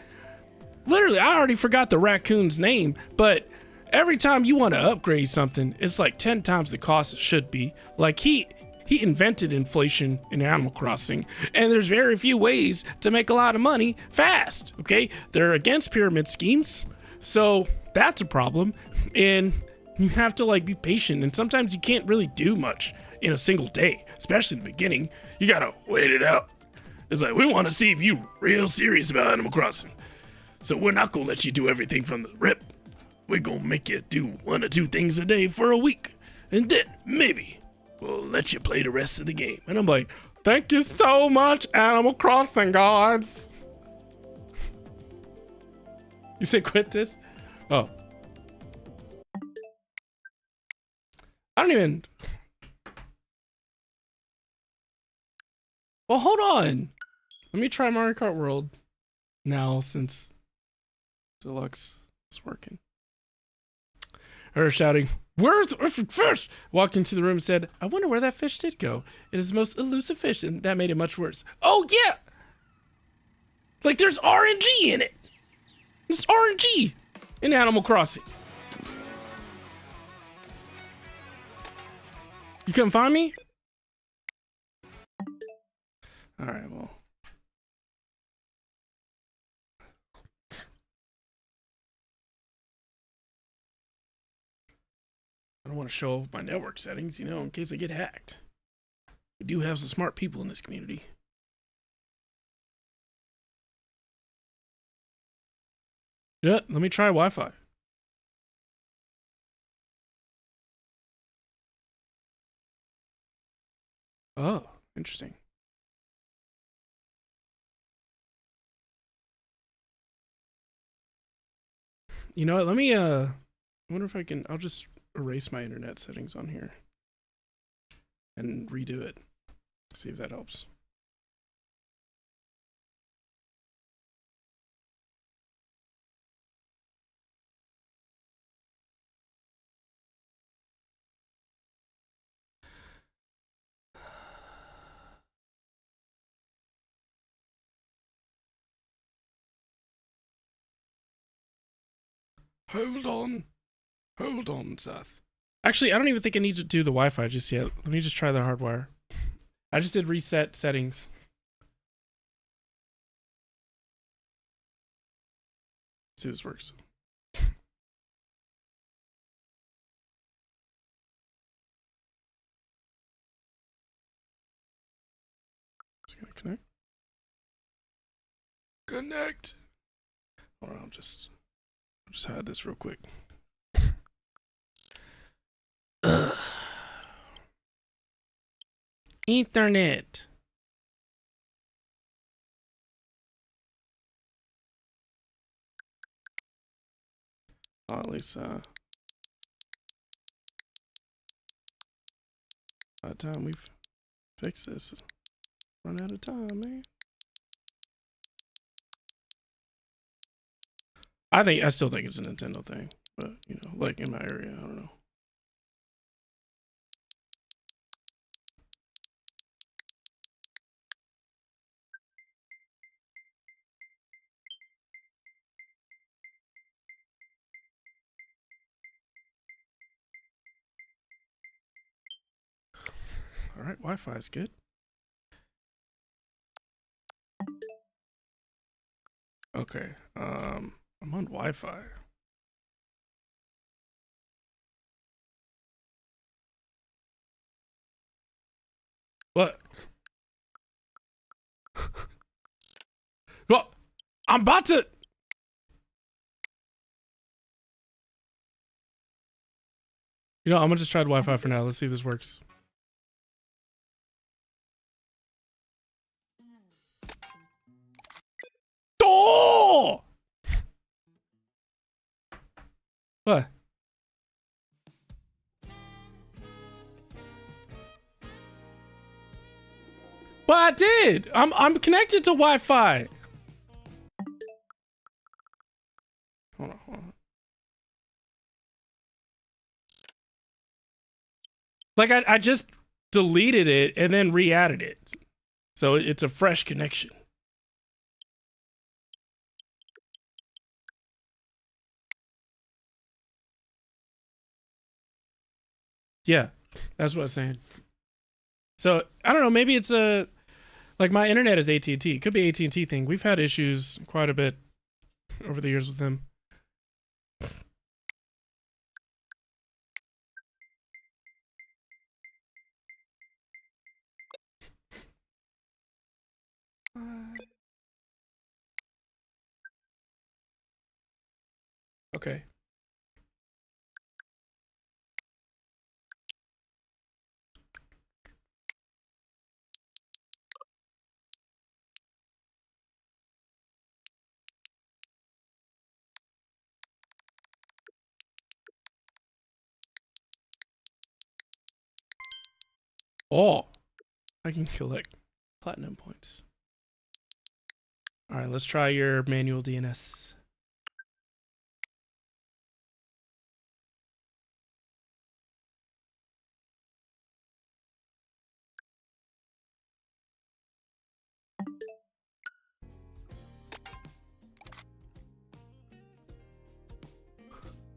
A: literally, I already forgot the raccoon's name, but every time you want to upgrade something, it's like 10 times the cost it should be. Like, he invented inflation in Animal Crossing, and there's very few ways to make a lot of money fast, okay? They're against pyramid schemes, so that's a problem, and you have to, like, be patient, and sometimes you can't really do much in a single day, especially in the beginning. You gotta wait it out. It's like, we want to see if you're real serious about Animal Crossing, so we're not gonna let you do everything from the rip. We're gonna make you do 1 or 2 things a day for a week, and then maybe we'll let you play the rest of the game. And I'm like, thank you so much, Animal Crossing gods. You say quit this? Oh. I don't even. Well, hold on. Let me try Mario Kart World now since Deluxe is working. Her shouting, where's the fish? Walked into the room and said, I wonder where that fish did go. It is the most elusive fish, and that made it much worse. Oh, yeah! Like, there's RNG in it. There's RNG in Animal Crossing. You couldn't find me? Alright, well. I don't want to show off my network settings, you know, in case I get hacked. We do have some smart people in this community. Yeah, let me try Wi-Fi. Oh, interesting. You know what, let me, I wonder if I can, I'll just erase my internet settings on here. and redo it. See if that helps.
C: Hold on. Hold on, Seth.
A: Actually, I don't even think I need to do the Wi-Fi just yet. Let me just try the hardwire. I just did reset settings. See if this works. Is it gonna connect?
C: Connect.
A: Hold on, I'll just hide this real quick. Ethernet. Oh, at least by the time we've fixed this, run out of time, man. I still think it's a Nintendo thing, but you know, like in my area, I don't know. All right, Wi-Fi is good. Okay, I'm on Wi-Fi. What? Well, I'm about to. You know, I'm gonna just try the Wi-Fi for now. Let's see if this works. Oh! What? Well, I did. I'm connected to Wi-Fi. Hold on. Like I just deleted it and then re-added it, so it's a fresh connection. Yeah, that's what I'm saying. So I don't know. Maybe it's like my internet is AT&T. It could be AT&T thing. We've had issues quite a bit over the years with them. Okay. Oh, I can collect platinum points. All right, let's try your manual DNS.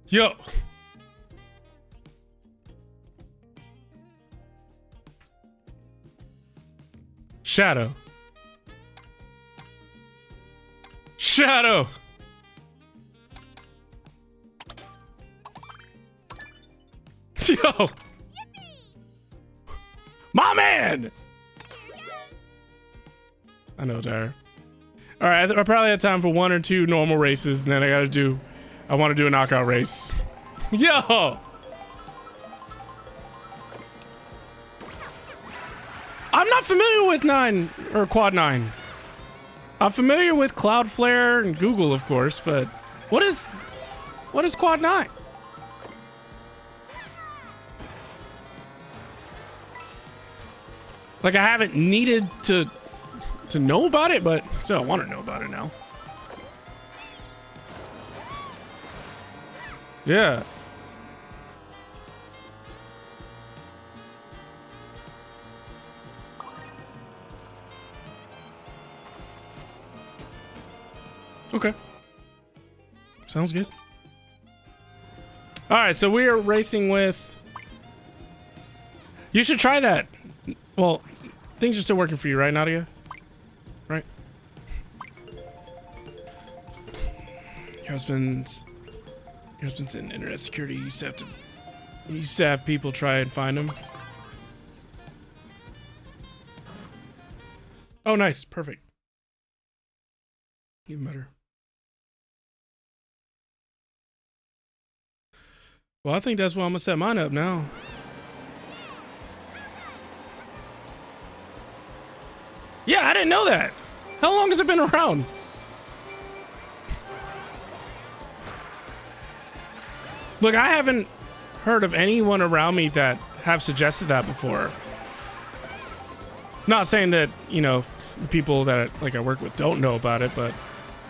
A: Yo. Shadow. Shadow. Yo. My man. I know, Tyre. All right, I probably have time for 1 or 2 normal races, and then I want to do a knockout race. Yo. I'm not familiar with 9 or Quad 9. I'm familiar with Cloudflare and Google, of course, but what is Quad 9? Like, I haven't needed to know about it, but still, I want to know about it now. Yeah. Okay. Sounds good. All right, so we are racing with... You should try that. Well, things are still working for you, right, Nadia? Right? Your husband's in internet security. You used to have people try and find him. Oh, nice. Perfect. Even better. Well, I think that's why I'm gonna set mine up now. Yeah, I didn't know that. How long has it been around? Look, I haven't heard of anyone around me that have suggested that before. Not saying that, you know, the people that I work with don't know about it, but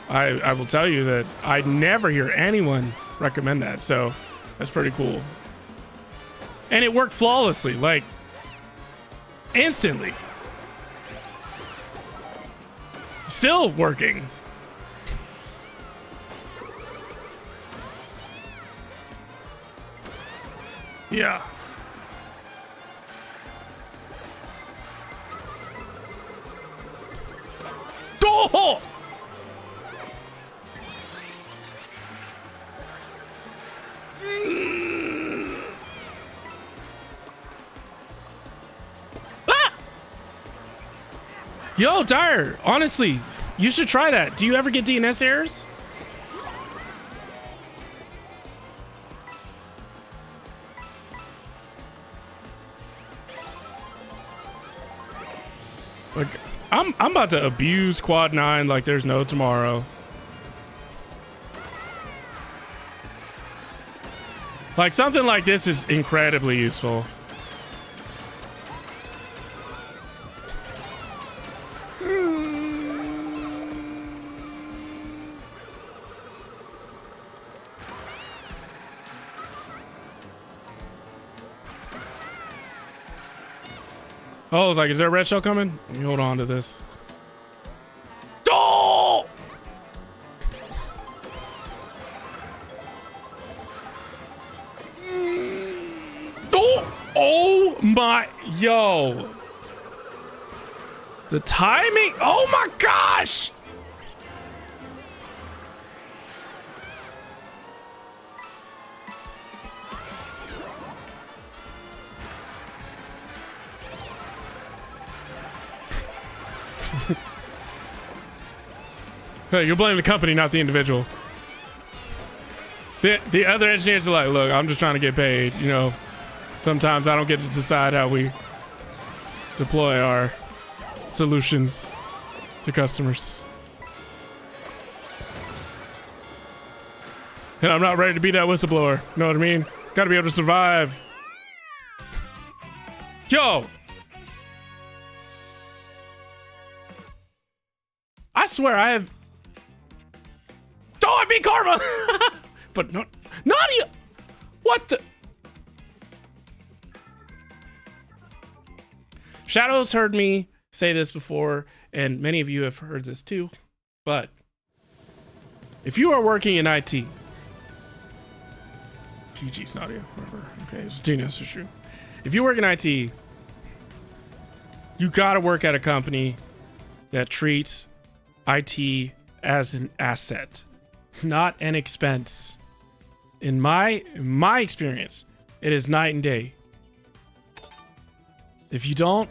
A: I will tell you that I never hear anyone recommend that. So that's pretty cool. And it worked flawlessly, like instantly. Still working. Yeah. Oh! Ah! Yo, Dyer, honestly, you should try that. Do you ever get DNS errors? Like, I'm about to abuse Quad 9 like there's no tomorrow. Like, something like this is incredibly useful. Oh, I was like, is there a red shell coming? Let me hold on to this. Oh! Oh! Oh my, yo. The timing, oh my gosh! Hey, you're blaming the company, not the individual. The other engineers are like, look, I'm just trying to get paid. You know, sometimes I don't get to decide how we deploy our solutions to customers. And I'm not ready to be that whistleblower. You know what I mean? Gotta be able to survive. Yo! I swear I have... Oh, I beat Karma! But not Nadia! What the... Shadows heard me say this before, and many of you have heard this too, but if you are working in IT... GG's Nadia, whatever. Okay, it's Dina's issue. If you work in IT, you gotta work at a company that treats IT as an asset, not an expense. In my experience, it is night and day. If you don't,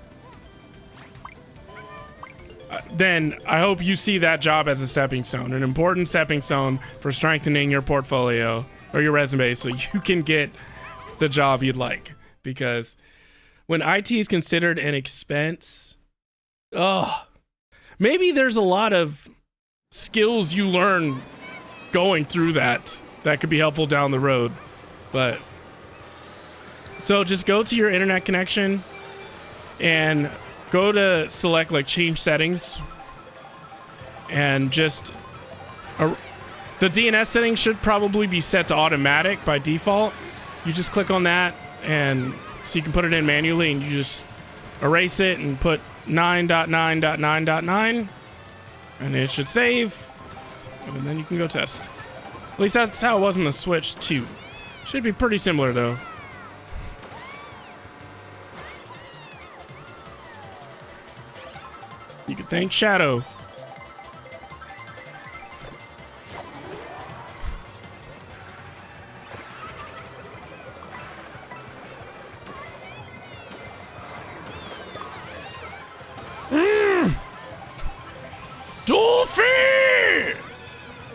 A: then I hope you see that job as a stepping stone, an important stepping stone for strengthening your portfolio or your resume so you can get the job you'd like. Because when IT is considered an expense, maybe there's a lot of skills you learn going through that could be helpful down the road. But so just go to your internet connection and go to select like change settings and just the DNS settings should probably be set to automatic by default. You just click on that, and so you can put it in manually, and you just erase it and put 9.9.9.9, and it should save, and then you can go test. At least that's how it was on the Switch too. Should be pretty similar though. You can thank Shadow. Dolphin!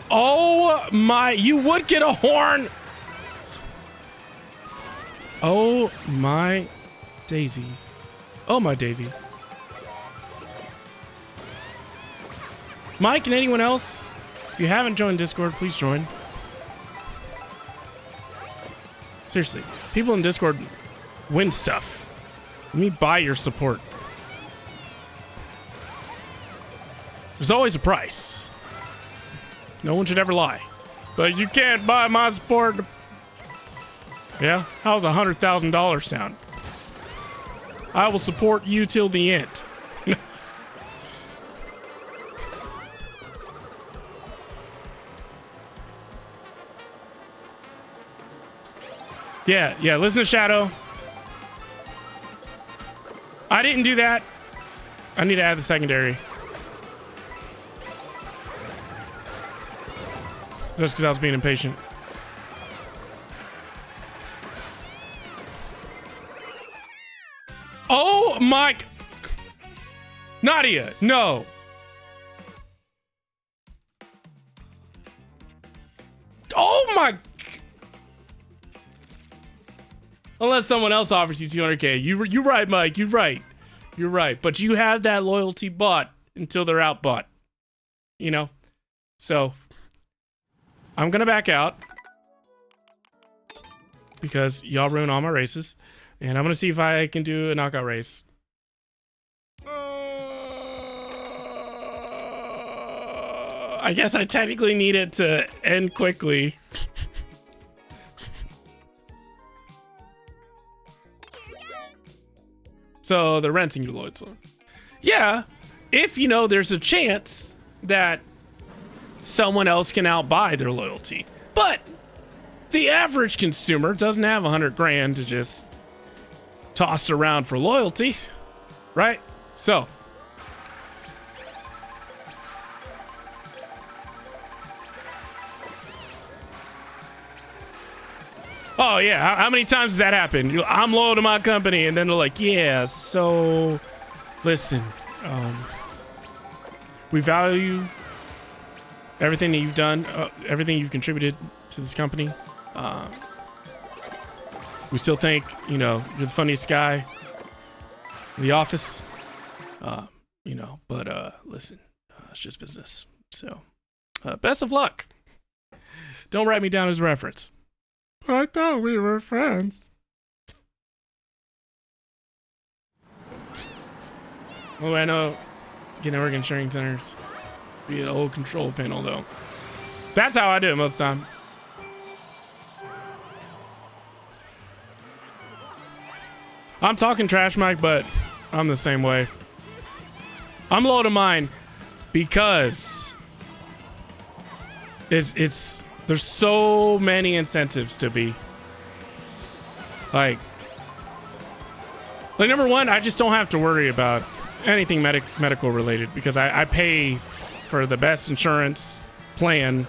A: Oh my, you would get a horn. Oh my Daisy. Oh my Daisy. Mike and anyone else, if you haven't joined Discord, please join. Seriously, people in Discord win stuff. Let me buy your support. There's always a price. No one should ever lie. But you can't buy my support. Yeah? How's $100,000 sound? I will support you till the end. Yeah, listen to Shadow. I didn't do that. I need to add the secondary. Just because I was being impatient. Oh my... Nadia, no. Oh my... Unless someone else offers you 200K. You're right, Mike. You're right. You're right. But you have that loyalty bought until they're out bought. You know? So... I'm gonna back out because y'all ruin all my races, and I'm gonna see if I can do a knockout race. I guess I technically need it to end quickly. So they're renting you loyalty. Yeah, if you know there's a chance that someone else can outbuy their loyalty. But the average consumer doesn't have 100 grand to just toss around for loyalty, right? So oh yeah, how many times has that happened? I'm loyal to my company, and then they're like, yeah, so listen, we value everything that you've done, everything you've contributed to this company. We still think, you know, you're the funniest guy in the office. You know, but listen, it's just business. So, best of luck. Don't write me down as a reference. But I thought we were friends. Oh, I know. Get network and sharing centers. Be an old control panel though. That's how I do it most of the time. I'm talking trash, Mike, but I'm the same way. I'm low to mine because it's there's so many incentives to be like number one, I just don't have to worry about anything medical related because I pay for the best insurance plan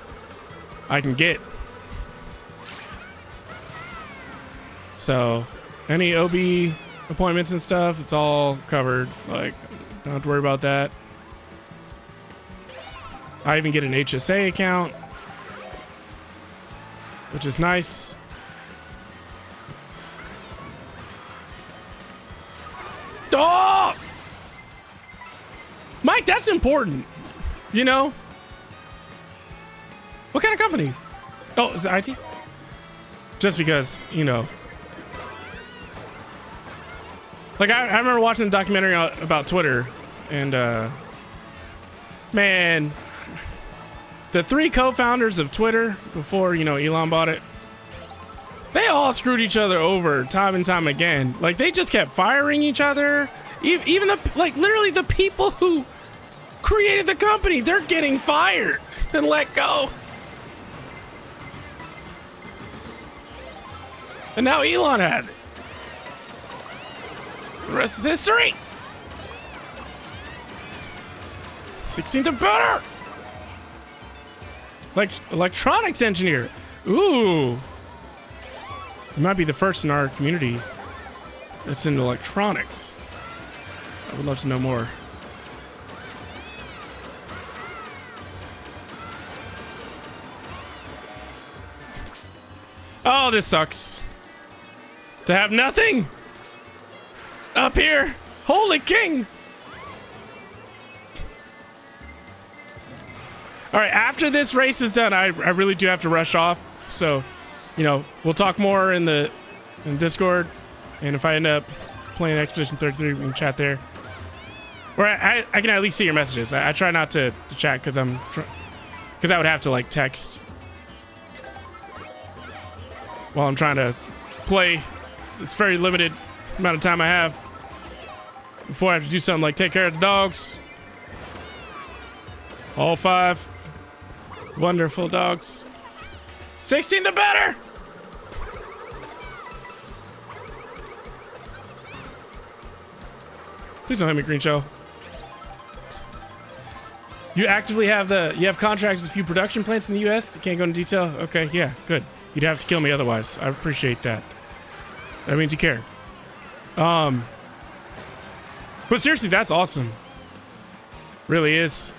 A: I can get. So any OB appointments and stuff, it's all covered. Like, don't have to worry about that. I even get an HSA account, which is nice. Oh! Mike, that's important. You know? What kind of company? Oh, is it IT? Just because, you know. Like I remember watching the documentary about Twitter, and man, the 3 co-founders of Twitter before, you know, Elon bought it, they all screwed each other over time and time again. Like they just kept firing each other. Even the, like, literally the people who created the company, they're getting fired and let go. And now Elon has it. The rest is history. 16th and better. Like electronics engineer. Ooh. It might be the first in our community that's in electronics. I would love to know more. Oh, this sucks. To have nothing up here. Holy king. All right, after this race is done, I really do have to rush off. So, you know, we'll talk more in Discord. And if I end up playing Expedition 33, we can chat there. Or I can at least see your messages. I try not to chat because I would have to like text while I'm trying to play this very limited amount of time I have before I have to do something like take care of the dogs. All 5 wonderful dogs. 16 the better. Please don't hit me, Green Show. You actively have contracts with a few production plants in the U.S. You can't go into detail. Okay, yeah, good. You'd have to kill me otherwise. I appreciate that. That means you care. But seriously, that's awesome. Really is.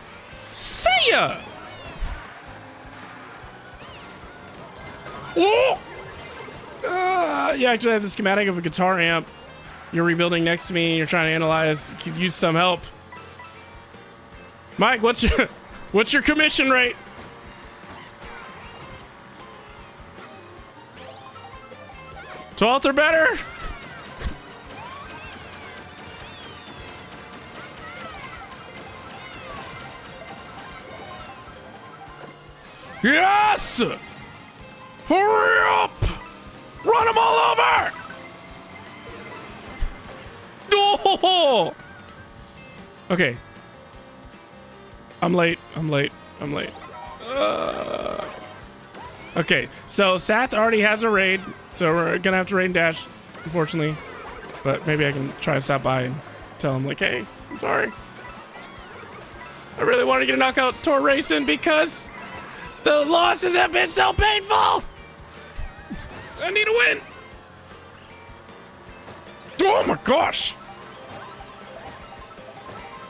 A: See ya! Oh! You actually have the schematic of a guitar amp. You're rebuilding next to me and you're trying to analyze. You could use some help. Mike, what's your commission rate? $12th or better? Yes! Hurry up! Run them all over! Oh! Okay. I'm late. Okay, so Sath already has a raid, so we're gonna have to raid and dash, unfortunately. But maybe I can try to stop by and tell him, like, hey, I'm sorry. I really wanted to get a knockout tour racing because the losses have been so painful. I need a win. Oh my gosh.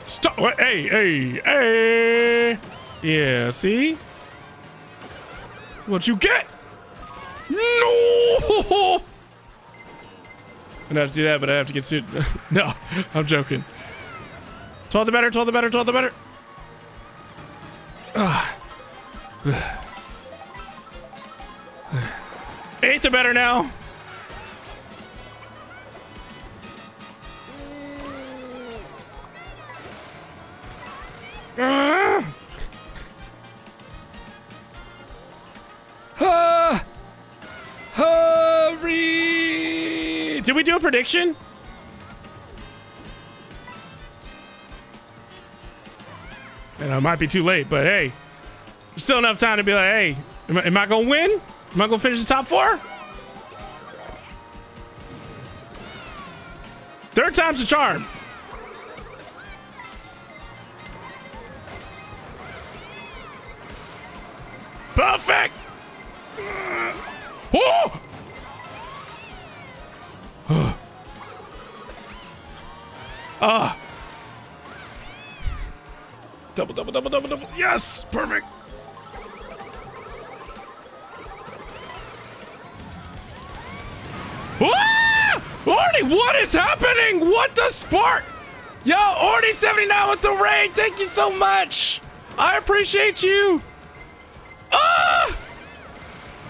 A: Stop. What? Hey. Yeah, see? That's what you get. No. I'm gonna have to do that, but I have to get sued. No, I'm joking. 12 the better. 8th or better now. Hurry! Did we do a prediction? And it might be too late, but hey, there's still enough time to be like, hey, am I gonna win? Am I gonna finish the top 4? 3rd time's the charm. Perfect. Oh! Double. Yes, perfect. Ah! Orny, what is happening? What the spark? Yo, Orny79 with the raid. Thank you so much. I appreciate you. Ah!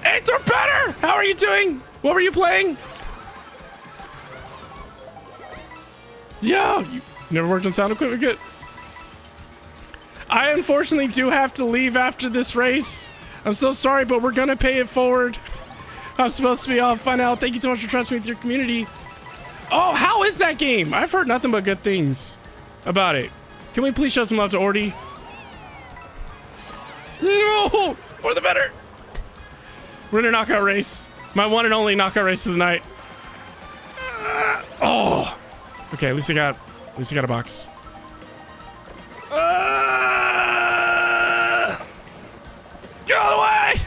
A: 8th or better. How are you doing? What were you playing? Yeah, you never worked on sound equipment? Good. I unfortunately do have to leave after this race. I'm so sorry, but we're gonna pay it forward. I'm supposed to be off by now. Thank you so much for trusting me with your community. Oh, how is that game? I've heard nothing but good things about it. Can we please show some love to Orty? No! For the better. We're in a knockout race. My one and only knockout race of the night. Oh. Okay, at least I got a box. Get out of the way!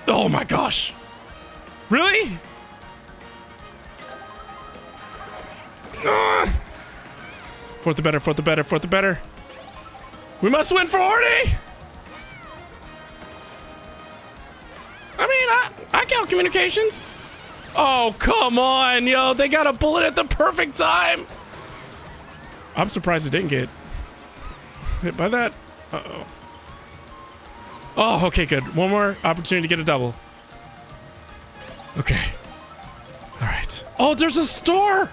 A: Oh my gosh. Really? Fourth the better, fourth the better, fourth the better. We must win for Orty! I mean, I count communications. Oh, come on, yo. They got a bullet at the perfect time. I'm surprised it didn't get hit by that. Uh-oh. Oh, okay, good. One more opportunity to get a double. Okay. All right. Oh, there's a store.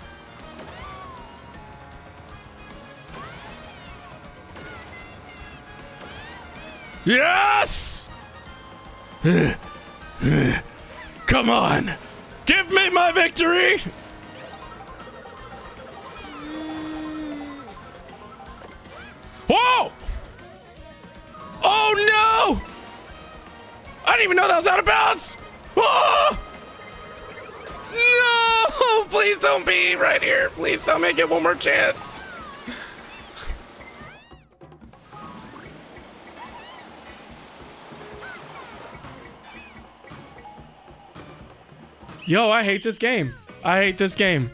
A: Yes! Come on. Give me my victory. Whoa! Oh no! I didn't even know that was out of bounds. Whoa! No! Please don't be right here. Please don't make it one more chance. Yo, I hate this game. I hate this game.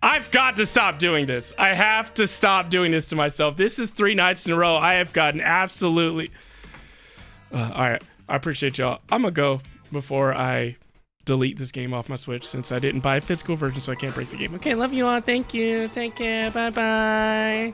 A: I've got to stop doing this. I have to stop doing this to myself. This is 3 nights in a row. I have gotten absolutely... all right. I appreciate y'all. I'm going to go before I delete this game off my Switch since I didn't buy a physical version, so I can't break the game. Okay, love you all. Thank you. Take care. Bye-bye.